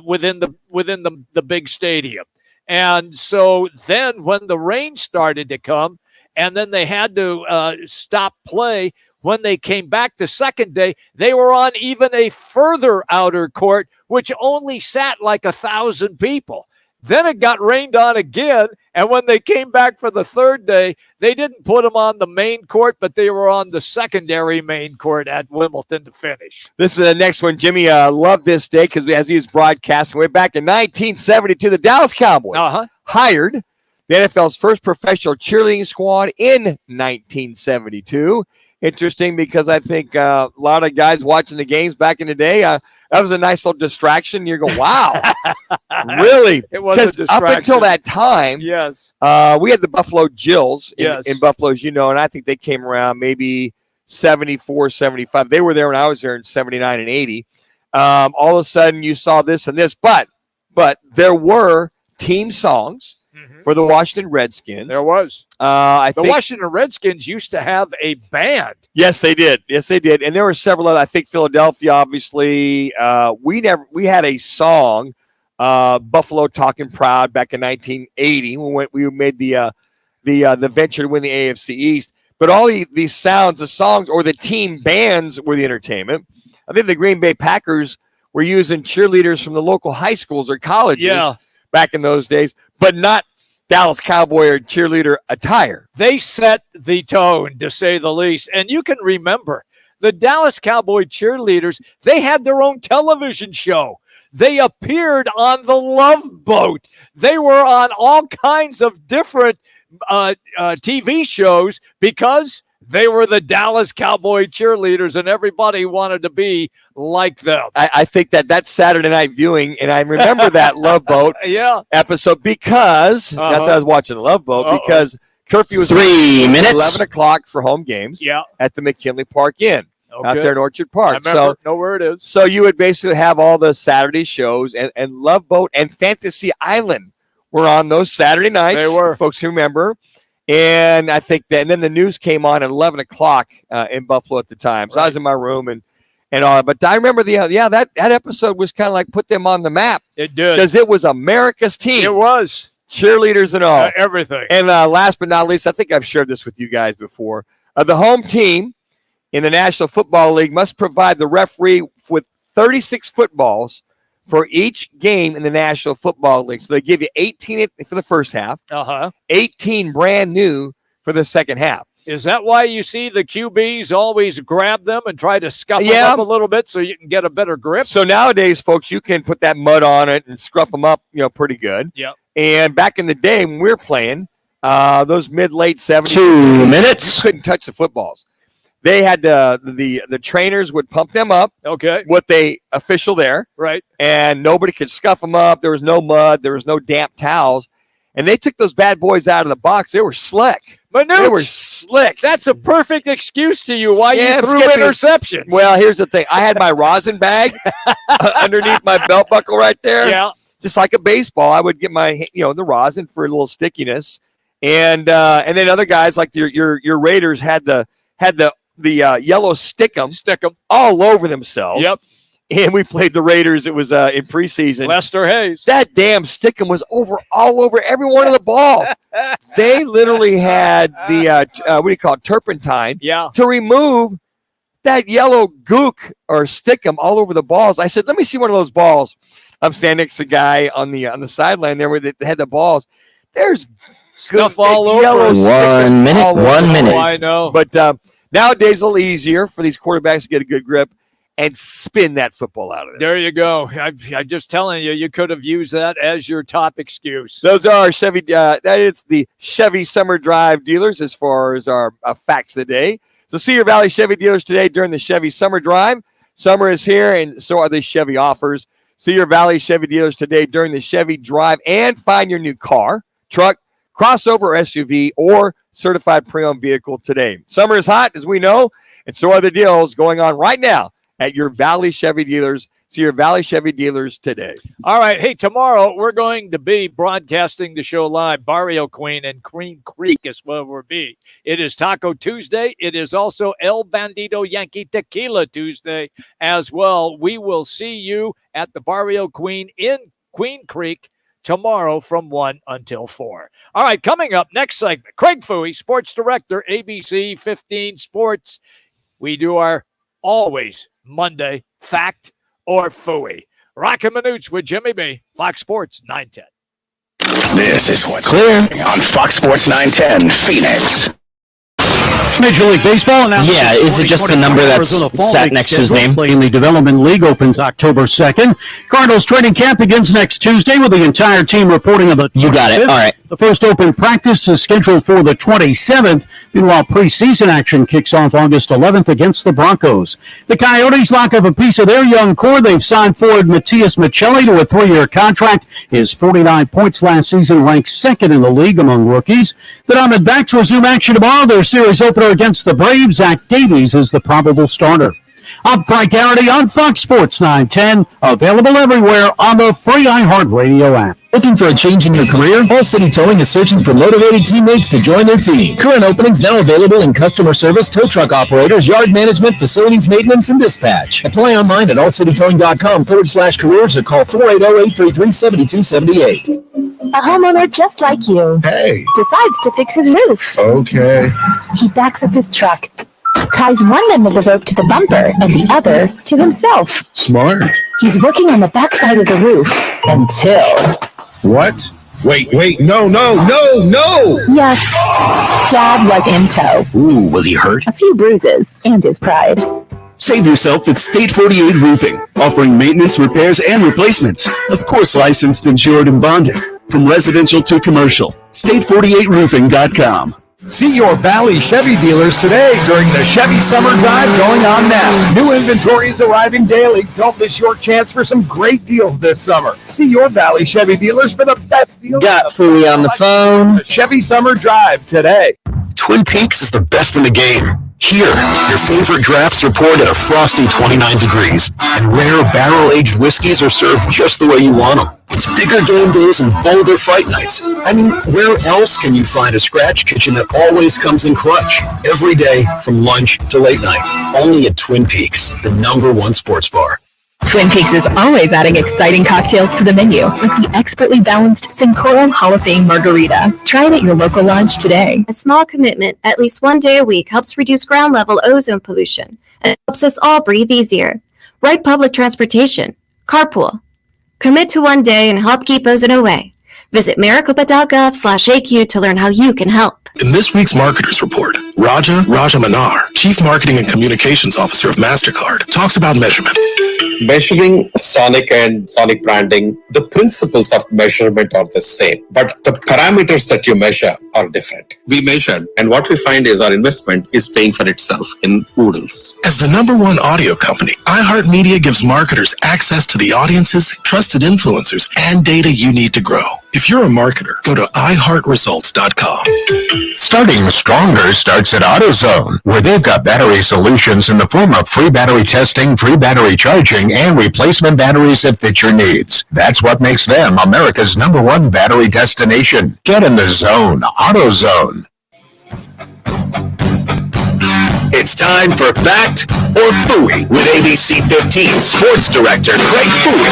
within the big stadium. And so then when the rain started to come, and then they had to stop play. When they came back the second day, they were on even a further outer court, which only sat like 1,000 people. Then it got rained on again, and when they came back for the third day, they didn't put them on the main court, but they were on the secondary main court at Wimbledon to finish. This is the next one, Jimmy. Loved this day because as he was broadcasting way back in 1972, the Dallas Cowboys hired the NFL's first professional cheerleading squad in 1972. Interesting because I think a lot of guys watching the games back in the day, that was a nice little distraction. You go, wow, really? It was a distraction. Up until that time, yes, we had the Buffalo Jills in Buffalo, as you know, and I think they came around maybe 74, 75. They were there when I was there in 79 and 80. All of a sudden, you saw this and this, but but there were team songs for the Washington Redskins. There was. The Washington Redskins used to have a band. Yes, they did. And there were several other. I think Philadelphia, obviously. We had a song, Buffalo Talking Proud, back in 1980 when we made the venture to win the AFC East. But all these sounds, the songs, or the team bands were the entertainment. I think the Green Bay Packers were using cheerleaders from the local high schools or colleges back in those days, but not Dallas Cowboy or cheerleader attire. They set the tone, to say the least. And you can remember the Dallas Cowboy cheerleaders, they had their own television show. They appeared on the Love Boat. They were on all kinds of different TV shows because they were the Dallas Cowboy cheerleaders, and everybody wanted to be like them. I think that's Saturday night viewing, and I remember that Love Boat episode because not that I was watching Love Boat, because curfew was 3 minutes, 11 o'clock for home games at the McKinley Park Inn out there in Orchard Park. I know where it is. So you would basically have all the Saturday shows, and Love Boat and Fantasy Island were on those Saturday nights. They were. Folks who remember. And I think that, and then the news came on at 11 o'clock in Buffalo at the time. So I was in my room and all that. But I remember that episode was kind of like put them on the map. It did. Because it was America's team. It was. Cheerleaders and all. Everything. And last but not least, I think I've shared this with you guys before. The home team in the National Football League must provide the referee with 36 footballs for each game in the National Football League. So they give you 18 for the first half, 18 brand new for the second half. Is that why you see the QBs always grab them and try to scuff them up a little bit so you can get a better grip? So nowadays, folks, you can put that mud on it and scruff them up, pretty good. Yep. And back in the day when we were playing, those mid-late 70s, 2 minutes, you couldn't touch the footballs. They had the trainers would pump them up. Okay. With the official there. Right. And nobody could scuff them up. There was no mud. There was no damp towels. And they took those bad boys out of the box. They were slick. Manuch, they were slick. That's a perfect excuse to you why you threw interceptions. Well, here's the thing. I had my rosin bag underneath my belt buckle right there. Yeah. Just like a baseball. I would get my, the rosin for a little stickiness. And then other guys like your Raiders had the yellow stickum all over themselves. Yep. And we played the Raiders. It was in preseason. Lester Hayes. That damn stickum was all over every one of the balls. They literally had the turpentine to remove that yellow gook or stickum all over the balls. I said, let me see one of those balls. I'm standing next to the guy on the sideline there where they had the balls. There's stuff all over. 1 minute. 1 minute. Oh, I know. But nowadays, a little easier for these quarterbacks to get a good grip and spin that football out of there. There you go. I'm just telling you, you could have used that as your top excuse. Those are our Chevy. That is the Chevy Summer Drive dealers as far as our facts of the day. So Cedar Valley Chevy dealers today during the Chevy Summer Drive. Summer is here, and so are the Chevy offers. Cedar Valley Chevy dealers today during the Chevy Drive, and find your new car, truck, crossover, or SUV, or certified pre-owned vehicle today. Summer is hot, as we know, and so are the deals going on right now at your Valley Chevy dealers. See your Valley Chevy dealers today. All right. Hey, tomorrow we're going to be broadcasting the show live. Barrio Queen and Queen Creek is where we'll be. It is Taco Tuesday. It is also El Bandito Yankee Tequila Tuesday as well. We will see you at the Barrio Queen in Queen Creek tomorrow from 1 until 4. All right, coming up, next segment, Craig Fooey, Sports Director, ABC 15 Sports. We do our always Monday Fact or Fooey. Roc and Manuch with Jimmy B, Fox Sports 910. This is what's clear on Fox Sports 910 Phoenix. Major League Baseball announced. Yeah, is it just the number that's sat next to his name? Play in the Development League opens October 2nd. Cardinals training camp begins next Tuesday with the entire team reporting on the 25th. You got it. All right. The first open practice is scheduled for the 27th. Meanwhile, preseason action kicks off August 11th against the Broncos. The Coyotes lock up a piece of their young core. They've signed forward Matias Michelli to a 3-year contract. His 49 points last season ranked second in the league among rookies. The Diamondbacks resume action tomorrow. Their series opener against the Braves. Zach Davies is the probable starter. I'm Frank Garrity on Fox Sports 910, available everywhere on the free iHeartRadio app. Looking for a change in your career? All City Towing is searching for motivated teammates to join their team. Current openings now available in customer service, tow truck operators, yard management, facilities maintenance, and dispatch. Apply online at allcitytowing.com/careers or call 480-833-7278. A homeowner just like you. Hey. Decides to fix his roof. Okay. He backs up his truck, ties one end of the rope to the bumper and the other to himself. Smart. He's working on the back side of the roof until... What? Wait, no. Yes, Dad was in tow. Ooh, was he hurt? A few bruises and his pride. Save yourself at State 48 Roofing, offering maintenance, repairs, and replacements. Of course, licensed, insured, and bonded. From residential to commercial. State48roofing.com. See your Valley Chevy dealers today during the Chevy Summer Drive going on now. New inventory is arriving daily. Don't miss your chance for some great deals this summer. See your Valley Chevy dealers for the best deals. Got Fooey on the phone. The Chevy Summer Drive today. Twin Peaks is the best in the game. Here, your favorite drafts are poured at a frosty 29 degrees, and rare barrel-aged whiskeys are served just the way you want them. It's bigger game days and bolder fight nights. I mean, where else can you find a scratch kitchen that always comes in clutch? Every day, from lunch to late night. Only at Twin Peaks, the #1 sports bar. Twin Peaks is always adding exciting cocktails to the menu, like the expertly balanced Sincoro Hall of Fame Margarita. Try it at your local lodge today. A small commitment at least one day a week helps reduce ground level ozone pollution and helps us all breathe easier. Ride public transportation. Carpool. Commit to one day and help keep ozone away. Visit maricopa.gov/AQ to learn how you can help. In this week's Marketers Report, Raja Manar, Chief Marketing and Communications Officer of MasterCard, talks about measurement. Measuring Sonic and Sonic branding, the principles of measurement are the same, but the parameters that you measure are different. We measured, and what we find is our investment is paying for itself in oodles. As the #1 audio company, iHeartMedia gives marketers access to the audiences, trusted influencers, and data you need to grow. If you're a marketer, go to iHeartResults.com. Starting stronger starts at AutoZone, where they've got battery solutions in the form of free battery testing, free battery charging, and replacement batteries that fit your needs. That's what makes them America's #1 battery destination. Get in the zone. AutoZone. It's time for Fact or Fooey with ABC 15 Sports Director Craig Fooey.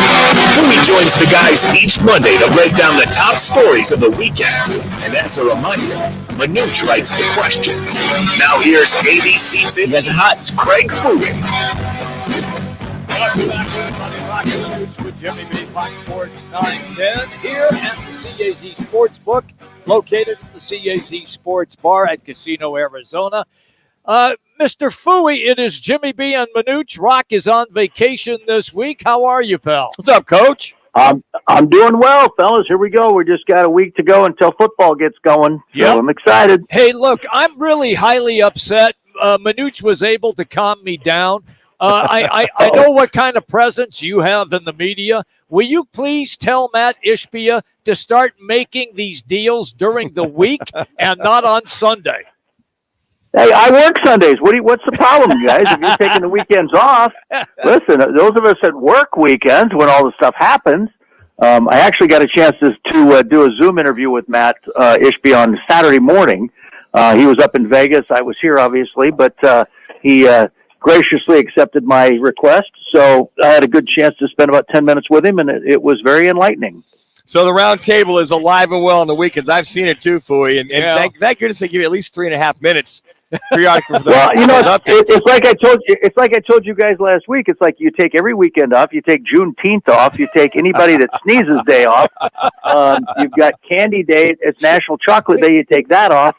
Fooey joins the guys each Monday to break down the top stories of the weekend. And as a reminder, Manuch writes the questions. Now here's ABC 15's Craig Fooey. Welcome back, everybody. Roc and Manuch with Jimmy B. Fox Sports 910 here at the CAZ Sportsbook, located at the CAZ Sports Bar at Casino, Arizona. Mr. Fooey, it is Jimmy B. and Manuch. Roc is on vacation this week. How are you, pal? What's up, Coach? I'm doing well, fellas. Here we go. We just got a week to go until football gets going. So I'm excited. Hey, look, I'm really highly upset. Manuch was able to calm me down. I know what kind of presence you have in the media. Will you please tell Matt Ishbia to start making these deals during the week and not on Sunday? Hey, I work Sundays. What's the problem, you guys? If you're taking the weekends off, listen, those of us that work weekends when all this stuff happens, I actually got a chance to do a Zoom interview with Matt Ishbia on Saturday morning. He was up in Vegas. I was here, obviously, but he graciously accepted my request. So I had a good chance to spend about 10 minutes with him, and it was very enlightening. So the round table is alive and well on the weekends. I've seen it too, Fooey, and thank goodness they give you at least 3.5 minutes periodically. Well, you know, it's like I told you. It's like I told you guys last week. It's like you take every weekend off. You take Juneteenth off. You take anybody that sneezes day off. You've got Candy Day. It's National Chocolate Day. You take that off.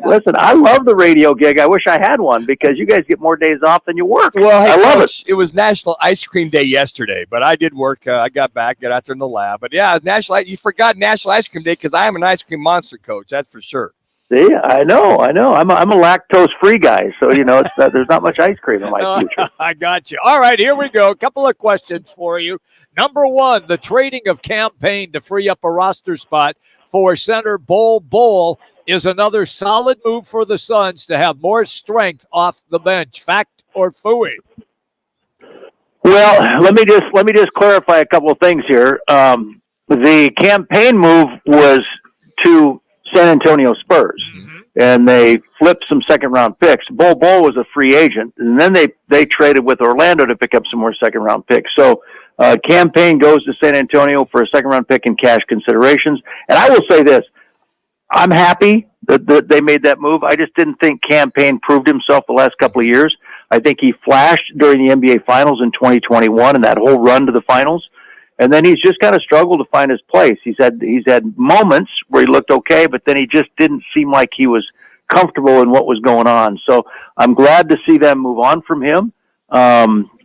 Listen, I love the radio gig. I wish I had one because you guys get more days off than you work. Well, hey, I love Coach, it was National Ice Cream Day yesterday, but I did work. I got out there in the lab. But yeah, you forgot National Ice Cream Day because I am an ice cream monster, Coach. That's for sure. See, I know. I'm a lactose-free guy, so you know there's not much ice cream in my future. I got you. All right, here we go. A couple of questions for you. Number one, the trading of campaign to free up a roster spot for center Bol is another solid move for the Suns to have more strength off the bench. Fact or Fooey? Well, let me just clarify a couple of things here. The campaign move was to San Antonio Spurs, and they flipped some second-round picks. Bol was a free agent, and then they traded with Orlando to pick up some more second-round picks. So campaign goes to San Antonio for a second-round pick and cash considerations. And I will say this. I'm happy that they made that move. I just didn't think campaign proved himself the last couple of years. I think he flashed during the NBA Finals in 2021 and that whole run to the finals. And then he's just kind of struggled to find his place. He's had moments where he looked okay, but then he just didn't seem like he was comfortable in what was going on. So I'm glad to see them move on from him.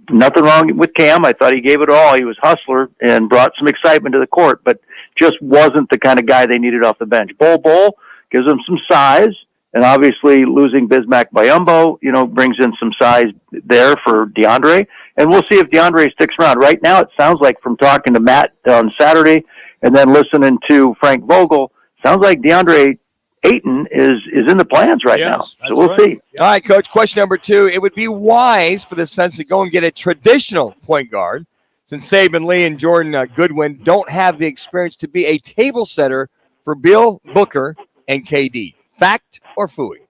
Nothing wrong with Cam. I thought he gave it all. He was hustler and brought some excitement to the court, but just wasn't the kind of guy they needed off the bench. Bol gives them some size, and obviously losing Bismack Biyombo, brings in some size there for DeAndre. And we'll see if DeAndre sticks around. Right now, it sounds like from talking to Matt on Saturday and then listening to Frank Vogel, sounds like DeAndre Ayton is in the plans right now. So we'll see. All right, Coach, question number 2. It would be wise for the Suns to go and get a traditional point guard since Saban Lee and Jordan Goodwin don't have the experience to be a table setter for Bill Booker and KD. Fact or phooey?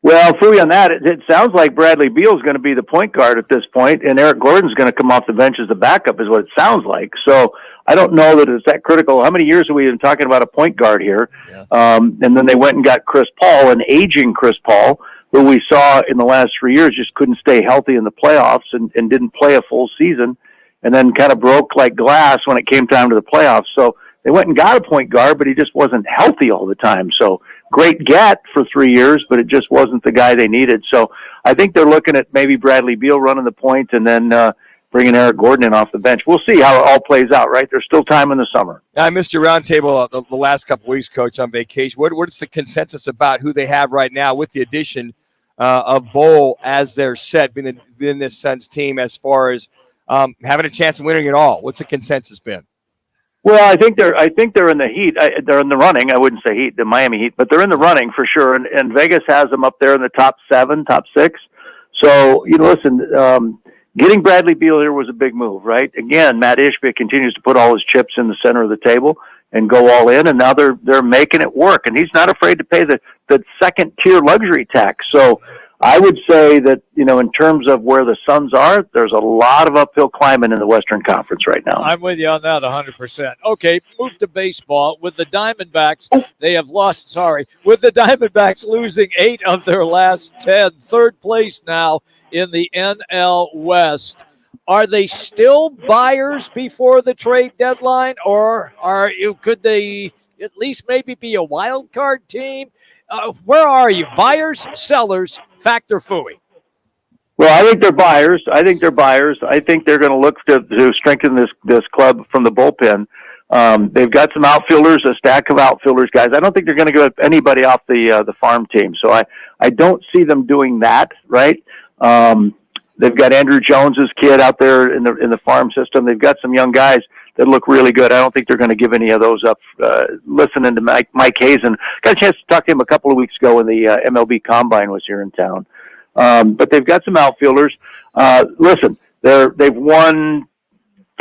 Well, phooey on that. It sounds like Bradley Beal's going to be the point guard at this point, and Eric Gordon's going to come off the bench as the backup is what it sounds like. So I don't know that it's that critical. How many years have we been talking about a point guard here? Yeah. And then they went and got Chris Paul, an aging Chris Paul, who we saw in the last 3 years just couldn't stay healthy in the playoffs and didn't play a full season, and then kind of broke like glass when it came time to the playoffs. So they went and got a point guard, but he just wasn't healthy all the time. So great get for 3 years, but it just wasn't the guy they needed. So I think they're looking at maybe Bradley Beal running the point and then bringing Eric Gordon in off the bench. We'll see how it all plays out, right? There's still time in the summer. I missed your roundtable the last couple of weeks, Coach, on vacation. What's the consensus about who they have right now with the addition of Bol as their set, being this Suns team as far as having a chance of winning it all? What's the consensus been? Well, I think they're in the heat. They're in the running. I wouldn't say heat, the Miami Heat, but they're in the running for sure. And Vegas has them up there in the top 7, top 6. So, listen, getting Bradley Beal here was a big move, right? Again, Matt Ishbia continues to put all his chips in the center of the table and go all in, and now they're making it work. And he's not afraid to pay the second-tier luxury tax. So I would say that, in terms of where the Suns are, there's a lot of uphill climbing in the Western Conference right now. I'm with you on that 100%. Okay, move to baseball. With the Diamondbacks, they have lost, with the Diamondbacks losing 8 of their last 10, third place now in the NL West. Are they still buyers before the trade deadline, or could they at least maybe be a wild card team? Where are you? Buyers, sellers, fact or phooey? Well, I think they're buyers. I think they're going to look to strengthen this club from the bullpen. They've got some outfielders, a stack of outfielders, guys. I don't think they're going to go anybody off the farm team. So I don't see them doing that, right? They've got Andrew Jones's kid out there in the farm system. They've got some young guys that look really good. I don't think they're going to give any of those up. Listening to Mike Hazen, got a chance to talk to him a couple of weeks ago when the MLB Combine was here in town. But they've got some outfielders. Listen, they've won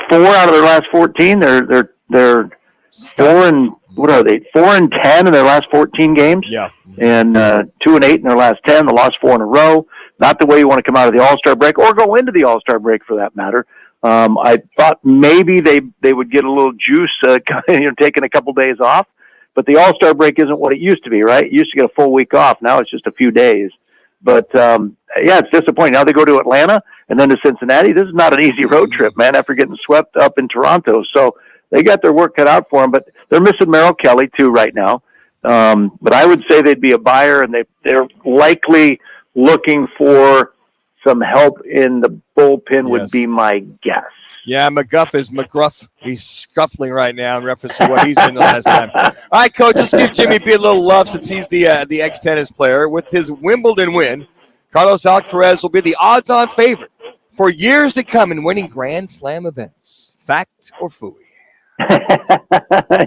4 out of their last 14. They're 4 and 10 in their last 14 games. Yeah, and 2 and 8 in their last 10. They lost 4 in a row. Not the way you want to come out of the All-Star break or go into the All-Star break for that matter. I thought maybe they would get a little juice, taking a couple days off. But the All-Star break isn't what it used to be, right? You used to get a full week off. Now it's just a few days. But, it's disappointing. Now they go to Atlanta and then to Cincinnati. This is not an easy road trip, man, after getting swept up in Toronto. So they got their work cut out for them. But they're missing Merrill Kelly, too, right now. But I would say they'd be a buyer, and they're likely looking for some help in the bullpen would be my guess. Yeah, McGruff. He's scuffling right now in reference to what he's been the last time. All right, Coach, let's give Jimmy B a little love since he's the ex-tennis player. With his Wimbledon win, Carlos Alcaraz will be the odds-on favorite for years to come in winning Grand Slam events. Fact or phooey?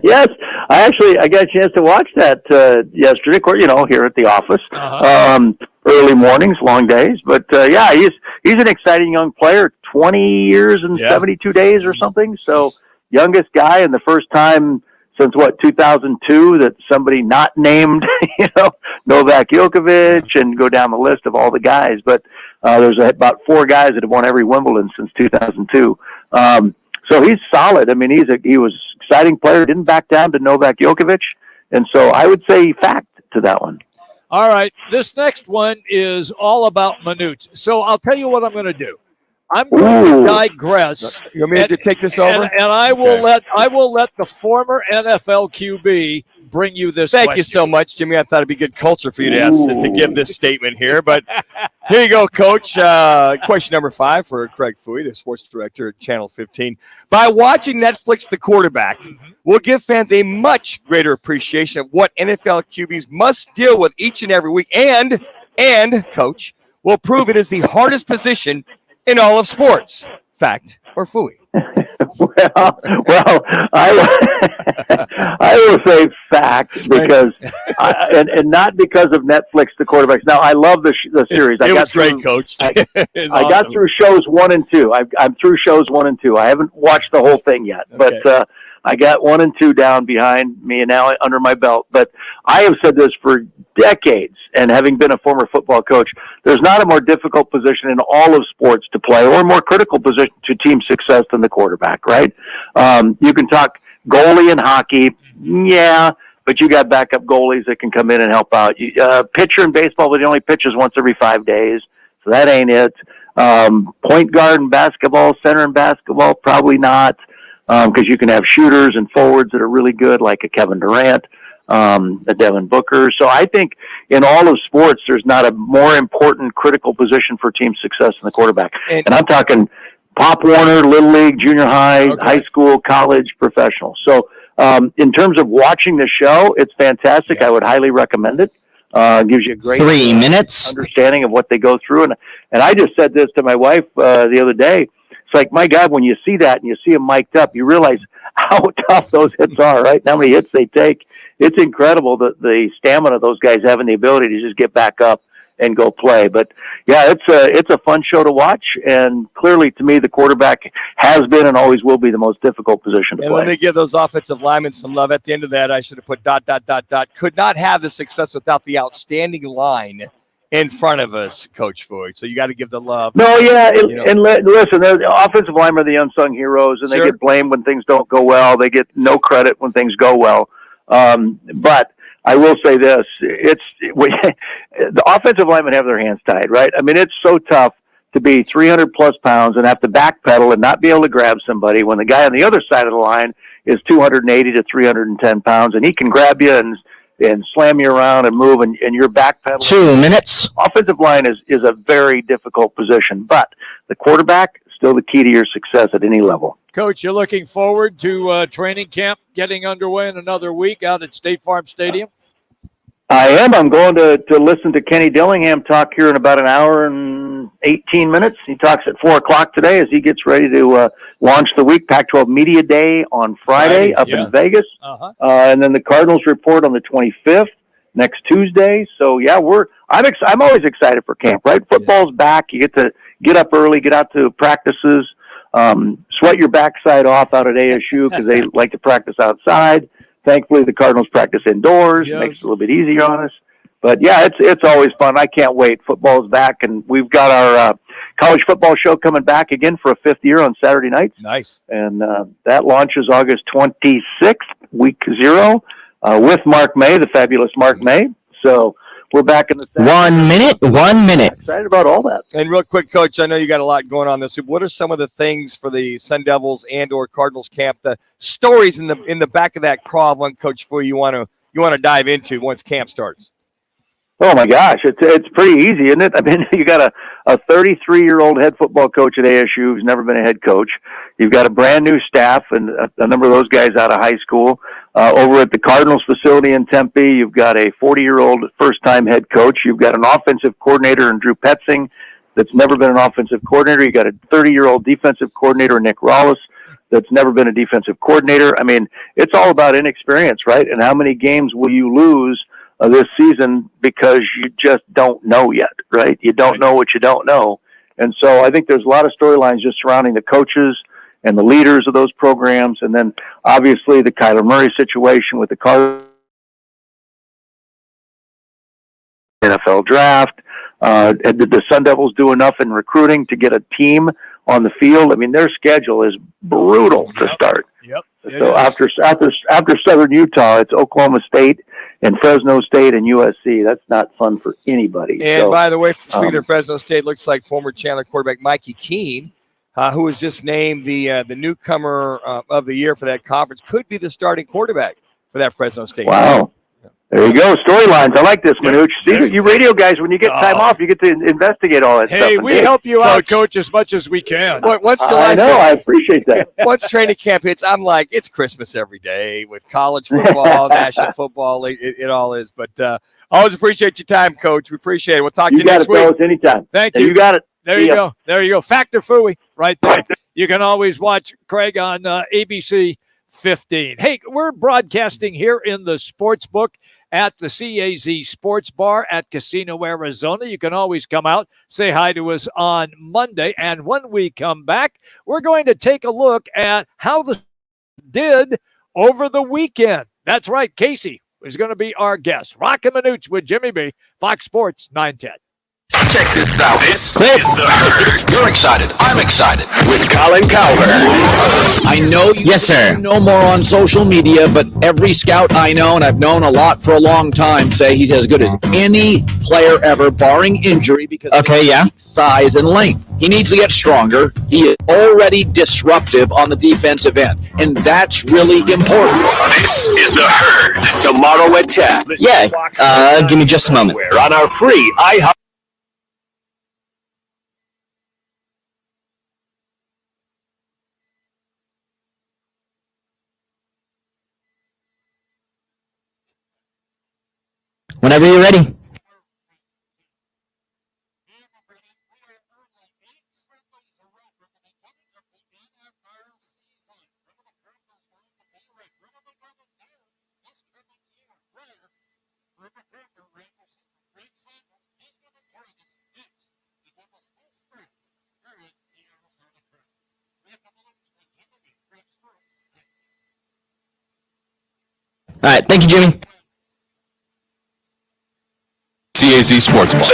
Yes, I got a chance to watch that yesterday, here at the office. early mornings, long days. But yeah, he's an exciting young player. 20 years and 72 days or something. So youngest guy, and the first time since 2002 that somebody not named, Novak Djokovic, and go down the list of all the guys. But there's about 4 guys that have won every Wimbledon since 2002. So he's solid. I mean, he was an exciting player. Didn't back down to Novak Djokovic, and so I would say fact to that one. All right, this next one is all about Manuch. So I'll tell you what I'm going to do. I'm going to digress. You want me to take this over? And I will let the former NFL QB bring you this. Thank you so much, Jimmy. I thought it'd be good culture for you to give this statement here, but here you go, Coach. Question number 5 for Craig Fouy, the sports director at Channel 15. By watching Netflix, The Quarterback will give fans a much greater appreciation of what NFL QBs must deal with each and every week, and Coach, will prove it is the hardest position in all of sports. Fact or Fouy? Well, I will say fact, because and not because of Netflix, The Quarterbacks. Now, I love the series. It was great, Coach. I got through shows 1 and 2. I'm through shows 1 and 2. I haven't watched the whole thing yet, but I got 1 and 2 down behind me and now under my belt. But I have said this for decades, and having been a former football coach, there's not a more difficult position in all of sports to play, or a more critical position to team success than the quarterback, right? You can talk goalie in hockey, but you got backup goalies that can come in and help out. Pitcher in baseball, but he only pitches once every 5 days, so that ain't it. Point guard in basketball, center in basketball, probably not. Because you can have shooters and forwards that are really good, like a Kevin Durant, a Devin Booker. So I think in all of sports, there's not a more important critical position for team success than the quarterback. And I'm talking Pop Warner, Little League, junior high, high school, college, professional. So in terms of watching the show, it's fantastic. I would highly recommend it. Gives you a great 3 minutes understanding of what they go through. And I just said this to my wife the other day. It's like, my God, when you see that and you see them mic'd up, you realize how tough those hits are, right? How many hits they take. It's incredible the stamina those guys have and the ability to just get back up and go play. But yeah, it's a fun show to watch. And clearly, to me, the quarterback has been and always will be the most difficult position to play. Let me give those offensive linemen some love. At the end of that, I should have put ... Could not have the success without the outstanding line in front of us, Coach Fouy. So you got to give the love. No, listen, the offensive linemen are the unsung heroes, and they get blamed when things don't go well. They get no credit when things go well. But I will say this: the offensive linemen have their hands tied, right? I mean, it's so tough to be 300 plus pounds and have to backpedal and not be able to grab somebody when the guy on the other side of the line is 280 to 310 pounds, and he can grab you and slam you around and move, and you're backpedaling. 2 minutes. Offensive line is a very difficult position, but the quarterback is still the key to your success at any level. Coach, you're looking forward to training camp getting underway in another week out at State Farm Stadium? I am. I'm going to listen to Kenny Dillingham talk here in about an hour and 18 minutes. He talks at 4 o'clock today as he gets ready to launch the week. Pac-12 Media Day on Friday up in Vegas. And then the Cardinals report on the 25th, next Tuesday. So, yeah, I'm always excited for camp, right? Football's back. You get to get up early, get out to practices, sweat your backside off out at ASU because they like to practice outside. Thankfully, the Cardinals practice indoors. It makes it a little bit easier on us. But, yeah, it's always fun. I can't wait. Football's back, and we've got our college football show coming back again for a 5th year on Saturday nights. Nice. And that launches August 26th, week 0, with Mark May, the fabulous Mark May. So we're back in the 1 minute. Excited about all that. And real quick, Coach, I know you got a lot going on this week. What are some of the things for the Sun Devils and or Cardinals camp, the stories in the back of that craw one, Coach Fouy, you want to dive into once camp starts? Oh my gosh, it's pretty easy, isn't it? I mean, you got a 33-year-old head football coach at ASU who's never been a head coach. You've got a brand new staff and a number of those guys out of high school. Over at the Cardinals facility in Tempe, you've got a 40-year-old first-time head coach. You've got an offensive coordinator in Drew Petzing that's never been an offensive coordinator. You got a 30-year-old defensive coordinator, Nick Rawlis, that's never been a defensive coordinator. I mean, it's all about inexperience, right? And how many games will you lose this season because you just don't know yet, right? You don't know what you don't know. And so I think there's a lot of storylines just surrounding the coaches and the leaders of those programs. And then obviously the Kyler Murray situation with the NFL draft. Did the Sun Devils do enough in recruiting to get a team on the field? I mean, their schedule is brutal to start. Yep. So after Southern Utah, it's Oklahoma State and Fresno State and USC. That's not fun for anybody. And so, by the way, speaking of Fresno State, looks like former Chandler quarterback Mikey Keene, who was just named the newcomer of the year for that conference, could be the starting quarterback for that Fresno State. Wow. There you go. Storylines. I like this, Manuch. See, you radio guys, when you get time off, you get to investigate all that stuff. Hey, we help you out, Coach, as much as we can. Once July, I know. I appreciate that. Once training camp hits, I'm like, it's Christmas every day with college football, National Football League. It all is. But always appreciate your time, Coach. We appreciate it. We'll talk to you next week. You got it, fellas, anytime. Thank Hey, you. you got it. There you go. There you go. Factor Fooey right there. You can always watch Craig on ABC 15. Hey, we're broadcasting here in the Sportsbook at the CAZ Sports Bar at Casino, Arizona. You can always come out, say hi to us on Monday. And when we come back, we're going to take a look at how the did over the weekend. That's right. Casey is going to be our guest. Roc and Manuch with Jimmy B, Fox Sports 910. Check this out. This is The Herd. You're excited. I'm excited. With Colin Cowherd. I know you know more on social media, but every scout I know, and I've known a lot for a long time, say he's as good as any player ever, barring injury, because of size and length. He needs to get stronger. He is already disruptive on the defensive end, and that's really important. This is The Herd. Tomorrow at 10. Give me just a moment. We're on our free iHeart. Whenever you're ready. All right, thank you, Jimmy. CAZ Sportsbook.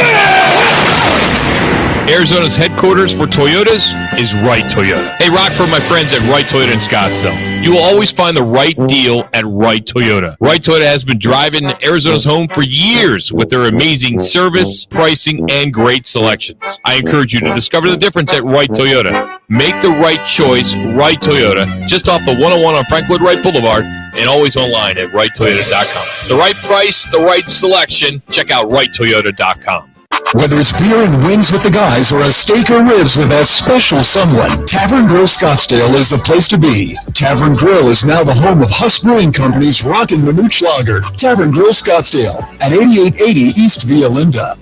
Arizona's headquarters for Toyotas is Wright Toyota. Hey, Rock, for my friends at Wright Toyota in Scottsdale. You will always find the right deal at Wright Toyota. Wright Toyota has been driving Arizona's home for years with their amazing service, pricing, and great selections. I encourage you to discover the difference at Wright Toyota. Make the right choice, Wright Toyota, just off the 101 on Frankwood Wright Boulevard, and always online at WrightToyota.com. The right price, the right selection. Check out WrightToyota.com. Whether it's beer and wings with the guys or a steak or ribs with that special someone, Tavern Grill Scottsdale is the place to be. Tavern Grill is now the home of Husk Brewing Company's Roc and Manuch Lager. Tavern Grill Scottsdale at 8880 East Via Linda.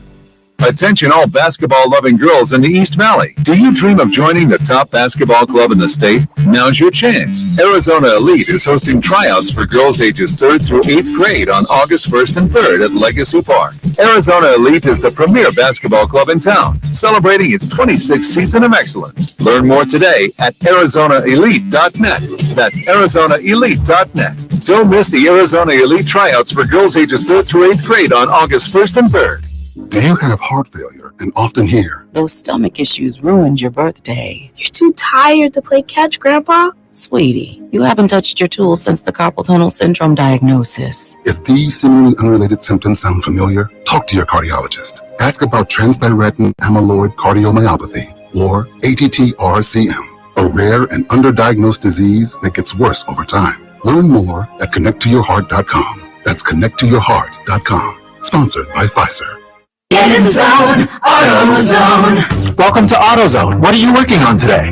Attention all basketball-loving girls in the East Valley. Do you dream of joining the top basketball club in the state? Now's your chance. Arizona Elite is hosting tryouts for girls ages 3rd through 8th grade on August 1st and 3rd at Legacy Park. Arizona Elite is the premier basketball club in town, celebrating its 26th season of excellence. Learn more today at ArizonaElite.net. That's ArizonaElite.net. Don't miss the Arizona Elite tryouts for girls ages 3rd through 8th grade on August 1st and 3rd. Do you have heart failure and often hear, "Those stomach issues ruined your birthday"? "You're too tired to play catch, Grandpa." Sweetie, you haven't touched your tools since the carpal tunnel syndrome diagnosis. If these seemingly unrelated symptoms sound familiar, talk to your cardiologist. Ask about transthyretin amyloid cardiomyopathy, or ATTR-CM, a rare and underdiagnosed disease that gets worse over time. Learn more at connecttoyourheart.com. That's connecttoyourheart.com. Sponsored by Pfizer. Get in the zone, AutoZone. Welcome to AutoZone. What are you working on today?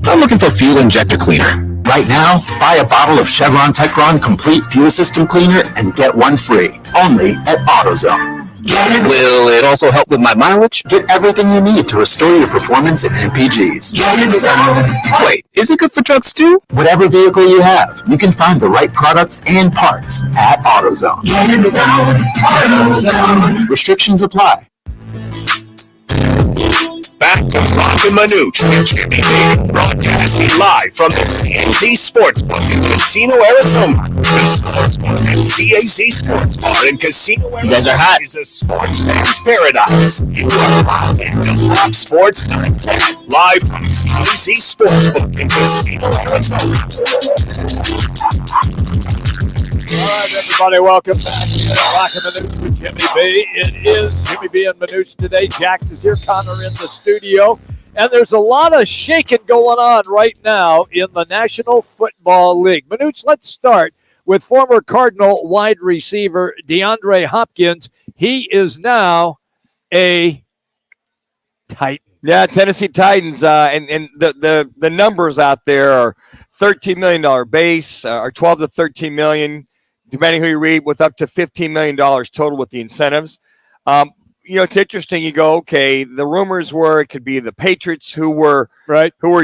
I'm looking for fuel injector cleaner. Right now, buy a bottle of Chevron Techron Complete Fuel System Cleaner and get one free. Only at AutoZone. Will it also help with my mileage? Get everything you need to restore your performance in MPGs. Wait, is it good for trucks too? Whatever vehicle you have, you can find the right products and parts at AutoZone. AutoZone. Restrictions apply. Back to Roc and Manuch with Jimmy B, broadcasting live from the CAZ Sportsbook in Casino, Arizona. The Sportsbook at CAZ Sports Bar in Casino, Arizona. You guys are hot. Is a sports fan's paradise. You are locked into Fox Sports 910, live from CAZ Sportsbook in Casino, Arizona. All right, everybody, welcome back to Roc and Manuch with Jimmy B. It is Jimmy B and Manuch today. Jax is here, Connor in the studio, and there's a lot of shaking going on right now in the National Football League. Manuch, let's start with former Cardinal wide receiver DeAndre Hopkins. He is now a Titan. Yeah, Tennessee Titans, and the numbers out there are $13 million base, or $12 to $13 million. Depending who you read, with up to $15 million total with the incentives. It's interesting. You go, okay, the rumors were it could be the Patriots who were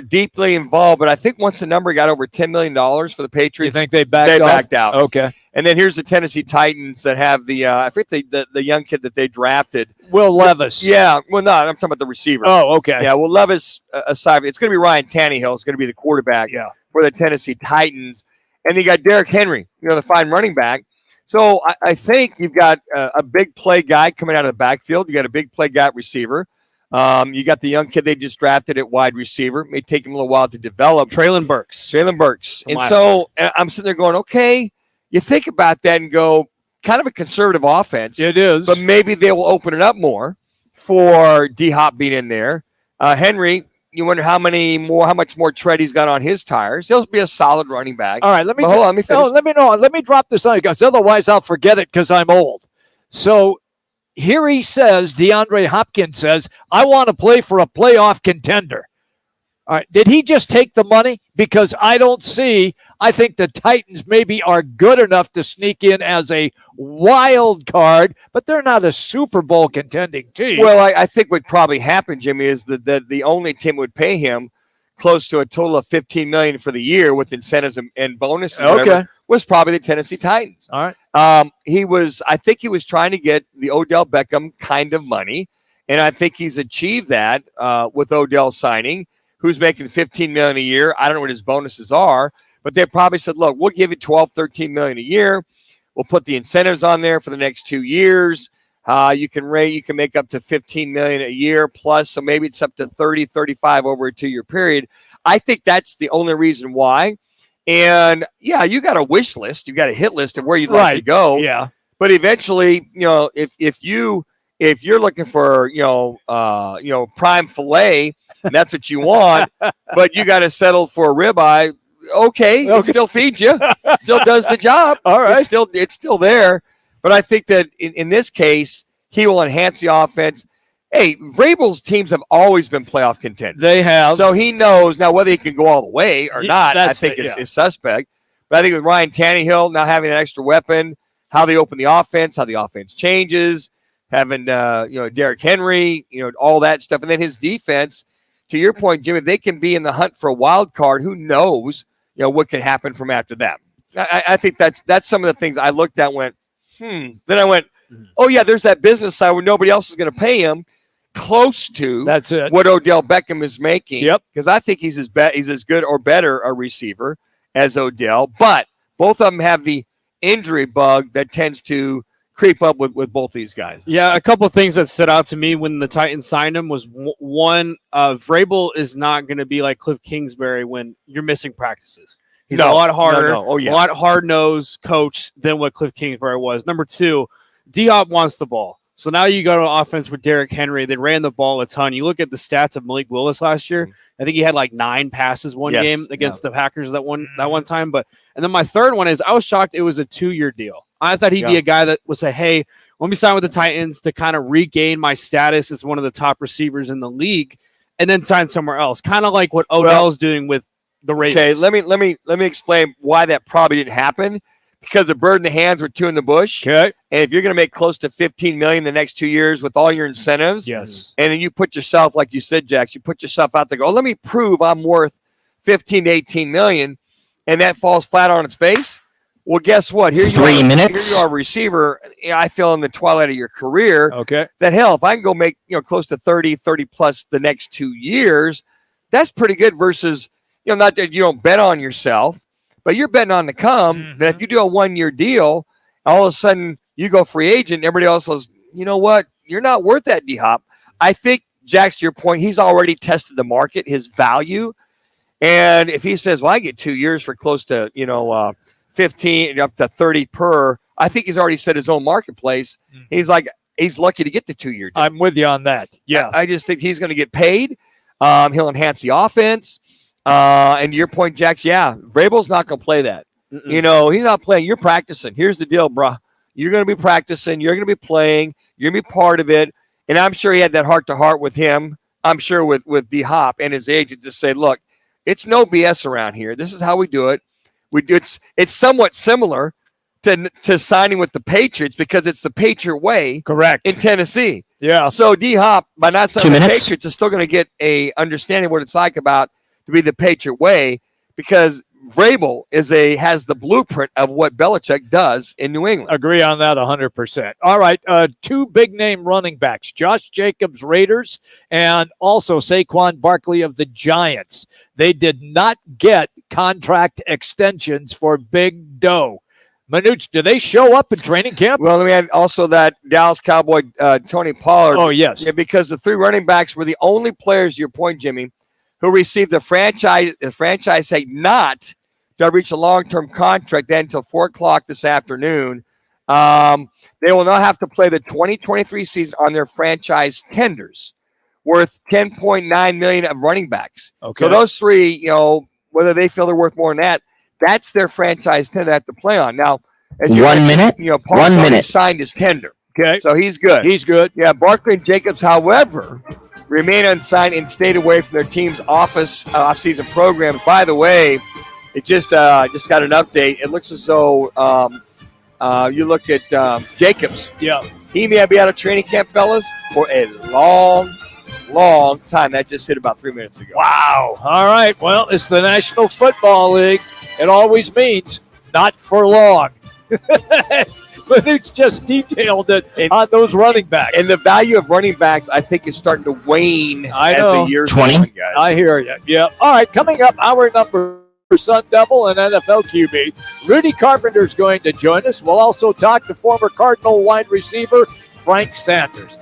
deeply involved, but I think once the number got over $10 million for the Patriots, you think they backed out. Okay. And then here's the Tennessee Titans that have the I think the young kid that they drafted, Will Levis. Yeah, well, no, I'm talking about the receiver. Oh, okay. Yeah, Will Levis aside, it's going to be Ryan Tannehill. It's going to be the quarterback for the Tennessee Titans. And you got Derrick Henry, the fine running back. So I think you've got a big play guy coming out of the backfield. You got a big play guy at receiver. You got the young kid they just drafted at wide receiver. It may take him a little while to develop. Traylon Burks. And so I'm sitting there going, okay, you think about that and go, kind of a conservative offense. It is. But maybe they will open it up more for D-Hop being in there. Henry, you wonder how much more tread he's got on his tires. He'll be a solid running back. All right, let me finish. Let me drop this on you guys. Otherwise, I'll forget it because I'm old. So here he says, DeAndre Hopkins says, I want to play for a playoff contender. All right, did he just take the money? Because I think the Titans maybe are good enough to sneak in as a wild card, but they're not a Super Bowl contending team. Well, I think what probably happened, Jimmy, is that the only team would pay him close to a total of $15 million for the year with incentives and bonuses. Was probably the Tennessee Titans. All right. I think he was trying to get the Odell Beckham kind of money, and I think he's achieved that with Odell signing. Who's making $15 million a year? I don't know what his bonuses are, but they probably said, look, we'll give you $12, $13 million a year. We'll put the incentives on there for the next 2 years. You can make up to $15 million a year plus, so maybe it's up to 30, 35 over a 2-year period. I think that's the only reason why. And yeah, you got a wish list, you got a hit list of where you'd like to go. Yeah. But eventually, if you're looking for prime filet, and that's what you want, but you got to settle for a ribeye. Okay, it still feeds you, still does the job. All right, it's still there. But I think that in this case, he will enhance the offense. Hey, Vrabel's teams have always been playoff contenders. They have. So he knows now whether he can go all the way or not. I think is suspect. But I think with Ryan Tannehill now having an extra weapon, how they open the offense, how the offense changes, having Derrick Henry, all that stuff, and then his defense. To your point, Jimmy, they can be in the hunt for a wild card. Who knows, what can happen from after that? I think that's some of the things I looked at and went, Then I went, oh, yeah, there's that business side where nobody else is going to pay him close to what Odell Beckham is making. Yep. Because I think he's as good or better a receiver as Odell. But both of them have the injury bug that tends to creep up with both these guys. Yeah, a couple of things that stood out to me when the Titans signed him was one, Vrabel is not going to be like Cliff Kingsbury when you're missing practices. He's a lot harder, a lot hard-nosed coach than what Cliff Kingsbury was. Number two, D-Hop wants the ball. So now you go to offense with Derrick Henry. They ran the ball a ton. You look at the stats of Malik Willis last year. I think he had like 9 passes one game against the Packers that one time. And then my third one is I was shocked it was a 2-year deal. I thought he'd be a guy that would say, hey, let me sign with the Titans to kind of regain my status as one of the top receivers in the league and then sign somewhere else. Kind of like what Odell's doing with the Ravens. Okay, let me explain why that probably didn't happen. because the bird in the hands were 2 in the bush. Okay. And if you're going to make close to $15 million the next 2 years with all your incentives, yes, and then you put yourself, like you said, Jax, you put yourself out there, go, let me prove I'm worth 15 to 18 million, and that falls flat on its face. Well, guess what? Here you 3 are, minutes. Here you are, a receiver. I feel in the twilight of your career. Okay. That hell, if I can go make close to 30 plus the next 2 years, that's pretty good. Versus not that you don't bet on yourself, but you're betting on the come. That if you do a 1-year deal, all of a sudden you go free agent. Everybody else says, you know what? You're not worth that, D-Hop. I think, Jax, to your point, he's already tested the market, his value. And if he says, well, I get 2 years for close to, 15 up to 30 per, I think he's already set his own marketplace. He's lucky to get the 2 year deal. I'm with you on that. Yeah. I just think he's going to get paid. He'll enhance the offense. And to your point, Jax, Vrabel's not going to play that. He's not playing. You're practicing. Here's the deal, bro. You're going to be practicing. You're going to be playing. You're going to be part of it. And I'm sure he had that heart-to-heart with him. I'm sure with D-Hop and his agent to say, look, it's no BS around here. This is how we do it. It's somewhat similar to signing with the Patriots because it's the Patriot way. Correct. In Tennessee. Yeah. So D-Hop, by not signing 2 the minutes. Patriots, is still going to get a understanding of what it's like about to be the Patriot way because Vrabel has the blueprint of what Belichick does in New England. Agree on that 100%. All right, 2 big-name running backs, Josh Jacobs, Raiders, and also Saquon Barkley of the Giants. They did not get contract extensions for big dough. Manuch, do they show up in training camp? Well, we had also that Dallas Cowboy, Tony Pollard. Oh, yes. Yeah, because the 3 running backs were the only players, your point, Jimmy, who received the franchise say not to reach a long-term contract then until 4 o'clock this afternoon. They will now have to play the 2023 season on their franchise tenders worth $10.9 million of running backs. Okay. So those 3, whether they feel they're worth more than that, that's their franchise tender they have to play on. Now, as 1 minute. Paul 1 minute. signed his tender. Okay. So he's good. He's good. Yeah, Barkley and Jacobs, however, remain unsigned and stayed away from their team's off-season program. By the way, it just got an update. It looks as though you look at Jacobs. Yeah. He may be out of training camp, fellas, for a long time. That just hit about 3 minutes ago. Wow. All right. Well, it's the National Football League. It always means not for long. But it's just detailed it on those running backs. And the value of running backs, I think, is starting to wane as the years go on, guys. I hear you. Yeah. All right. Coming up, hour number Sun Devil and NFL QB. Rudy Carpenter is going to join us. We'll also talk to former Cardinal wide receiver Frank Sanders.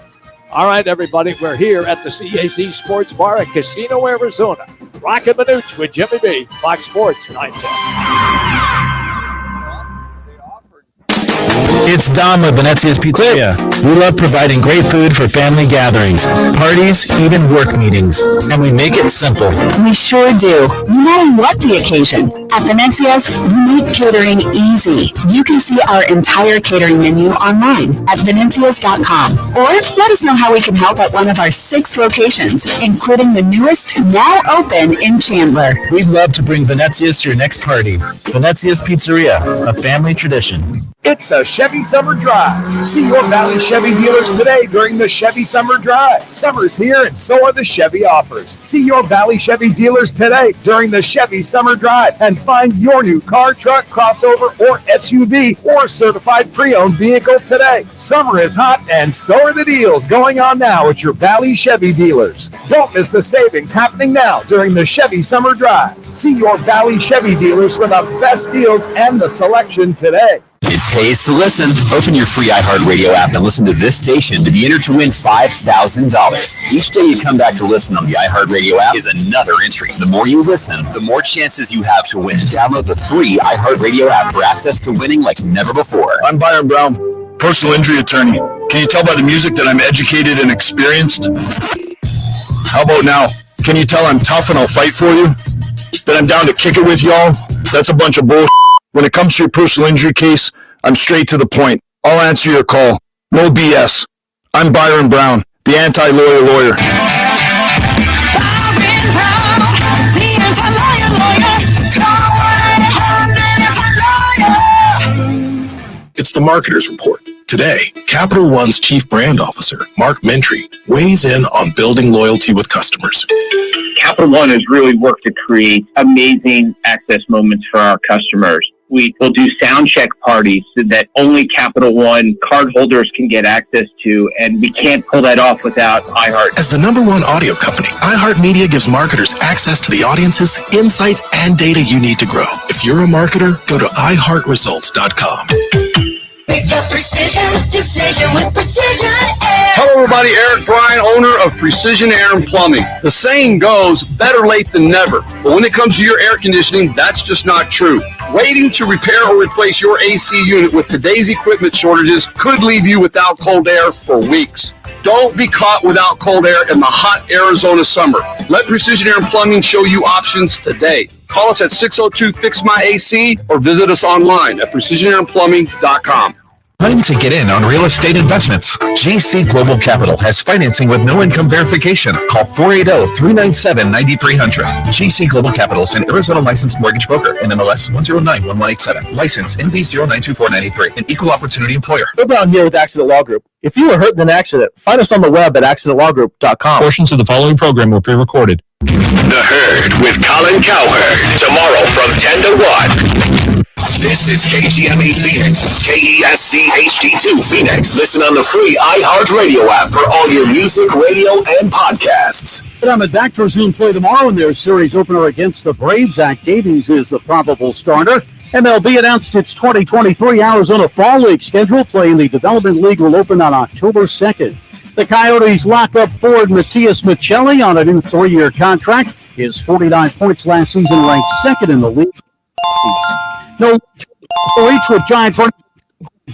All right, everybody, we're here at the CAZ Sports Bar in Casino, Arizona. Roc and Manuch with Jimmy B, Fox Sports 910. It's Don with Venezia's Pizzeria. We love providing great food for family gatherings, parties, even work meetings. And we make it simple. We sure do, no matter what the occasion. At Venezia's, we make catering easy. You can see our entire catering menu online at venezias.com. Or let us know how we can help at one of our 6 locations, including the newest, now open in Chandler. We'd love to bring Venezia's to your next party. Venezia's Pizzeria, a family tradition. It's the Chevy Summer Drive. See your Valley Chevy dealers today during the Chevy Summer Drive. Summer's here and so are the Chevy offers. See your Valley Chevy dealers today during the Chevy Summer Drive and find your new car, truck, crossover, or SUV or certified pre-owned vehicle today. Summer is hot and so are the deals going on now at your Valley Chevy dealers. Don't miss the savings happening now during the Chevy Summer Drive. See your Valley Chevy dealers for the best deals and the selection today. It pays to listen. Open your free iHeartRadio app and listen to this station to be entered to win $5,000. Each day you come back to listen on the iHeartRadio app is another entry. The more you listen, the more chances you have to win. Download the free iHeartRadio app for access to winning like never before. I'm Byron Brown, personal injury attorney. Can you tell by the music that I'm educated and experienced? How about now? Can you tell I'm tough and I'll fight for you? That I'm down to kick it with y'all? That's a bunch of bullshit. When it comes to your personal injury case, I'm straight to the point. I'll answer your call. No BS. I'm Byron Brown, the anti-lawyer lawyer. Byron Brown, the anti-lawyer lawyer. Call 1-800-ANTI-LAWYER. Marketers Report. Today, Capital One's Chief Brand Officer, Mark Mentry, weighs in on building loyalty with customers. Capital One has really worked to create amazing access moments for our customers. We will do sound check parties so that only Capital One cardholders can get access to, and we can't pull that off without iHeart. As the #1 audio company, iHeartMedia gives marketers access to the audiences, insights, and data you need to grow. If you're a marketer, go to iHeartResults.com. Make the precision decision with Precision Air. Hello, everybody. Eric Bryan, owner of Precision Air and Plumbing. The saying goes, better late than never. But when it comes to your air conditioning, that's just not true. Waiting to repair or replace your AC unit with today's equipment shortages could leave you without cold air for weeks. Don't be caught without cold air in the hot Arizona summer. Let Precision Air and Plumbing show you options today. Call us at 602-FIX-MY-AC or visit us online at precisionairandplumbing.com. Time to get in on real estate investments. GC Global Capital has financing with no income verification. Call 480-397-9300. GC Global Capital is an Arizona licensed mortgage broker in MLS 1091187. License NV092493. An equal opportunity employer. Bill Brown here with Accident Law Group. If you were hurt in an accident, find us on the web at accidentlawgroup.com. Portions of the following program were pre-recorded. The Herd with Colin Cowherd. Tomorrow from 10 to 1. This is KGME Phoenix, KESC HD2 Phoenix. Listen on the free iHeartRadio app for all your music, radio, and podcasts. Back to resume play tomorrow in their series opener against the Braves. Zach Davies is the probable starter. MLB announced its 2023 Arizona Fall League schedule. Play in the Development League will open on October 2nd. The Coyotes lock up forward Matias Michelli on a new 3-year contract. His 49 points last season ranked second in the league. No reach with Giants running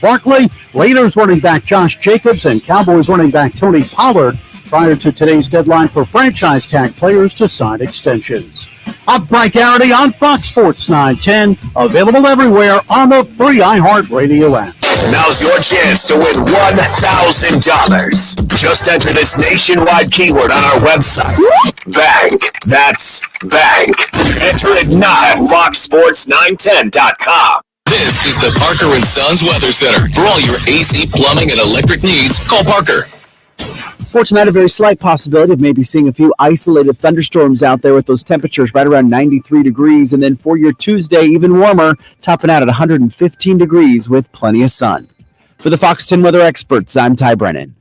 Barkley, Raiders running back Josh Jacobs, and Cowboys running back Tony Pollard prior to today's deadline for franchise tag players to sign extensions. I'm Frank Garrity on Fox Sports 910, available everywhere on the free iHeartRadio app. Now's your chance to win $1,000. Just enter this nationwide keyword on our website. Bank. That's bank. Enter it now at foxsports910.com. This is the Parker & Sons Weather Center. For all your AC, plumbing, and electric needs, call Parker. For tonight, a very slight possibility of maybe seeing a few isolated thunderstorms out there with those temperatures right around 93 degrees. And then for your Tuesday, even warmer, topping out at 115 degrees with plenty of sun. For the Fox 10 weather experts, I'm Ty Brennan.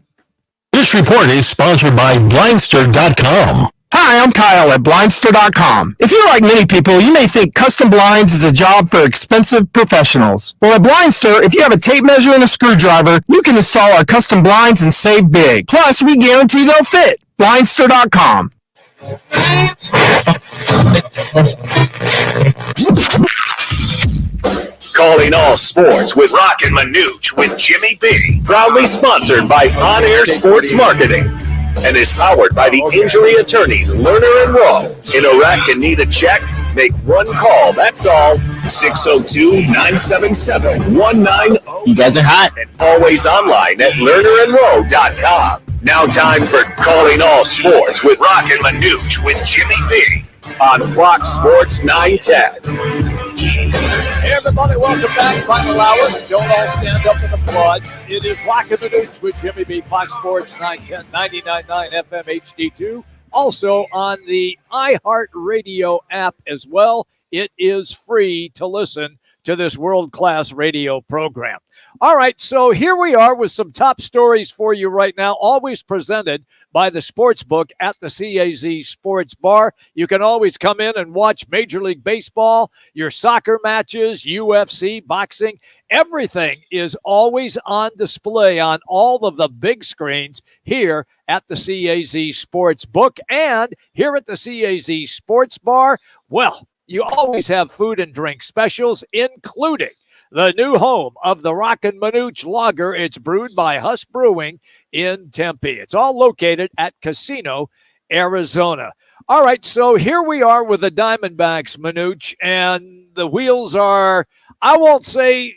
This report is sponsored by Blindster.com. Hi, I'm Kyle at Blindster.com. If you're like many people, you may think custom blinds is a job for expensive professionals. Well, at Blindster, if you have a tape measure and a screwdriver, you can install our custom blinds and save big. Plus, we guarantee they'll fit. Blindster.com. Calling all sports with Roc and Manuch with Jimmy B. Proudly sponsored by On Air Sports Marketing. And is powered by the injury attorneys Lerner and Rowe. In a wreck and need a check? Make one call. That's all. 602-977-190. You guys are hot. And always online at lernerandrowe.com. Now time for Calling All Sports with Roc and Manuch with Jimmy B. On Fox Sports 910. Hey everybody, welcome back. Final hour. Don't all stand up and applaud. It is Roc and Manuch with Jimmy B. Fox Sports 910, 99.9 FM HD2. Also on the iHeartRadio app as well. It is free to listen to this world-class radio program. All right, so here we are with some top stories for you right now, always presented by the Sportsbook at the CAZ Sports Bar. You can always come in and watch Major League Baseball, your soccer matches, UFC, boxing. Everything is always on display on all of the big screens here at the CAZ Sportsbook. And here at the CAZ Sports Bar, well, you always have food and drink specials, including the new home of the Roc and Manuch Lager. It's brewed by Huss Brewing in Tempe. It's all located at Casino, Arizona. All right, so here we are with the Diamondbacks, Manuch, and the wheels are, I won't say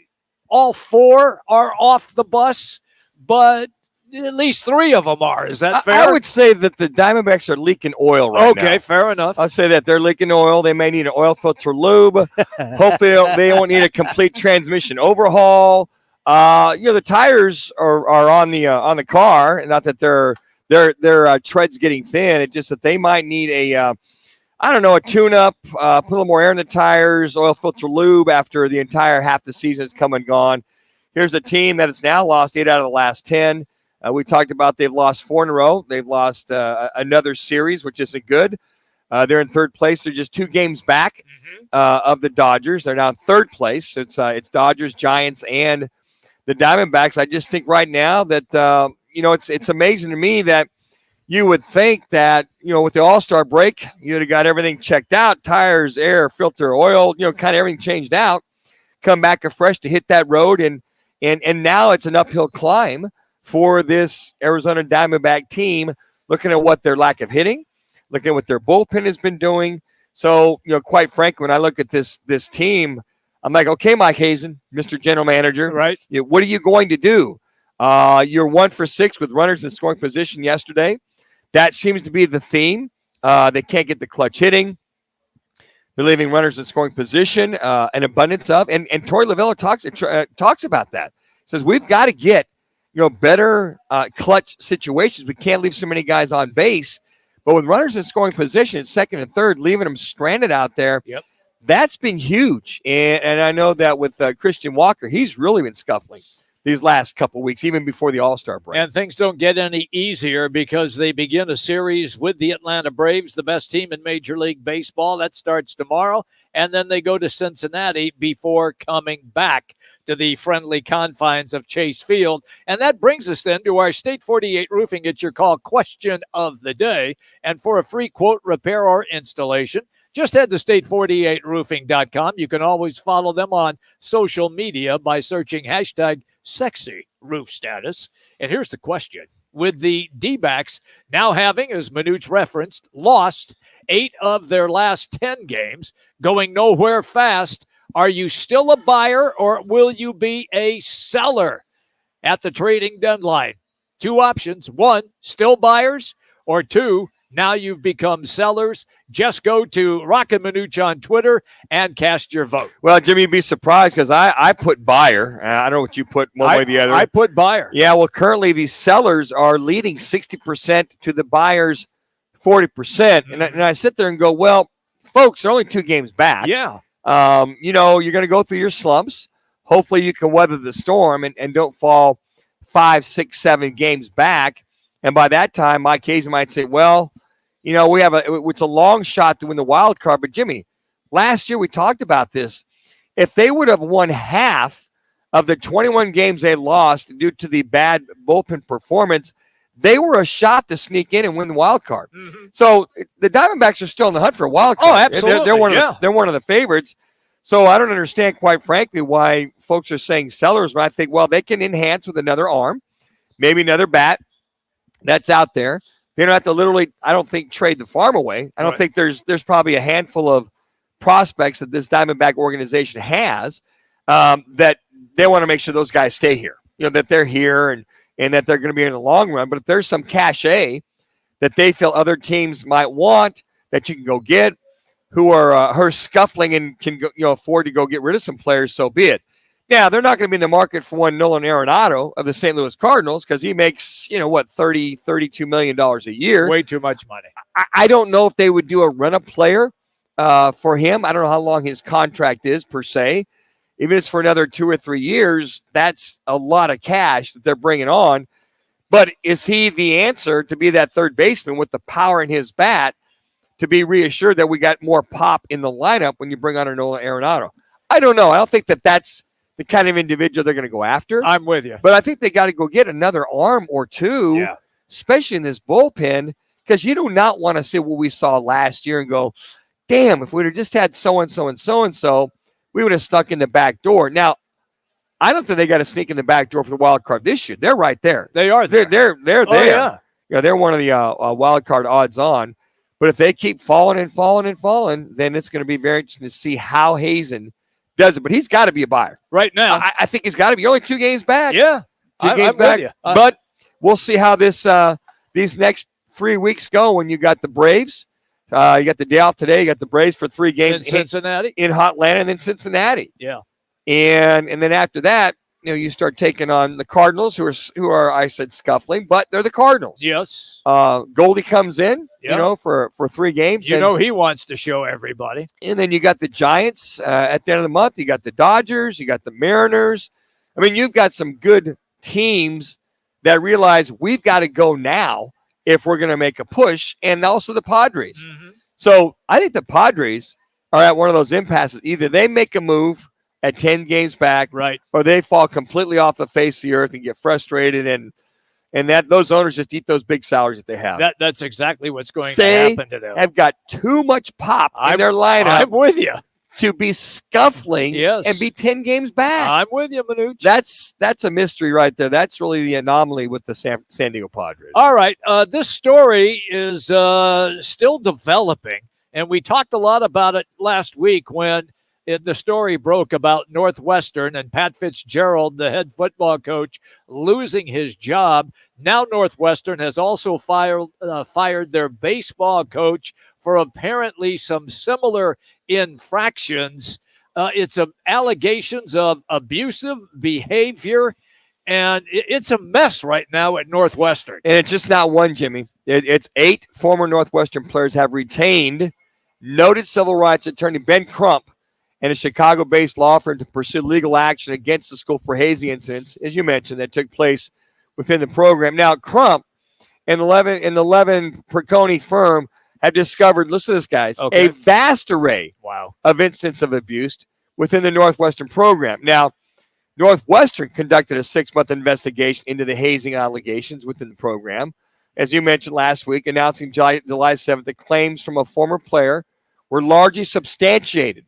all four are off the bus, but at least three of them are. Is that fair? I would say that the Diamondbacks are leaking oil right now. Okay, fair enough. I'll say that they're leaking oil. They may need an oil filter lube. Hopefully they won't need a complete transmission overhaul. The tires are on the car. Not that their tread's getting thin. It's just that they might need a tune-up, put a little more air in the tires, oil filter lube after the entire half the season has come and gone. Here's a team that has now lost 8 out of the last 10. We talked about they've lost 4 in a row. They've lost another series, which isn't good. They're in third place. They're just 2 games back of the Dodgers. They're now in third place. It's Dodgers, Giants, and the Diamondbacks. I just think right now that it's amazing to me that you would think that with the All-Star break you'd have got everything checked out, tires, air, filter, oil, kind of everything changed out, come back afresh to hit that road, and now it's an uphill climb for this Arizona Diamondback team. Looking at what their lack of hitting, looking at what their bullpen has been doing. So quite frankly, when I look at this team, I'm like, okay, Mike Hazen, Mr. General Manager, right? What are you going to do? You're 1 for 6 with runners in scoring position yesterday. That seems to be the theme. They can't get the clutch hitting. They're leaving runners in scoring position, an abundance of. And Torey Lovullo talks about that. Says we've got to get better clutch situations. We can't leave so many guys on base. But with runners in scoring position, second and third, leaving them stranded out there. Yep. That's been huge. And I know that with Christian Walker, he's really been scuffling these last couple of weeks, even before the All-Star break. And things don't get any easier because they begin a series with the Atlanta Braves, the best team in Major League Baseball. That starts tomorrow. And then they go to Cincinnati before coming back to the friendly confines of Chase Field. And that brings us then to our State 48 Roofing It's Your Call question of the day. And for a free quote, repair, or installation, just head to state48roofing.com. You can always follow them on social media by searching hashtag sexy roof status. And here's the question. With the D-backs now having, as Manuch referenced, lost 8 of their last 10 games, going nowhere fast, are you still a buyer or will you be a seller at the trading deadline? 2 options. 1, still buyers, or 2, now you've become sellers. Just go to Roc and Manuch on Twitter and cast your vote. Well, Jimmy, you'd be surprised because I put buyer. I don't know what you put one way or the other. I put buyer. Yeah, well, currently these sellers are leading 60% to the buyers 40%. And I sit there and go, well, folks, they're only 2 games back. Yeah. You're going to go through your slumps. Hopefully you can weather the storm and don't fall 5, 6, 7 games back. And by that time, Mike Hazen might say, well, we have it's a long shot to win the wild card. But Jimmy, last year we talked about this. If they would have won half of the 21 games they lost due to the bad bullpen performance, they were a shot to sneak in and win the wild card. Mm-hmm. So the Diamondbacks are still in the hunt for a wild card. Oh, absolutely. They're one of the favorites. So I don't understand, quite frankly, why folks are saying sellers when I think, well, they can enhance with another arm, maybe another bat that's out there. They don't have to literally, I don't think, trade the farm away. I don't think there's probably a handful of prospects that this Diamondback organization has that they want to make sure those guys stay here, that they're here and that they're going to be in the long run. But if there's some cachet that they feel other teams might want that you can go get, who are scuffling and can afford to go get rid of some players, so be it. Now, they're not going to be in the market for one Nolan Arenado of the St. Louis Cardinals because he makes, $32 million a year. Way too much money. I don't know if they would do a rent-a player for him. I don't know how long his contract is per se. Even if it's for another 2 or 3 years, that's a lot of cash that they're bringing on. But is he the answer to be that third baseman with the power in his bat to be reassured that we got more pop in the lineup when you bring on a Nolan Arenado? I don't know. I don't think that's the kind of individual they're going to go after. I'm with you. But I think they got to go get another arm or two, especially in this bullpen, because you do not want to see what we saw last year and go, damn, if we'd have just had so-and-so and so-and-so, we would have stuck in the back door. Now, I don't think they got to sneak in the back door for the wild card this year. They're right there. They are there. They're there. Yeah. They're one of the wild card odds on. But if they keep falling and falling and falling, then it's going to be very interesting to see how Hazen does it. But he's got to be a buyer. Right now. I think he's got to be only 2 games back. Yeah. 2 games back. But we'll see how these next 3 weeks go when you got the Braves. You got the day off today. You got the Braves for 3 games in Cincinnati. In Hotlanta and then Cincinnati. Yeah. And then after that, you start taking on the Cardinals, who are I said scuffling, but they're the Cardinals. Yes. Goldie comes in, Yeah. For 3 games. He wants to show everybody. And then you got the Giants at the end of the month. You got the Dodgers. You got the Mariners. I mean, you've got some good teams that realize we've got to go now if we're going to make a push, and also the Padres. Mm-hmm. So I think the Padres are at one of those impasses. Either they make a move at 10 games back, right, or they fall completely off the face of the earth and get frustrated, and that those owners just eat those big salaries that they have. That's exactly what's going to happen to them. They have got too much pop in their lineup. I'm with you. To be scuffling and be 10 games back. I'm with you, Manuch. That's a mystery right there. That's really the anomaly with the San Diego Padres. All right. This story is still developing, and we talked a lot about it last week when the story broke about Northwestern and Pat Fitzgerald, the head football coach, losing his job. Now Northwestern has also fired their baseball coach for apparently some similar infractions. It's allegations of abusive behavior, and it's a mess right now at Northwestern. And it's just not one, Jimmy. It's 8 former Northwestern players have retained noted civil rights attorney Ben Crump and a Chicago-based law firm to pursue legal action against the school for hazing incidents, as you mentioned, that took place within the program. Now, Crump and the Levin Perconi firm have discovered, listen to this, guys, a vast array of incidents of abuse within the Northwestern program. Now, Northwestern conducted a 6-month investigation into the hazing allegations within the program, as you mentioned last week, announcing July 7th that claims from a former player were largely substantiated,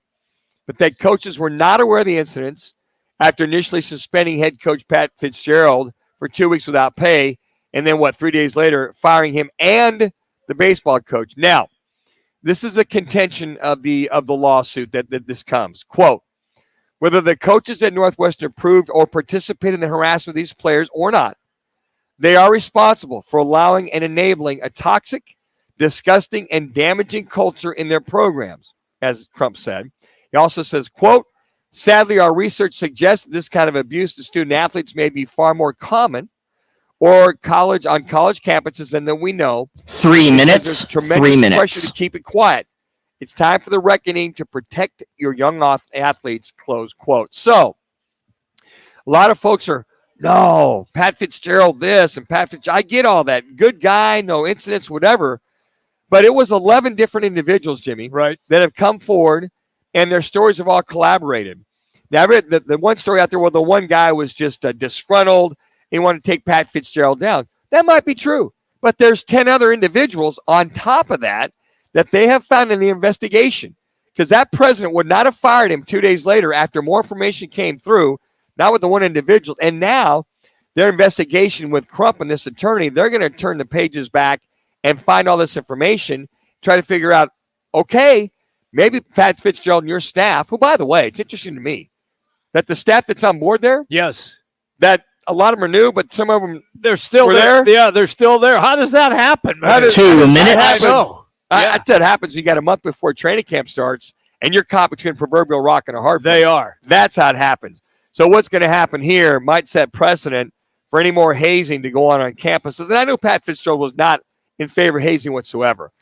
but that coaches were not aware of the incidents after initially suspending head coach Pat Fitzgerald for 2 weeks without pay, and then 3 days later, firing him and the baseball coach. Now, this is a contention of the lawsuit that this comes. Quote, whether the coaches at Northwestern approved or participated in the harassment of these players or not, they are responsible for allowing and enabling a toxic, disgusting, and damaging culture in their programs, as Crump said. He also says, quote, sadly, our research suggests that this kind of abuse to student athletes may be far more common on college campuses than we know. 3 minutes. Tremendous 3 minutes. pressure to keep it quiet. It's time for the reckoning to protect your young athletes, close quote. So, a lot of folks are, no, Pat Fitzgerald this and Pat Fitzgerald. I get all that. Good guy, no incidents, whatever. But it was 11 different individuals, Jimmy, right, that have come forward, and their stories have all collaborated. Now, I read the one story out there where the one guy was just disgruntled. He wanted to take Pat Fitzgerald down. That might be true. But there's 10 other individuals on top of that they have found in the investigation. Because that president would not have fired him 2 days later after more information came through, not with the one individual. And now their investigation with Crump and this attorney, they're going to turn the pages back and find all this information, try to figure out, okay, maybe Pat Fitzgerald and your staff, who, by the way, it's interesting to me that the staff that's on board there, yes, that a lot of them are new, but some of them they're still there. Yeah, they're still there. How does that happen, man? 2 minutes. I know. I tell you, it happens. You got a month before training camp starts, and you're caught between proverbial rock and a hard place. They are. That's how it happens. So what's going to happen here might set precedent for any more hazing to go on campuses. And I know Pat Fitzgerald was not in favor of hazing whatsoever.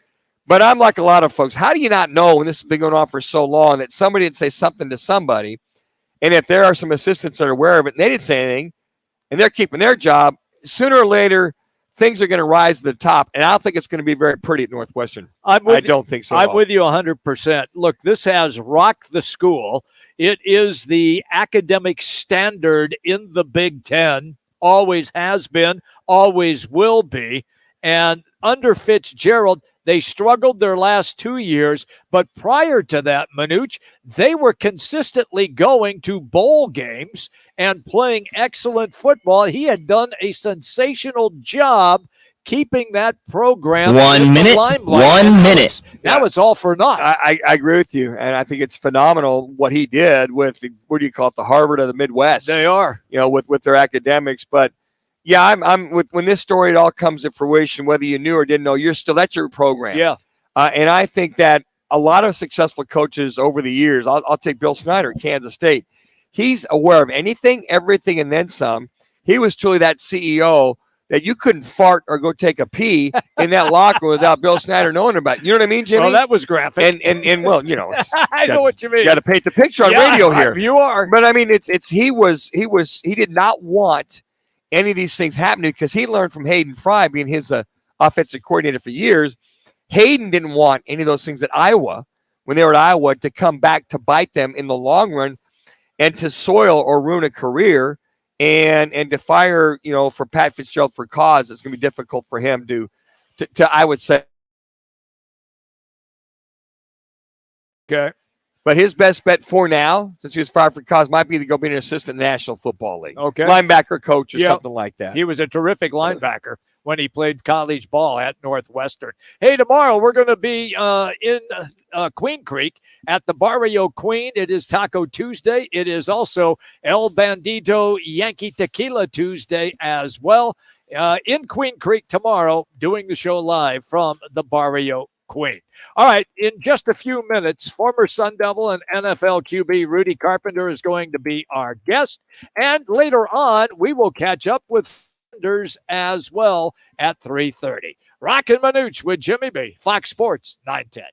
But I'm like a lot of folks. How do you not know when this has been going on for so long that somebody didn't say something to somebody, and if there are some assistants that are aware of it and they didn't say anything, and they're keeping their job, sooner or later, things are going to rise to the top, and I don't think it's going to be very pretty at Northwestern. I don't think so. I'm with you 100%. Look, this has rocked the school. It is the academic standard in the Big Ten, always has been, always will be. And under Fitzgerald, they struggled their last 2 years, but prior to that, Manuch, they were consistently going to bowl games and playing excellent football. He had done a sensational job keeping that program 1 minute. 1 minute. Now it's all for naught. I agree with you, and I think it's phenomenal what he did with what do you call it, the Harvard of the Midwest. They are, with their academics, but. Yeah, I'm with when this story it all comes to fruition, whether you knew or didn't know, that's your program. Yeah, and I think that a lot of successful coaches over the years, I'll take Bill Snyder at Kansas State. He's aware of anything, everything, and then some. He was truly that CEO that you couldn't fart or go take a pee in that locker without Bill Snyder knowing about it. You know what I mean, Jimmy? Well, that was graphic. And well, you know, I know what you mean. You got to paint the picture on radio here. You are. But I mean, he did not want any of these things happening because he learned from Hayden Fry, being his offensive coordinator for years. Hayden didn't want any of those things at Iowa, when they were at Iowa, to come back to bite them in the long run and to soil or ruin a career. And to fire, for Pat Fitzgerald for cause, it's going to be difficult for him to I would say. Okay. But his best bet for now, since he was fired for cause, might be to go be an assistant in the National Football League. Okay. Linebacker coach or something like that. He was a terrific linebacker when he played college ball at Northwestern. Hey, tomorrow we're going to be in Queen Creek at the Barrio Queen. It is Taco Tuesday. It is also El Bandito Yankee Tequila Tuesday as well. In Queen Creek tomorrow, doing the show live from the Barrio Queen. All right, in just a few minutes, former Sun Devil and NFL QB Rudy Carpenter is going to be our guest. And later on, we will catch up with as well at 3:30. Roc and Manuch with Jimmy B. Fox Sports 910.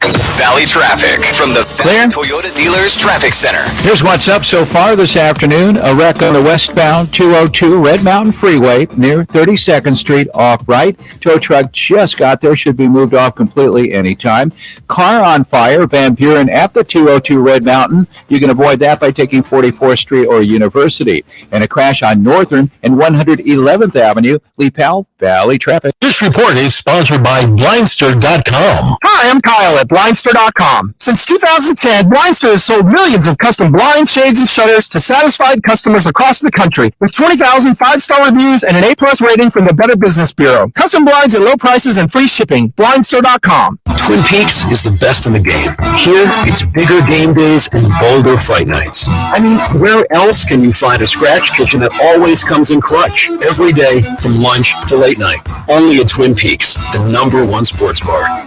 Valley traffic from the Valley Toyota Dealers Traffic Center. Here's what's up so far this afternoon. A wreck on the westbound 202 Red Mountain Freeway near 32nd Street off right. Tow truck just got there, should be moved off completely anytime. Car on fire, Van Buren at the 202 Red Mountain. You can avoid that by taking 44th Street or University. And a crash on Northern and 111th Avenue. Lee Powell, Valley traffic. This report is sponsored by Blindster.com. Hi, I'm Kyle at Blindster.com. Since 2010, Blindster has sold millions of custom blinds, shades, and shutters to satisfied customers across the country with 20,000 five-star reviews and an A+ rating from the Better Business Bureau. Custom blinds at low prices and free shipping. Blindster.com. Twin Peaks is the best in the game. Here, it's bigger game days and bolder fight nights. I mean, where else can you find a scratch kitchen that always comes in clutch every day from lunch to late night? Only at Twin Peaks, the #1 sports bar.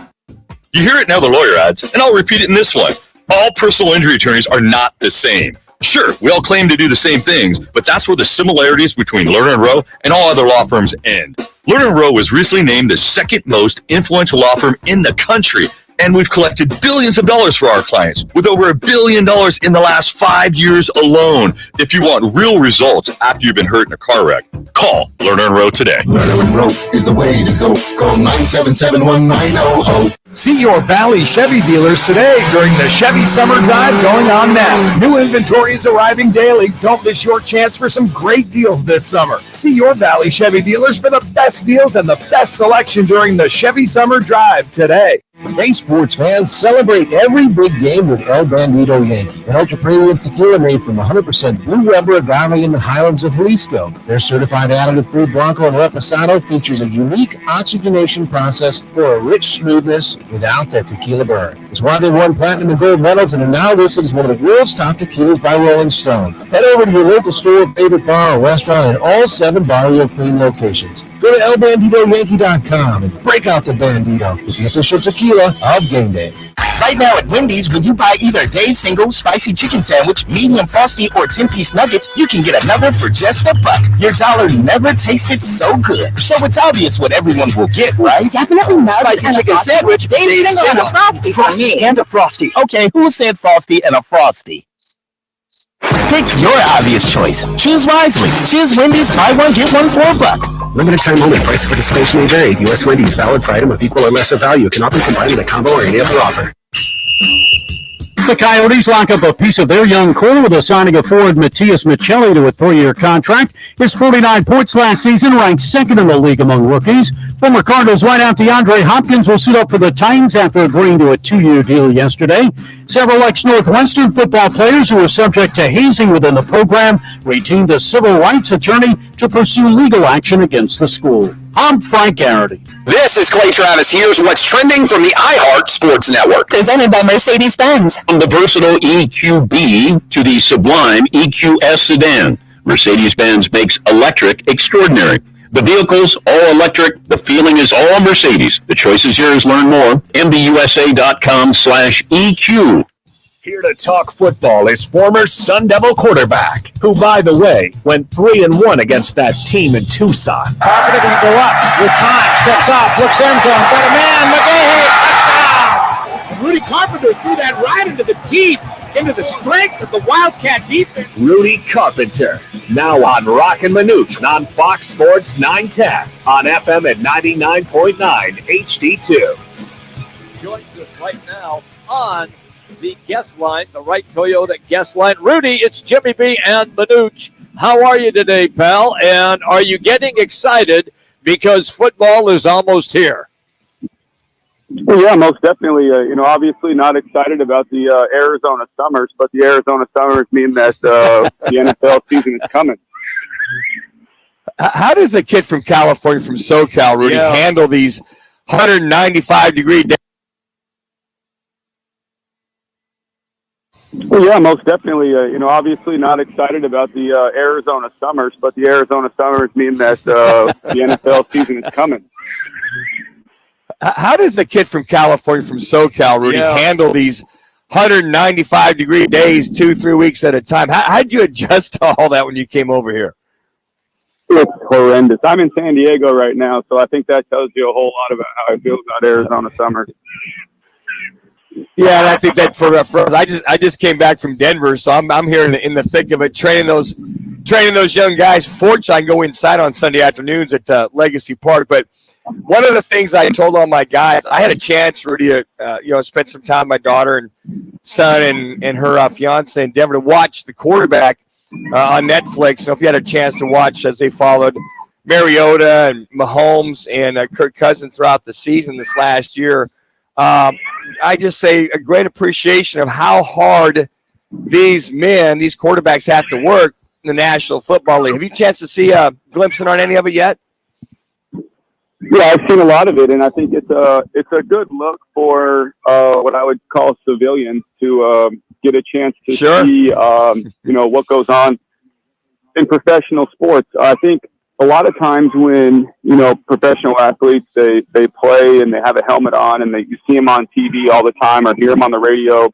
You hear it in other lawyer ads, and I'll repeat it in this one. All personal injury attorneys are not the same. Sure, we all claim to do the same things, but that's where the similarities between Lerner & Rowe and all other law firms end. Lerner & Rowe was recently named the second most influential law firm in the country, and we've collected billions of dollars for our clients, with over $1 billion in the last 5 years alone. If you want real results after you've been hurt in a car wreck, call Lerner & Rowe today. Lerner & Rowe is the way to go. Call 977-1900. See your Valley Chevy dealers today during the Chevy Summer Drive going on now. New inventory is arriving daily. Don't miss your chance for some great deals this summer. See your Valley Chevy dealers for the best deals and the best selection during the Chevy Summer Drive today. Hey, sports fans, celebrate every big game with El Bandito Yankee, an ultra-premium tequila made from 100% blue rubber agave in the highlands of Jalisco. Their certified additive-free Blanco and Reposado features a unique oxygenation process for a rich smoothness without that tequila burn. It's why they won platinum and gold medals and are now listed as one of the world's top tequilas by Rolling Stone. Head over to your local store, favorite bar, or restaurant in all 7 Barrio Queen locations. Go to elbanditoyankee.com and break out the Bandito with the official tequila of game day. Right now at Wendy's, when you buy either Dave's Single, Spicy Chicken Sandwich, Medium Frosty, or 10-piece nuggets, you can get another for just $1. Your dollar never tasted so good. So it's obvious what everyone will get, right? Definitely nuggets Spicy and Chicken a Frosty. Sandwich, Dave's Single and a Frosty for me. And a Frosty. Okay, who said Frosty and a Frosty? Pick your obvious choice. Choose wisely. Choose Wendy's, buy one, get one for $1. Limited time only. Price of participation may vary. U.S. Wendy's, valid for item of equal or lesser value. Cannot be combined with a combo or any other offer. The Coyotes lock up a piece of their young core with the signing of forward Matias Michelli to a 3-year contract. His 49 points last season ranked second in the league among rookies. Former Cardinals wideout DeAndre Hopkins will suit up for the Titans after agreeing to a 2-year deal yesterday. Several ex-Northwestern football players who were subject to hazing within the program retained a civil rights attorney to pursue legal action against the school. I'm Frank Garrity. This is Clay Travis. Here's what's trending from the iHeart Sports Network. Presented by Mercedes-Benz. From the versatile EQB to the sublime EQS sedan, Mercedes-Benz makes electric extraordinary. The vehicle's all electric. The feeling is all Mercedes. The choice is yours. Learn more. MBUSA.com/EQ. Here to talk football is former Sun Devil quarterback, who, by the way, went 3-1 against that team in Tucson. Carpenter going to go up with time, steps up, looks end zone, got a man, McGahey, touchdown! Rudy Carpenter threw that right into the teeth, into the strength of the Wildcat defense. Rudy Carpenter, now on Roc and Manuch on Fox Sports 910 on FM at 99.9 HD2. Joins us right now on the guest line, the Wright Toyota guest line. Rudy, it's Jimmy B and Manuch. How are you today, pal? And are you getting excited because football is almost here? Well, yeah, most definitely. Obviously not excited about the Arizona Summers, but the Arizona Summers mean that the NFL season is coming. How does a kid from California, from SoCal, Rudy, handle these 195-degree days? Well, yeah, most definitely. Obviously not excited about the Arizona Summers, but the Arizona Summers mean that the NFL season is coming. How does a kid from California, from SoCal, Rudy, handle these 195-degree days 2-3 weeks at a time? How did you adjust to all that when you came over here? It's horrendous. I'm in San Diego right now, so I think that tells you a whole lot about how I feel about Arizona Summers. Yeah, and I think that for us, I just came back from Denver, so I'm here in the thick of it, training those young guys. Fortunately, I can go inside on Sunday afternoons at Legacy Park. But one of the things I told all my guys, I had a chance, Rudy, to spend some time with my daughter and son and her fiance in Denver to watch the quarterback on Netflix. So if you had a chance to watch as they followed Mariota and Mahomes and Kirk Cousins throughout the season this last year. I just say a great appreciation of how hard these quarterbacks have to work in the National Football League. Have you had a chance to see glimpsing on any of it yet? Yeah, I've seen a lot of it, and I think it's a good look for what I would call civilians to get a chance to see what goes on in professional sports. I think a lot of times when, professional athletes, they play and they have a helmet on and you see them on TV all the time or hear them on the radio,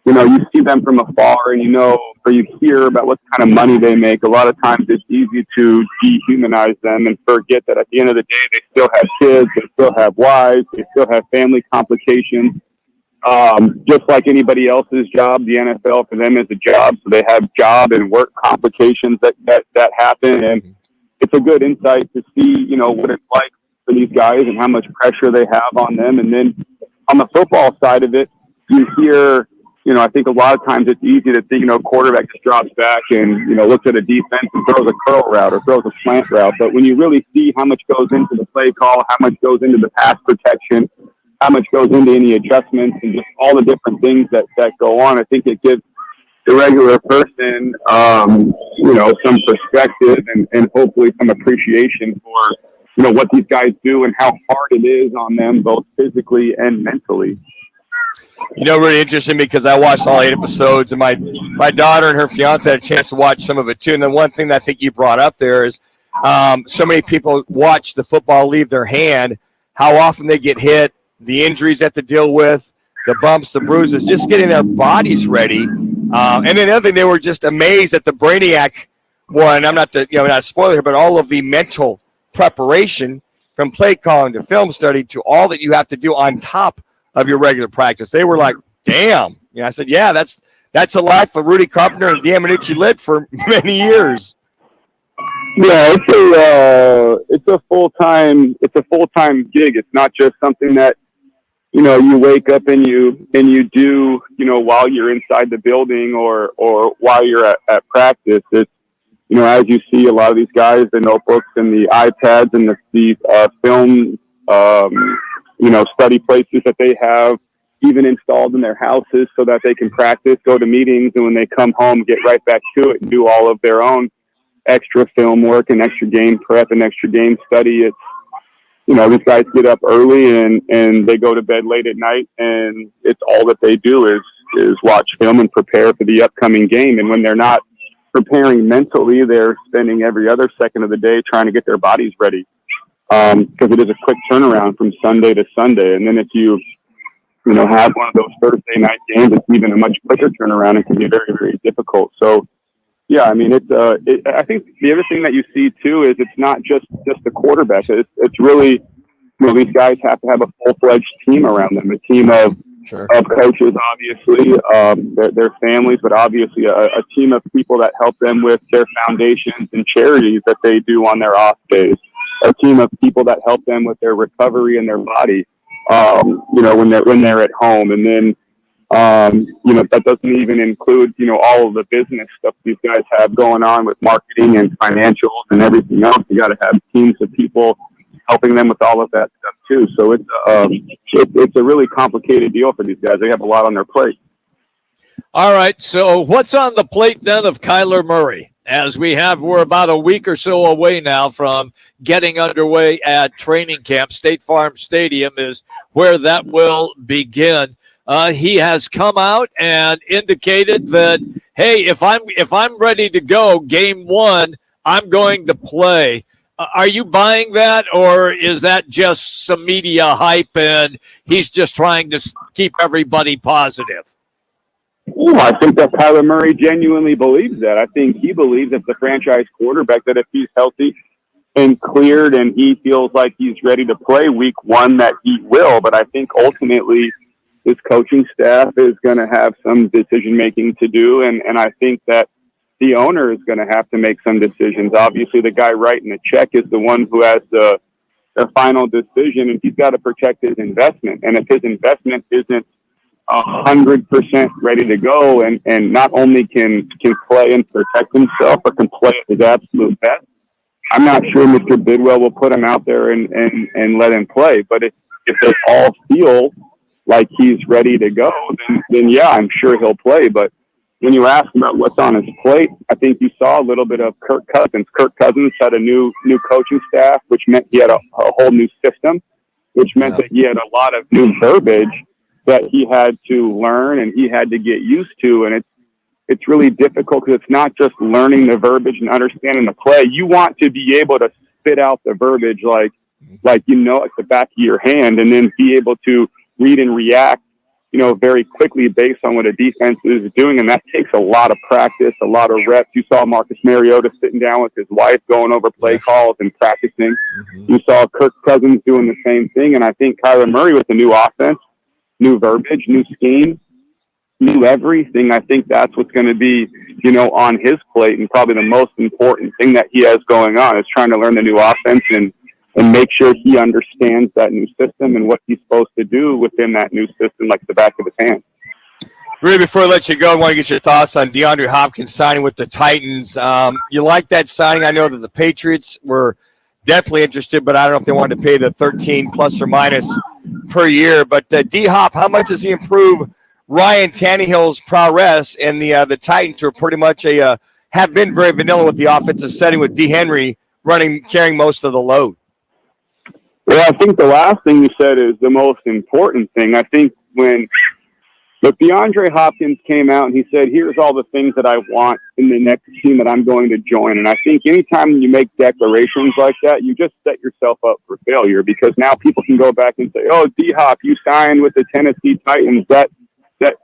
you see them from afar and or you hear about what kind of money they make. A lot of times it's easy to dehumanize them and forget that at the end of the day, they still have kids, they still have wives, they still have family complications. Just like anybody else's job, the NFL for them is a job. So they have job and work complications that happen. And it's a good insight to see, what it's like for these guys and how much pressure they have on them. And then on the football side of it, you hear, I think a lot of times it's easy to think, quarterback just drops back and, looks at a defense and throws a curl route or throws a slant route. But when you really see how much goes into the play call, how much goes into the pass protection, how much goes into any adjustments and just all the different things that go on, I think it gives the regular person, some perspective and hopefully some appreciation for, what these guys do and how hard it is on them, both physically and mentally. Really interesting because I watched all 8 episodes and my daughter and her fiance had a chance to watch some of it too. And the one thing that I think you brought up there is so many people watch the football leave their hand, how often they get hit, the injuries they have to deal with, the bumps, the bruises, just getting their bodies ready. And then the other thing, they were just amazed at the Brainiac one. I'm not not a spoiler here, but all of the mental preparation from play calling to film study to all that you have to do on top of your regular practice. They were like, damn. I said, yeah, that's a life of Rudy Carpenter and Dan Manucci lived for many years. Yeah, it's a full-time gig. It's not just something that, you wake up and you do, while you're inside the building or while you're at practice. It's, as you see a lot of these guys, the notebooks and the iPads and the film, study places that they have even installed in their houses so that they can practice, go to meetings, and when they come home, get right back to it and do all of their own extra film work and extra game prep and extra game study. It's, these guys get up early and they go to bed late at night, and it's all that they do is watch film and prepare for the upcoming game. And when they're not preparing mentally, they're spending every other second of the day trying to get their bodies ready. Because it is a quick turnaround from Sunday to Sunday. And then if you have one of those Thursday night games. It's even a much quicker turnaround and can be very, very difficult. So, yeah, I mean, I think the other thing that you see too is it's not just the quarterback. It's really, these guys have to have a full-fledged team around them, a team of coaches, obviously, their families, but obviously a team of people that help them with their foundations and charities that they do on their off days, a team of people that help them with their recovery and their body, when they're at home. And then, that doesn't even include, all of the business stuff these guys have going on with marketing and financials and everything else. You got to have teams of people helping them with all of that stuff too. So it's a really complicated deal for these guys. They have a lot on their plate. All right. So what's on the plate then of Kyler Murray? As we're about a week or so away now from getting underway at training camp. State Farm Stadium is where that will begin. He has come out and indicated that, hey, if I'm ready to go, game one, I'm going to play. Are you buying that, or is that just some media hype and he's just trying to keep everybody positive? I think that Kyler Murray genuinely believes that. I think he believes as the franchise quarterback that if he's healthy and cleared and he feels like he's ready to play week one, that he will. But I think ultimately his coaching staff is going to have some decision-making to do, and I think that the owner is going to have to make some decisions. Obviously, the guy writing the check is the one who has the final decision, and he's got to protect his investment. And if his investment isn't 100% ready to go, and not only can play and protect himself, but can play at his absolute best, I'm not sure Mr. Bidwell will put him out there and let him play. But if they all feel like he's ready to go, then yeah, I'm sure he'll play. But when you ask about what's on his plate, I think you saw a little bit of Kirk Cousins. Kirk Cousins had a new coaching staff, which meant he had a whole new system, which meant that he had a lot of new verbiage that he had to learn and he had to get used to. And it's really difficult because it's not just learning the verbiage and understanding the play. You want to be able to spit out the verbiage like at the back of your hand, and then be able to read and react very quickly based on what a defense is doing. And that takes a lot of practice, a lot of reps. You saw Marcus Mariota sitting down with his wife, going over play calls and practicing. You saw Kirk Cousins doing the same thing. And I think Kyler Murray with the new offense, new verbiage, new scheme, new everything, I think that's what's going to be, on his plate. And probably the most important thing that he has going on is trying to learn the new offense and make sure he understands that new system and what he's supposed to do within that new system like the back of his hand. Really, before I let you go, I want to get your thoughts on DeAndre Hopkins signing with the Titans. You like that signing? I know that the Patriots were definitely interested, but I don't know if they wanted to pay the 13 plus or minus per year. But D-Hop, how much does he improve Ryan Tannehill's prowess? And the Titans are pretty much have been very vanilla with the offensive setting with D. Henry carrying most of the load. Well, I think the last thing you said is the most important thing. I think when DeAndre Hopkins came out and he said, here's all the things that I want in the next team that I'm going to join. And I think anytime you make declarations like that, you just set yourself up for failure, because now people can go back and say, oh, D-Hop, you signed with the Tennessee Titans. That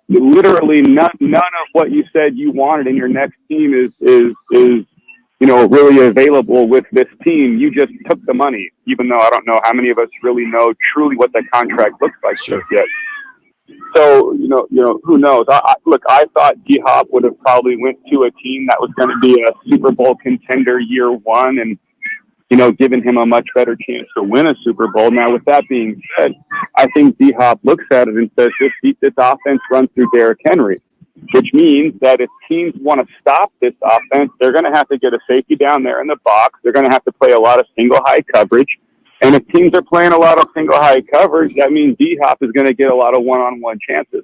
literally none of what you said you wanted in your next team is really available with this team. You just took the money, even though I don't know how many of us really know truly what that contract looks like just yet. So, who knows? I thought D-Hop would have probably went to a team that was going to be a Super Bowl contender year one and, giving him a much better chance to win a Super Bowl. Now, with that being said, I think D-Hop looks at it and says, this offense runs through Derrick Henry, which means that if teams want to stop this offense, they're going to have to get a safety down there in the box. They're going to have to play a lot of single high coverage. And if teams are playing a lot of single high coverage, that means D-Hop is going to get a lot of one-on-one chances.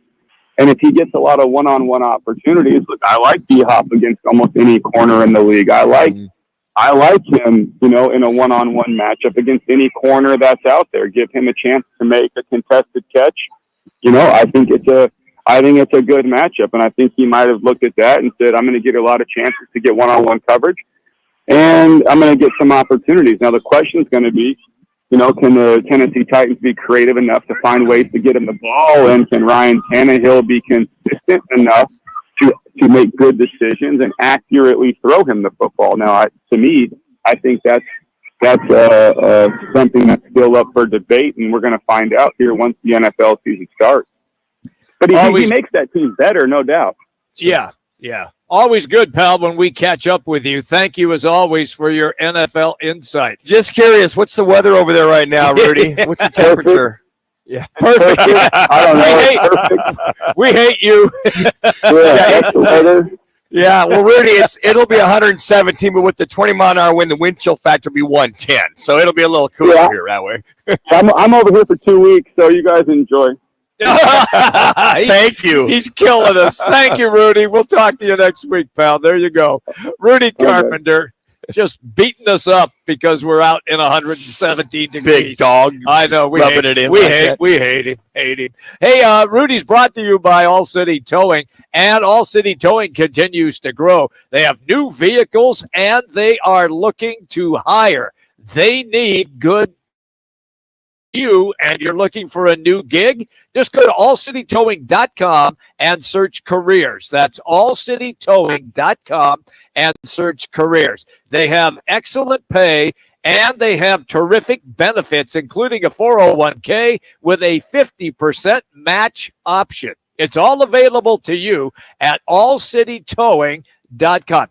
And if he gets a lot of one-on-one opportunities, look, I like D-Hop against almost any corner in the league. I like him, in a one-on-one matchup against any corner that's out there. Give him a chance to make a contested catch. I think it's a good matchup, and I think he might have looked at that and said, I'm going to get a lot of chances to get one-on-one coverage, and I'm going to get some opportunities. Now, the question is going to be, can the Tennessee Titans be creative enough to find ways to get him the ball, and can Ryan Tannehill be consistent enough to make good decisions and accurately throw him the football? Now, to me, I think that's something that's still up for debate, and we're going to find out here once the NFL season starts. But he makes that team better, no doubt. Yeah. Always good, pal, when we catch up with you. Thank you, as always, for your NFL insight. Just curious, what's the weather over there right now, Rudy? What's the temperature? Yeah, perfect. I don't know. We hate you. Yeah, well, Rudy, it'll be 117, but with the 20-mile-an-hour wind, the wind chill factor will be 110. So it'll be a little cooler here that way. I'm over here for 2 weeks, so you guys enjoy. Thank you. He's killing us. Thank you, Rudy. We'll talk to you next week, pal. There you go. Rudy Carpenter just beating us up because we're out in 117 degrees. Big dog. I know. We hate him. We hate him. Hey, Rudy's brought to you by All City Towing, and All City Towing continues to grow. They have new vehicles, and they are looking to hire. They need good you, and you're looking for a new gig, just go to allcitytowing.com and search careers. That's allcitytowing.com and search careers. They have excellent pay, and they have terrific benefits, including a 401k with a 50% match option. It's all available to you at allcitytowing.com.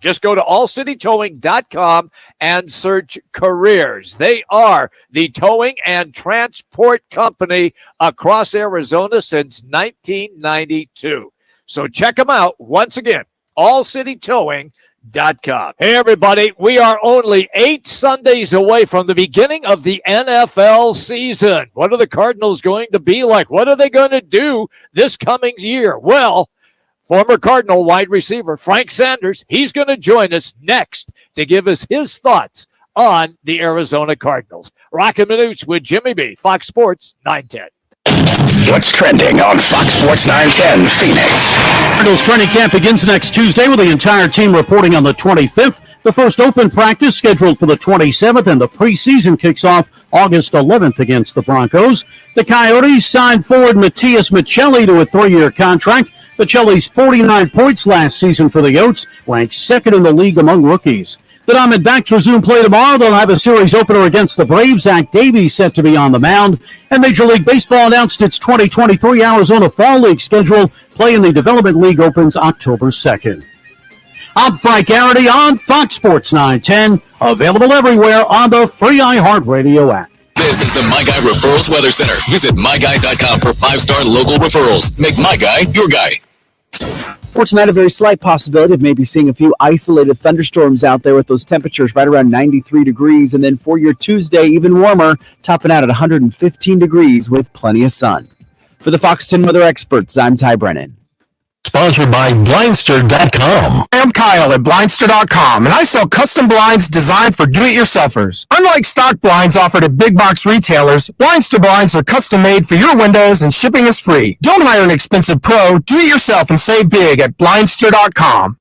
Just go to allcitytowing.com and search careers. They are the towing and transport company across Arizona since 1992. So check them out once again, allcitytowing.com. Hey, everybody, we are only 8 Sundays away from the beginning of the NFL season. What are the Cardinals going to be like? What are they going to do this coming year? Well, former Cardinal wide receiver Frank Sanders, he's going to join us next to give us his thoughts on the Arizona Cardinals. Roc and Manuch with Jimmy B, Fox Sports 910. What's trending on Fox Sports 910 Phoenix? Cardinals training camp begins next Tuesday with the entire team reporting on the 25th. The first open practice scheduled for the 27th, and the preseason kicks off August 11th against the Broncos. The Coyotes signed forward Matias Michelli to a 3-year contract. Michelli's 49 points last season for the Yotes, ranked second in the league among rookies. The Diamondbacks resume play tomorrow. They'll have a series opener against the Braves. Zach Davies set to be on the mound. And Major League Baseball announced its 2023 Arizona Fall League schedule. Play in the Development League opens October 2nd. I'm Frank Garrity on Fox Sports 910. Available everywhere on the free iHeartRadio app. This is the My Guy Referrals Weather Center. Visit myguy.com for 5-star local referrals. Make My Guy your guy. For tonight, a very slight possibility of maybe seeing a few isolated thunderstorms out there with those temperatures right around 93 degrees. And then for your Tuesday, even warmer, topping out at 115 degrees with plenty of sun. For the Fox 10 weather experts, I'm Ty Brennan. Sponsored by Blindster.com. I'm Kyle at Blindster.com, and I sell custom blinds designed for do-it-yourselfers. Unlike stock blinds offered at big box retailers, Blindster blinds are custom made for your windows, and shipping is free. Don't hire an expensive pro. Do it yourself and save big at Blindster.com.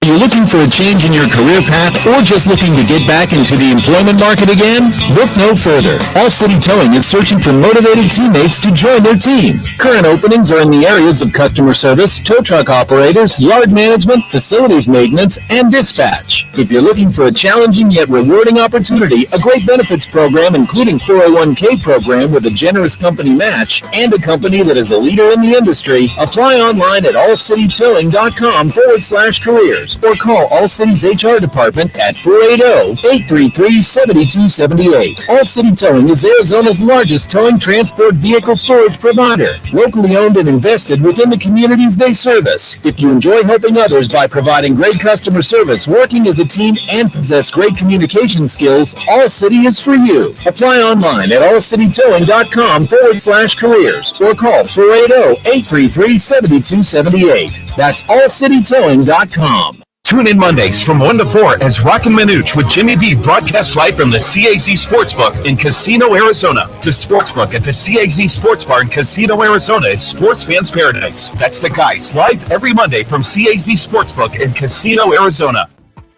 Are you looking for a change in your career path or just looking to get back into the employment market again? Look no further. All City Towing is searching for motivated teammates to join their team. Current openings are in the areas of customer service, tow truck operators, yard management, facilities maintenance, and dispatch. If you're looking for a challenging yet rewarding opportunity, a great benefits program including 401k program with a generous company match, and a company that is a leader in the industry, apply online at allcitytowing.com/careers. Or call All City's HR department at 480-833-7278. All City Towing is Arizona's largest towing transport vehicle storage provider, locally owned and invested within the communities they service. If you enjoy helping others by providing great customer service, working as a team, and possess great communication skills, All City is for you. Apply online at allcitytowing.com/careers or call 480-833-7278. That's allcitytowing.com. Tune in Mondays from 1 to 4 as Roc and Manuch with Jimmy B broadcasts live from the CAZ Sportsbook in Casino, Arizona. The Sportsbook at the CAZ Sports Bar in Casino, Arizona is sports fans' paradise. That's the guys live every Monday from CAZ Sportsbook in Casino, Arizona.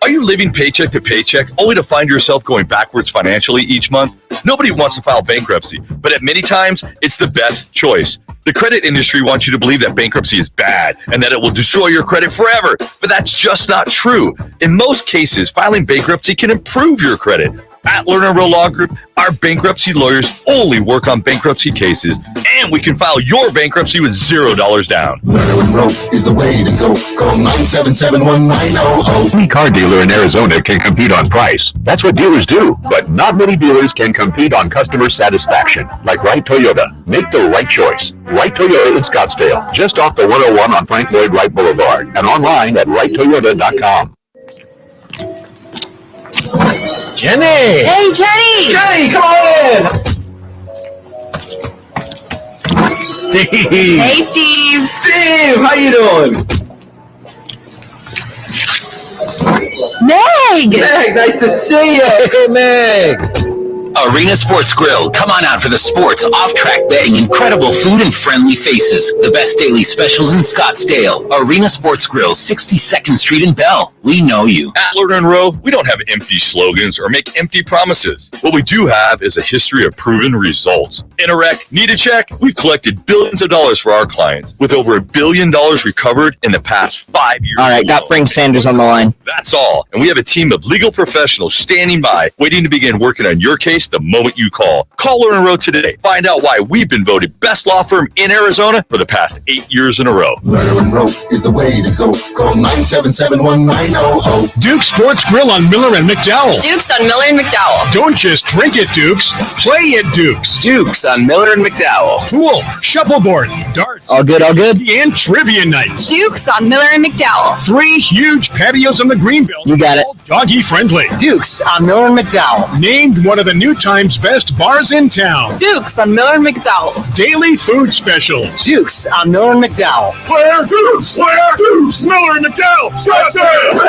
Are you living paycheck to paycheck only to find yourself going backwards financially each month? Nobody wants to file bankruptcy, but at many times, it's the best choice. The credit industry wants you to believe that bankruptcy is bad and that it will destroy your credit forever, but that's just not true. In most cases, filing bankruptcy can improve your credit. At Lerner Rowe Law Group, our bankruptcy lawyers only work on bankruptcy cases, and we can file your bankruptcy with $0 down. Lerner Rowe is the way to go. Call 977-1900. Any car dealer in Arizona can compete on price. That's what dealers do. But not many dealers can compete on customer satisfaction. Like Wright Toyota. Make the right choice. Wright Toyota in Scottsdale, just off the 101 on Frank Lloyd Wright Boulevard, and online at wrighttoyota.com. Jenny! Hey, Jenny! Jenny, come on in! Steve! Hey, Steve! Steve, how you doing? Meg! Meg, nice to see you! Hey, Meg! Arena Sports Grill. Come on out for the sports, off-track betting, incredible food, and friendly faces. The best daily specials in Scottsdale. Arena Sports Grill, 62nd Street in Bell. We know you. At Lerner Rowe, we don't have empty slogans or make empty promises. What we do have is a history of proven results. In a wreck, need a check? We've collected billions of dollars for our clients, with over $1 billion recovered in the past 5 years. All right, got Frank Sanders on the line. That's all. And we have a team of legal professionals standing by, waiting to begin working on your case the moment you call. Call Lerner Rowe today. Find out why we've been voted best law firm in Arizona for the past 8 years in a row. Lerner Rowe is the way to go. Call 977-1900. Duke's Sports Grill on Miller and McDowell. Dukes on Miller and McDowell. Don't just drink it, Dukes. Play it, Dukes. Dukes on Miller and McDowell. Pool, shuffleboard, darts. All good, all good? And trivia nights. Dukes on Miller and McDowell. 3 huge patios on the Greenbelt. You got it. Doggy friendly. Dukes on Miller and McDowell. Named one of the New Times best bars in town. Dukes on Miller and McDowell. Daily food specials. Dukes on Miller and McDowell. Where Dukes, Miller and McDowell, Scottsdale.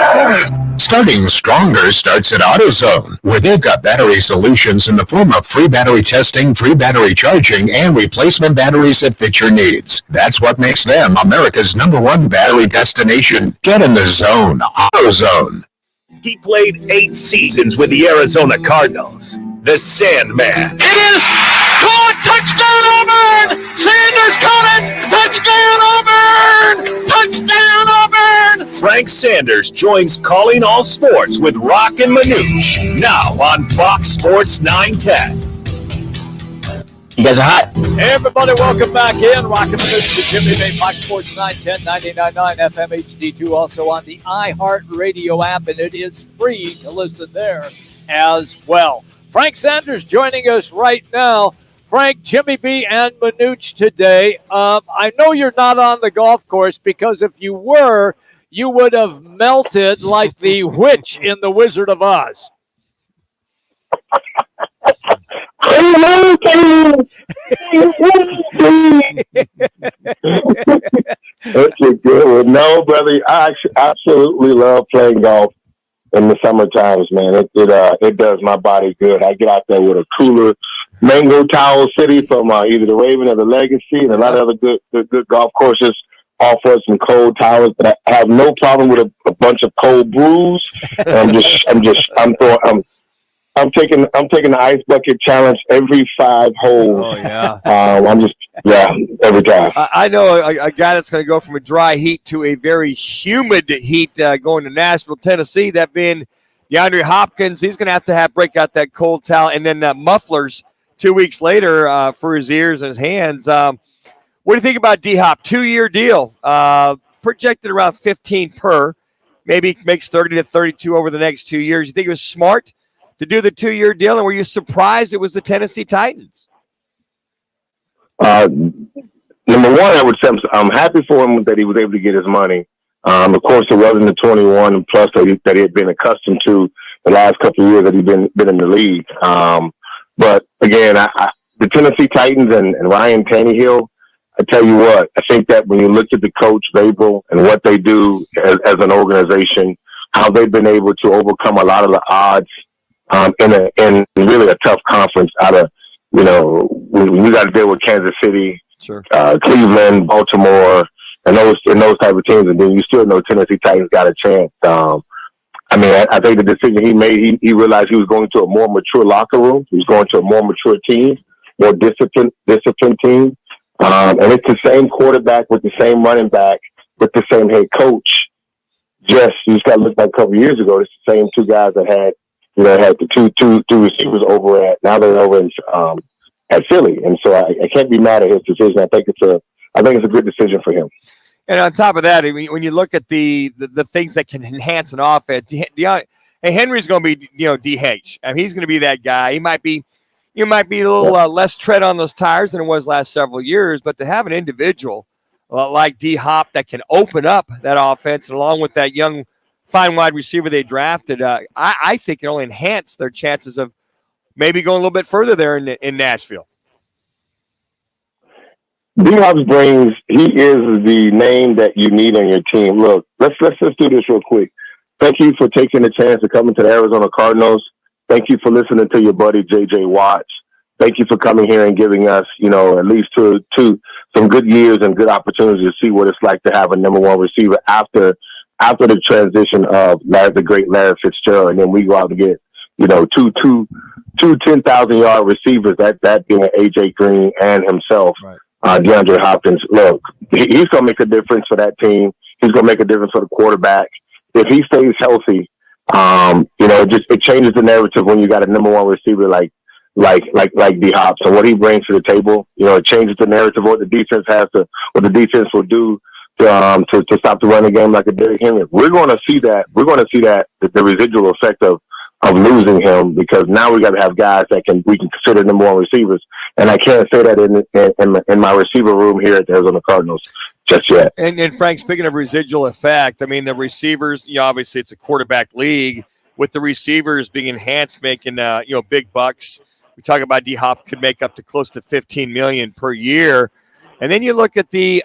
Starting stronger starts at AutoZone, where they've got battery solutions in the form of free battery testing, free battery charging, and replacement batteries that fit your needs. That's what makes them America's #1 battery destination. Get in the zone. AutoZone. He played 8 seasons with the Arizona Cardinals. The Sandman. It is caught! Touchdown Auburn! Sanders caught it! Touchdown Auburn! Touchdown Auburn! Frank Sanders joins Calling All Sports with Roc and Manuch, now on Fox Sports 910. You guys are hot. Hey, everybody, welcome back in. Roc and Manuch to Jimmy Bay, Fox Sports 910, 99.9 FM HD2, also on the iHeartRadio app, and it is free to listen there as well. Frank Sanders joining us right now. Frank, Jimmy B, and Manuch today. I know you're not on the golf course because if you were, you would have melted like the witch in The Wizard of Oz. That's a good one. No, brother, I absolutely love playing golf in the summer times, man. It does my body good. I get out there with a cooler Mango Towel City from either the Raven or the Legacy, and a lot of other good golf courses offer some cold towels. But I have no problem with a bunch of cold brews. I'm taking the ice bucket challenge every 5 holes. Oh yeah. Every time. I know a guy that's going to go from a dry heat to a very humid heat going to Nashville, Tennessee. That being DeAndre Hopkins, he's going to have break out that cold towel and then mufflers 2 weeks later for his ears and his hands. What do you think about D-Hop? 2-year deal, projected around 15 per. Maybe makes 30 to 32 over the next 2 years. You think it was smart to do the 2-year deal, and were you surprised it was the Tennessee Titans? Number one, I would say I'm happy for him that he was able to get his money. Of course, it wasn't the 21 plus that he had been accustomed to the last couple of years that he'd been in the league. But again, the Tennessee Titans and Ryan Tannehill, I tell you what, I think that when you look at the coach Vrabel and what they do as an organization, how they've been able to overcome a lot of the odds in really a tough conference out of, when you got to deal with Kansas City, sure, Cleveland, Baltimore, and those type of teams, and then you still know Tennessee Titans got a chance. I mean, I think the decision he made, he realized he was going to a more mature locker room. He was going to a more mature team, more disciplined team. And it's the same quarterback with the same running back with the same head coach. You just got to look back a couple of years ago. It's the same two guys that had the two receivers over at, now they're over in, at Philly. And so I can't be mad at his decision. I think it's a good decision for him. And on top of that, when you look at the things that can enhance an offense, Henry's going to be, DH. I mean, he's going to be that guy. He might be a little less tread on those tires than it was last several years, but to have an individual like D-Hop that can open up that offense, and along with that young, fine wide receiver they drafted, I think it only enhance their chances of maybe going a little bit further there in Nashville. D-Hop he is the name that you need on your team. Look, let's just do this real quick. Thank you for taking the chance to come into the Arizona Cardinals. Thank you for listening to your buddy J.J. Watts. Thank you for coming here and giving us, at least two some good years and good opportunities to see what it's like to have a number one receiver after the transition of the great Larry Fitzgerald, and then we go out and get, two 10,000-yard receivers, that being A.J. Green and himself. Right. DeAndre Hopkins, look, he's going to make a difference for that team. He's going to make a difference for the quarterback. If he stays healthy, it changes the narrative when you got a number one receiver like D-Hop. So what he brings to the table, it changes the narrative of what the defense will do to stop the running game like a Derrick Henry. We're going to see that. We're going to see that the residual effect of losing him, because now we got to have guys that we can consider number one receivers. And I can't say that in my receiver room here at the Arizona Cardinals just yet. And Frank, speaking of residual effect, I mean, the receivers, obviously it's a quarterback league, with the receivers being enhanced, making, big bucks. We talk about D-Hop could make up to close to $15 million per year. And then you look at I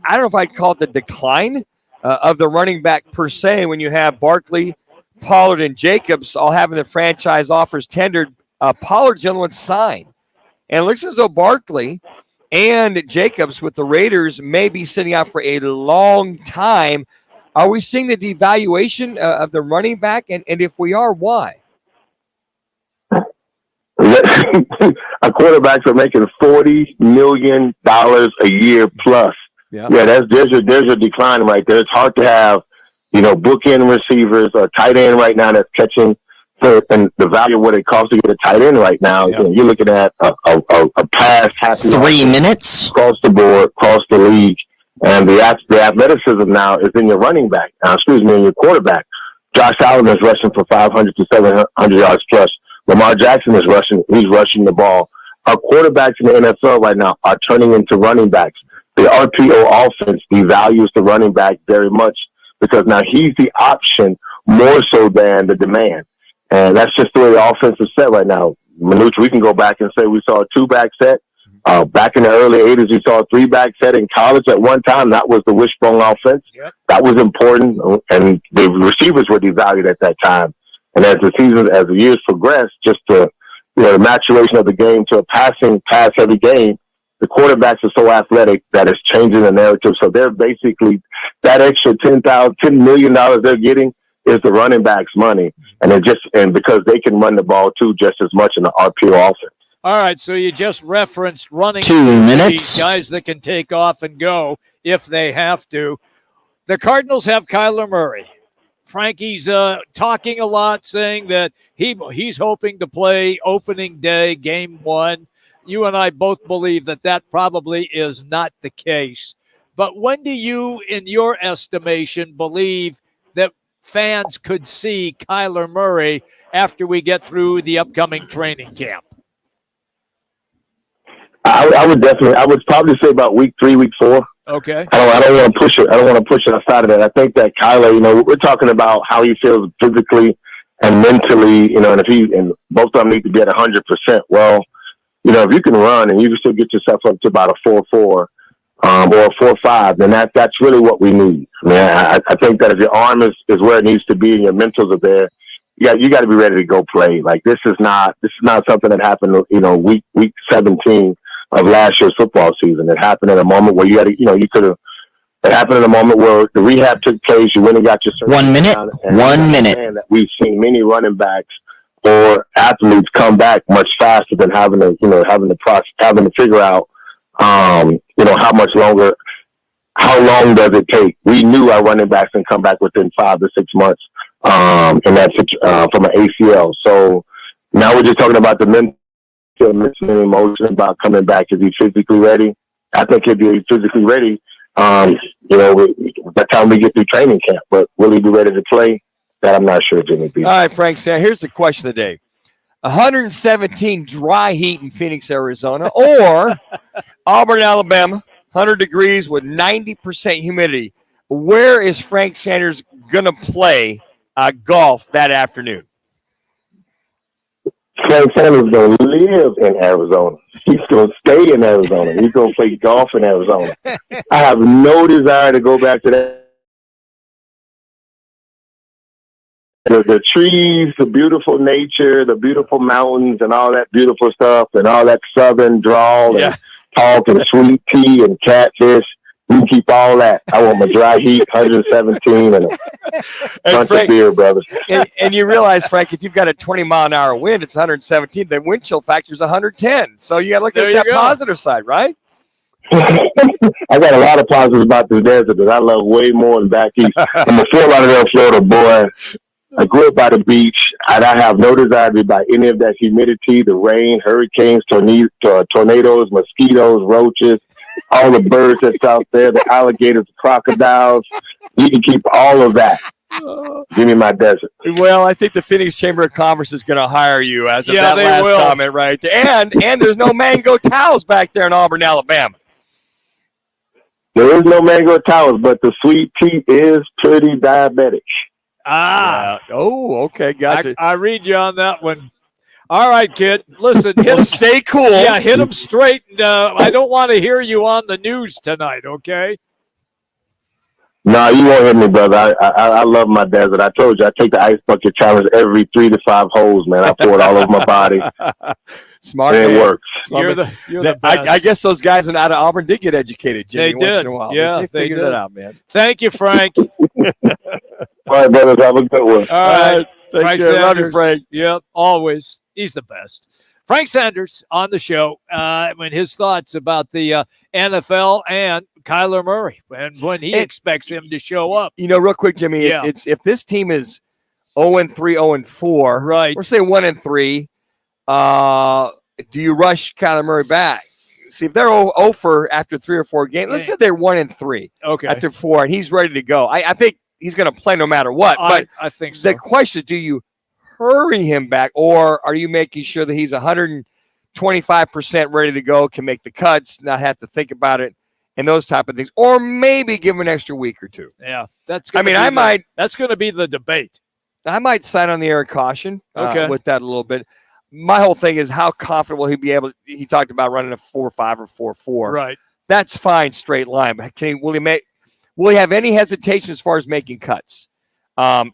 don't know if I'd call it the decline of the running back per se, when you have Barkley, Pollard, and Jacobs all having the franchise offers tendered. Pollard's the only one signed. And it looks as though Barkley and Jacobs with the Raiders may be sitting out for a long time. Are we seeing the devaluation of the running back? And if we are, why? Our quarterbacks are making $40 million a year plus. Yeah, there's your decline right there. It's hard to have, bookend receivers or tight end right now that's catching. And the value of what it costs to get a tight end right now, you're looking at a pass happy 3 minutes across the board, across the league, and the athleticism now is in your running back. In your quarterback. Josh Allen is rushing for 500 to 700 yards plus. Lamar Jackson is rushing. He's rushing the ball. Our quarterbacks in the NFL right now are turning into running backs. The RPO offense devalues the running back very much, because now he's the option more so than the demand. And that's just the way the offense is set right now. Manuch, we can go back and say we saw a 2-back set. Back in the early 80s, we saw a 3-back set in college at one time. That was the wishbone offense. Yep. That was important, and the receivers were devalued at that time. And as the years progressed, just the maturation of the game to a pass-heavy game, the quarterbacks are so athletic that it's changing the narrative. So they're basically, that extra $10 million they're getting is the running back's money. And because they can run the ball too just as much in the RPO offense. All right, so you just referenced running 2 minutes. Guys that can take off and go if they have to. The Cardinals have Kyler Murray. Frankie's talking a lot, saying that he's hoping to play opening day, game 1. You and I both believe that probably is not the case. But when do you, in your estimation, believe that fans could see Kyler Murray after we get through the upcoming training camp? I would probably say about week 3, week 4. Okay. I don't want to push it. I don't want to push it outside of that. I think that Kyler, we're talking about how he feels physically and mentally, and both of them need to be at 100%. Well, if you can run and you can still get yourself up to about a 4.4 or a 4.5, then that's really what we need. I mean, I think that if your arm is where it needs to be and your mentals are there, you got to be ready to go play. Like this is not something that happened, week 17 of last year's football season. It happened at a moment where you could have It happened in a moment where the rehab took place. You went and got your surgery. 1 minute. 1 minute. That we've seen many running backs or athletes come back much faster than having to figure out, how long does it take? We knew our running backs can come back within 5 to 6 months, and that's from an ACL. So now we're just talking about the mental and emotion about coming back. Is he physically ready? I think he'll be physically ready. By the time we get through training camp, but will he be ready to play? That I'm not sure, Jimmy B. All right, Frank. So here's the question of the day: 117 dry heat in Phoenix, Arizona, or Auburn, Alabama, 100 degrees with 90% humidity. Where is Frank Sanders gonna play golf that afternoon? Frank Sanders is going to live in Arizona. He's going to stay in Arizona. He's going to play golf in Arizona. I have no desire to go back to that. The trees, the beautiful nature, the beautiful mountains, and all that beautiful stuff, and all that southern drawl and talk and sweet tea and catfish. You can keep all that. I want my dry heat, 117, and a bunch of beer, brothers. And you realize, Frank, if you've got a 20-mile-an-hour wind, it's 117. The wind chill factor is 110. So you got to look at that positive side, right? I got a lot of positives about this desert that I love way more than back east. I'm a Fort Lauderdale, Florida boy. I grew up by the beach, and I have no desire to be by any of that humidity, the rain, hurricanes, tornadoes, mosquitoes, roaches, all the birds that's out there, the alligators, the crocodiles. You can keep all of that. Give me my desert. Well, I think the Phoenix Chamber of Commerce is going to hire you as of that last comment right there. And there's no mango towels back there in Auburn, Alabama. There is no mango towels, but the sweet tea is pretty diabetic. Oh, okay. Gotcha. I read you on that one. All right, kid. Listen, stay cool. Yeah, hit them straight. And, I don't want to hear you on the news tonight, okay? No, you won't hit me, brother. I love my desert. I told you, I take the ice bucket challenge every 3 to 5 holes, man. I pour it all over my body. Smart, and it works. You're the best. I guess those guys out of Auburn did get educated, Jimmy, They did. once in a while. Yeah, they figured it out, man. Thank you, Frank. All right, brothers. Have a good one. All right. Frank Sanders. Love you, Frank. Yep, always. He's the best. Frank Sanders on the show when his thoughts about the NFL and Kyler Murray and when he expects him to show up. You know, real quick, Jimmy, it's if this team is 0-3, 0-4, right? Or say 1-3, do you rush Kyler Murray back? See, if they're 0-for after 3 or 4 games, let's say they're 1-3 after 4, and he's ready to go. I think he's going to play no matter what. But I think so. The question is, do you hurry him back, or are you making sure that he's 125% ready to go, can make the cuts, not have to think about it, and those type of things, or maybe give him an extra week or 2? Yeah, that's. That's going to be the debate. I might sign on the air of caution with that a little bit. My whole thing is how confident will he be able? He talked about running a 4.5 or 4.4. Right. That's fine, straight line. But will he have any hesitation as far as making cuts?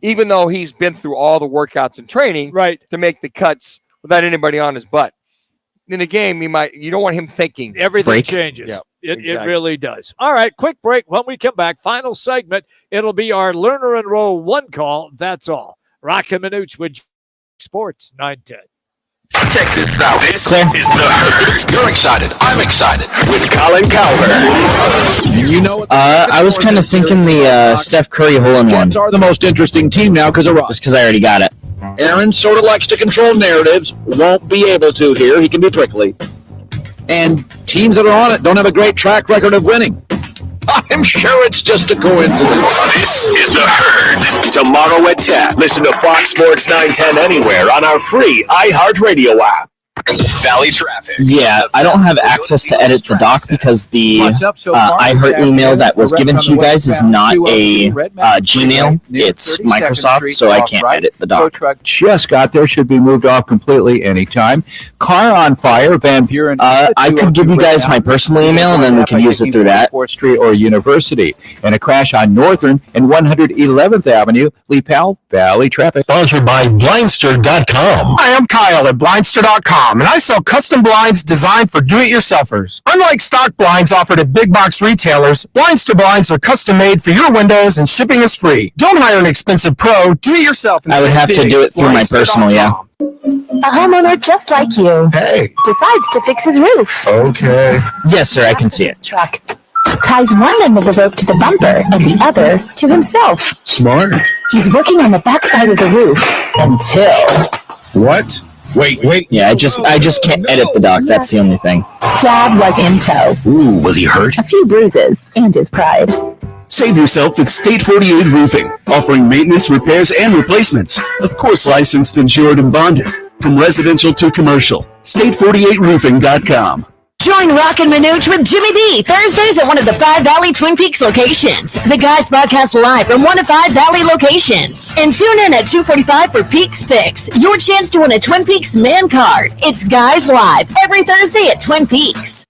Even though he's been through all the workouts and training to make the cuts without anybody on his butt. In a game, you don't want him thinking. Everything changes. Yeah, It really does. All right, quick break. When we come back, final segment, it'll be our Learner and Roll one call. That's all. Roc and Manuch with Sports 910. Check this out. This is The Herd. You're excited. I'm excited. With Colin Cowherd. You know what? I was kind of thinking the Steph Curry hole-in-one. Are the most interesting team now because of Rock. Just because I already got it. Aaron sort of likes to control narratives. Won't be able to here. He can be prickly. And teams that are on it don't have a great track record of winning. I'm sure it's just a coincidence. This is The Herd. Tomorrow at 10. Listen to Fox Sports 910 anywhere on our free iHeartRadio app. Valley Traffic. Yeah, I don't have access to edit the doc because the iHeart email that was given to you guys is not a Gmail. It's Microsoft, so I can't edit the doc. Just got there. Should be moved off completely anytime. Car on fire, Van Buren. I could give you guys my personal email, and then we can use it through that. 4th Street or University. And a crash on Northern and 111th Avenue. Lee Powell, Valley Traffic. Sponsored by Blindster.com. Hi, I'm Kyle at Blindster.com. and I sell custom blinds designed for do-it-yourselfers. Unlike stock blinds offered at big box retailers, Blindster blinds are custom made for your windows and shipping is free. Don't hire an expensive pro, do it yourself. I would have to do it through my personal, yeah. A homeowner just like you decides to fix his roof. Okay. Yes, sir, I can see it. Truck ties one end of the rope to the bumper and the other to himself. Smart. He's working on the back side of the roof until... What? Wait. Yeah, I just can't edit the doc. That's the only thing. Dad was in tow. Ooh, was he hurt? A few bruises and his pride. Save yourself with State 48 Roofing, offering maintenance, repairs, and replacements. Of course, licensed, insured, and bonded. From residential to commercial. State48roofing.com. Join Roc and Manuch with Jimmy B Thursdays at one of the 5 Valley Twin Peaks locations. The guys broadcast live from 1 to 5 Valley locations. And tune in at 2:45 for Peaks Picks, your chance to win a Twin Peaks man card. It's Guys Live every Thursday at Twin Peaks.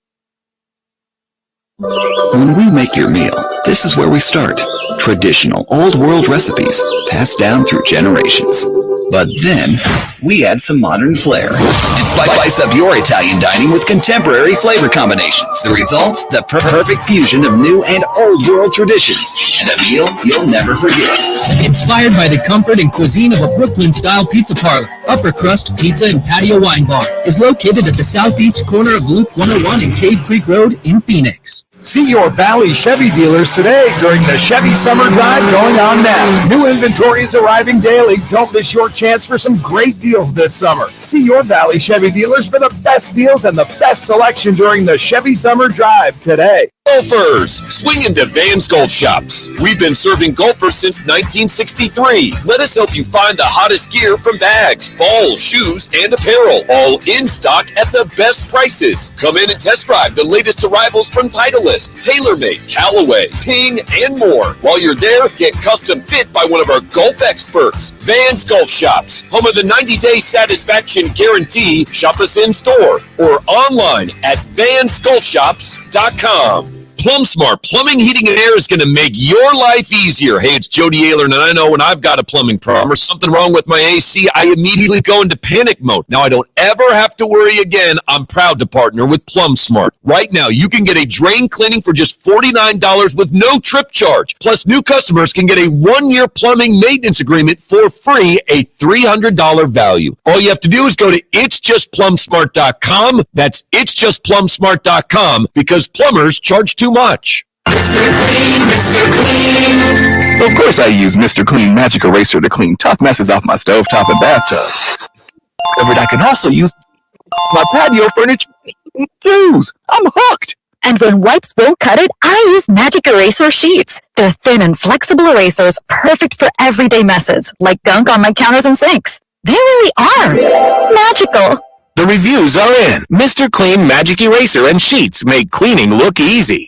When we make your meal, this is where we start. Traditional old world recipes passed down through generations. But then, we add some modern flair and spice up your Italian dining with contemporary flavor combinations. The result? The perfect fusion of new and old world traditions, and a meal you'll never forget. Inspired by the comfort and cuisine of a Brooklyn-style pizza parlor, Upper Crust Pizza and Patio Wine Bar is located at the southeast corner of Loop 101 and Cave Creek Road in Phoenix. See your Valley Chevy dealers today during the Chevy Summer Drive going on now. New inventory is arriving daily. Don't miss your chance for some great deals this summer. See your Valley Chevy dealers for the best deals and the best selection during the Chevy Summer Drive today. Golfers, swing into Van's Golf Shops. We've been serving golfers since 1963. Let us help you find the hottest gear from bags, balls, shoes, and apparel, all in stock at the best prices. Come in and test drive the latest arrivals from Titleist, TaylorMade, Callaway, Ping, and more. While you're there, get custom fit by one of our golf experts. Van's Golf Shops, home of the 90-day satisfaction guarantee. Shop us in store or online at vansgolfshops.com. PlumSmart Plumbing, Heating, and Air is going to make your life easier. Hey, it's Jody Ayler, and I know when I've got a plumbing problem or something wrong with my AC, I immediately go into panic mode. Now I don't ever have to worry again. I'm proud to partner with PlumSmart. Right now, you can get a drain cleaning for just $49 with no trip charge. Plus, new customers can get a 1-year plumbing maintenance agreement for free, a $300 value. All you have to do is go to itsjustplumsmart.com. That's itsjustplumsmart.com, because plumbers charge too much. Of course I use Mr. Clean Magic Eraser to clean tough messes off my stovetop and bathtub. But I can also use my patio furniture and shoes. I'm hooked. And when wipes won't cut it, I use Magic Eraser Sheets. They're thin and flexible erasers, perfect for everyday messes, like gunk on my counters and sinks. They really are magical. The reviews are in. Mr. Clean Magic Eraser and Sheets make cleaning look easy.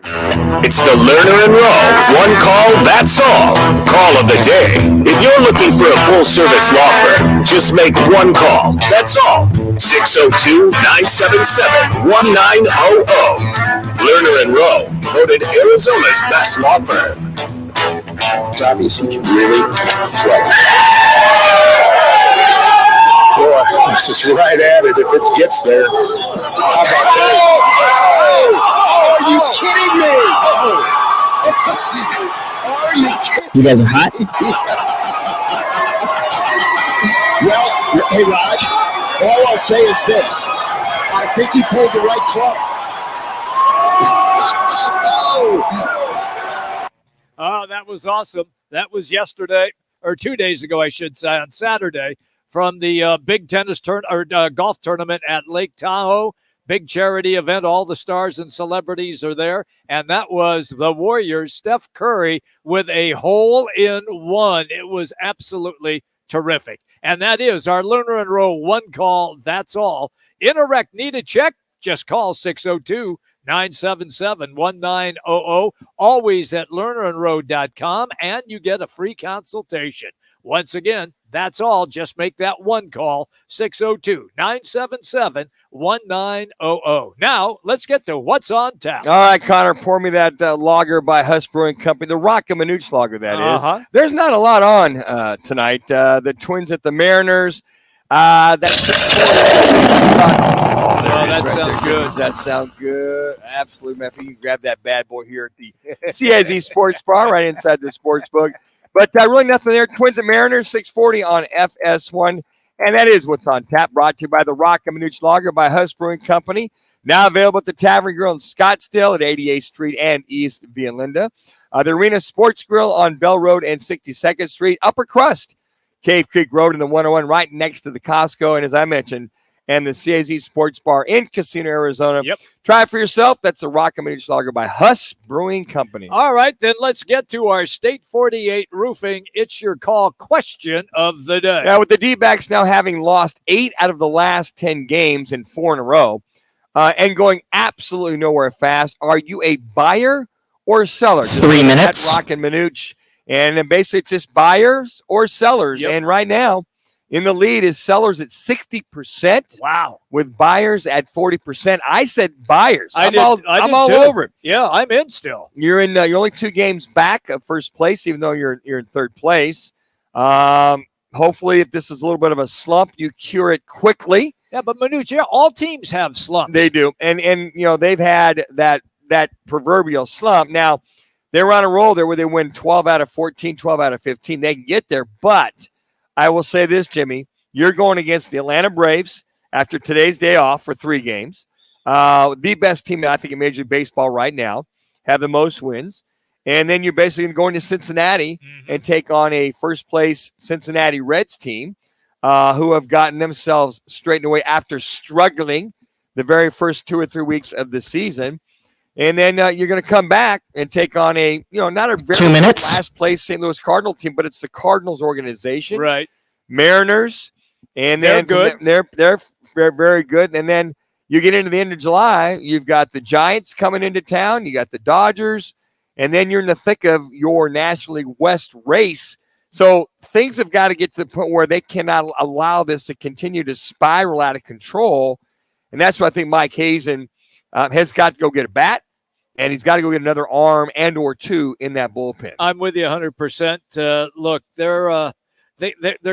It's the Lerner and Rowe. One call, that's all. Call of the day. If you're looking for a full-service law firm, just make one call. That's all. 602-977-1900. Lerner and Rowe, voted Arizona's best law firm. Obviously, can really play. Boy, it's just right at it if it gets there. How about that? Are you kidding me? Are you kidding me? You guys are hot? Well, hey, Raj, all I'll say is this. I think he pulled the right club. Oh, that was awesome. That was yesterday, or 2 days ago, I should say, on Saturday, from the big golf tournament at Lake Tahoe. Big charity event. All the stars and celebrities are there. And that was the Warriors, Steph Curry, with a hole-in-one. It was absolutely terrific. And that is our Lerner and Rowe one call. That's all. In a wreck, need a check? Just call 602-977-1900. Always at lernerandrowe.com, and you get a free consultation. Once again, that's all. Just make that one call, 602-977-1900. Now, let's get to what's on tap. All right, Connor, pour me that lager by Huss Brewing Company, the Roc and Manuch lager, that is. There's not a lot on tonight. The Twins at the Mariners. That's that sounds good. That sounds good. Absolutely, man. If you can grab that bad boy here at the CAZ Sports Bar right inside the sports book. But really nothing there. Twins and Mariners, 640 on FS1. And that is what's on tap, brought to you by the Roc and Manuch Lager by Huss Brewing Company. Now available at the Tavern Grill in Scottsdale at 88th Street and East Via Linda. The Arena Sports Grill on Bell Road and 62nd Street. Upper Crust, Cave Creek Road in the 101 right next to the Costco. And as I mentioned, and the CAZ Sports Bar in Casino, Arizona. Yep. Try it for yourself. That's the Roc and Manuch Lager by Huss Brewing Company. All right, then let's get to our State 48 Roofing It's Your Call question of the day. Now, with the D-backs now having lost 8 out of the last 10 games in 4 in a row and going absolutely nowhere fast, are you a buyer or seller? 3 minutes. Roc and Manuch. And then basically it's just buyers or sellers. Yep. And right now, in the lead is sellers at 60%. Wow. With buyers at 40%. I said buyers. I'm all too. over it. Yeah, I'm in still. You're in. You're only 2 games back of first place, even though you're in third place. Hopefully, if this is a little bit of a slump, you cure it quickly. Yeah, but Manuch, all teams have slumps. They do, and they've had that proverbial slump. Now, they were on a roll there where they win 12 out of 14, 12 out of 15. They can get there, but I will say this, Jimmy. You're going against the Atlanta Braves after today's day off for 3 games. The best team, I think, in Major League Baseball right now, have the most wins. And then you're basically going to Cincinnati and take on a first-place Cincinnati Reds team who have gotten themselves straightened away after struggling the very first 2 or 3 weeks of the season. And then you're going to come back and take on a, not a very 2 minutes last place St. Louis Cardinal team, but it's the Cardinals organization. Right. Mariners. And they're then good. They're very, very good. And then you get into the end of July, you've got the Giants coming into town. You got the Dodgers. And then you're in the thick of your National League West race. So things have got to get to the point where they cannot allow this to continue to spiral out of control. And that's what I think Mike Hazen has got to go get a bat, and he's got to go get another arm and or 2 in that bullpen. I'm with you 100%. Look, they're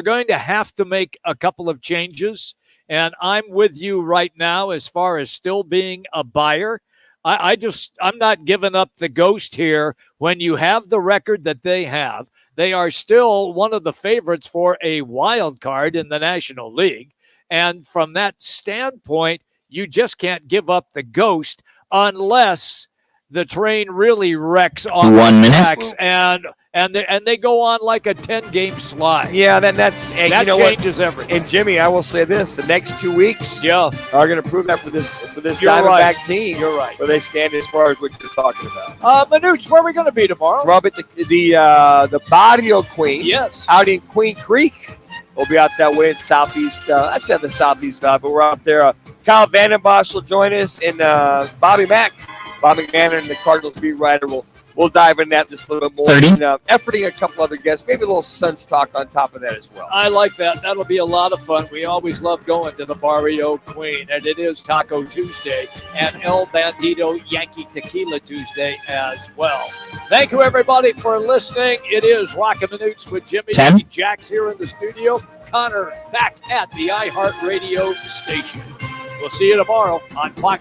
going to have to make a couple of changes, and I'm with you right now as far as still being a buyer. I'm not giving up the ghost here. When you have the record that they have, they are still one of the favorites for a wild card in the National League. And from that standpoint, you just can't give up the ghost unless the train really wrecks on 1 minute tracks and they go on like a 10-game slide. Yeah, that changes everything. And Jimmy, I will say this: the next 2 weeks, are going to prove that for this Diamondback team. You're right. Where they stand as far as what you're talking about. Manuch, where are we going to be tomorrow? Rob at the Barrio Queen. Yes. Out in Queen Creek. We'll be out that way in southeast. I'd say the southeast, but we're out there. Kyle Vandenbosch will join us, and Bobby Mack, Bobby McMahon, and the Cardinals beat writer we'll dive into that just a little bit more. 30. And, efforting a couple other guests, maybe a little Suns talk on top of that as well. I like that. That'll be a lot of fun. We always love going to the Barrio Queen, and it is Taco Tuesday and El Bandito Yankee Tequila Tuesday as well. Thank you, everybody, for listening. It is Roc and Manuch with Jimmy. 10. Jack's here in the studio. Connor back at the iHeartRadio station. We'll see you tomorrow on Fox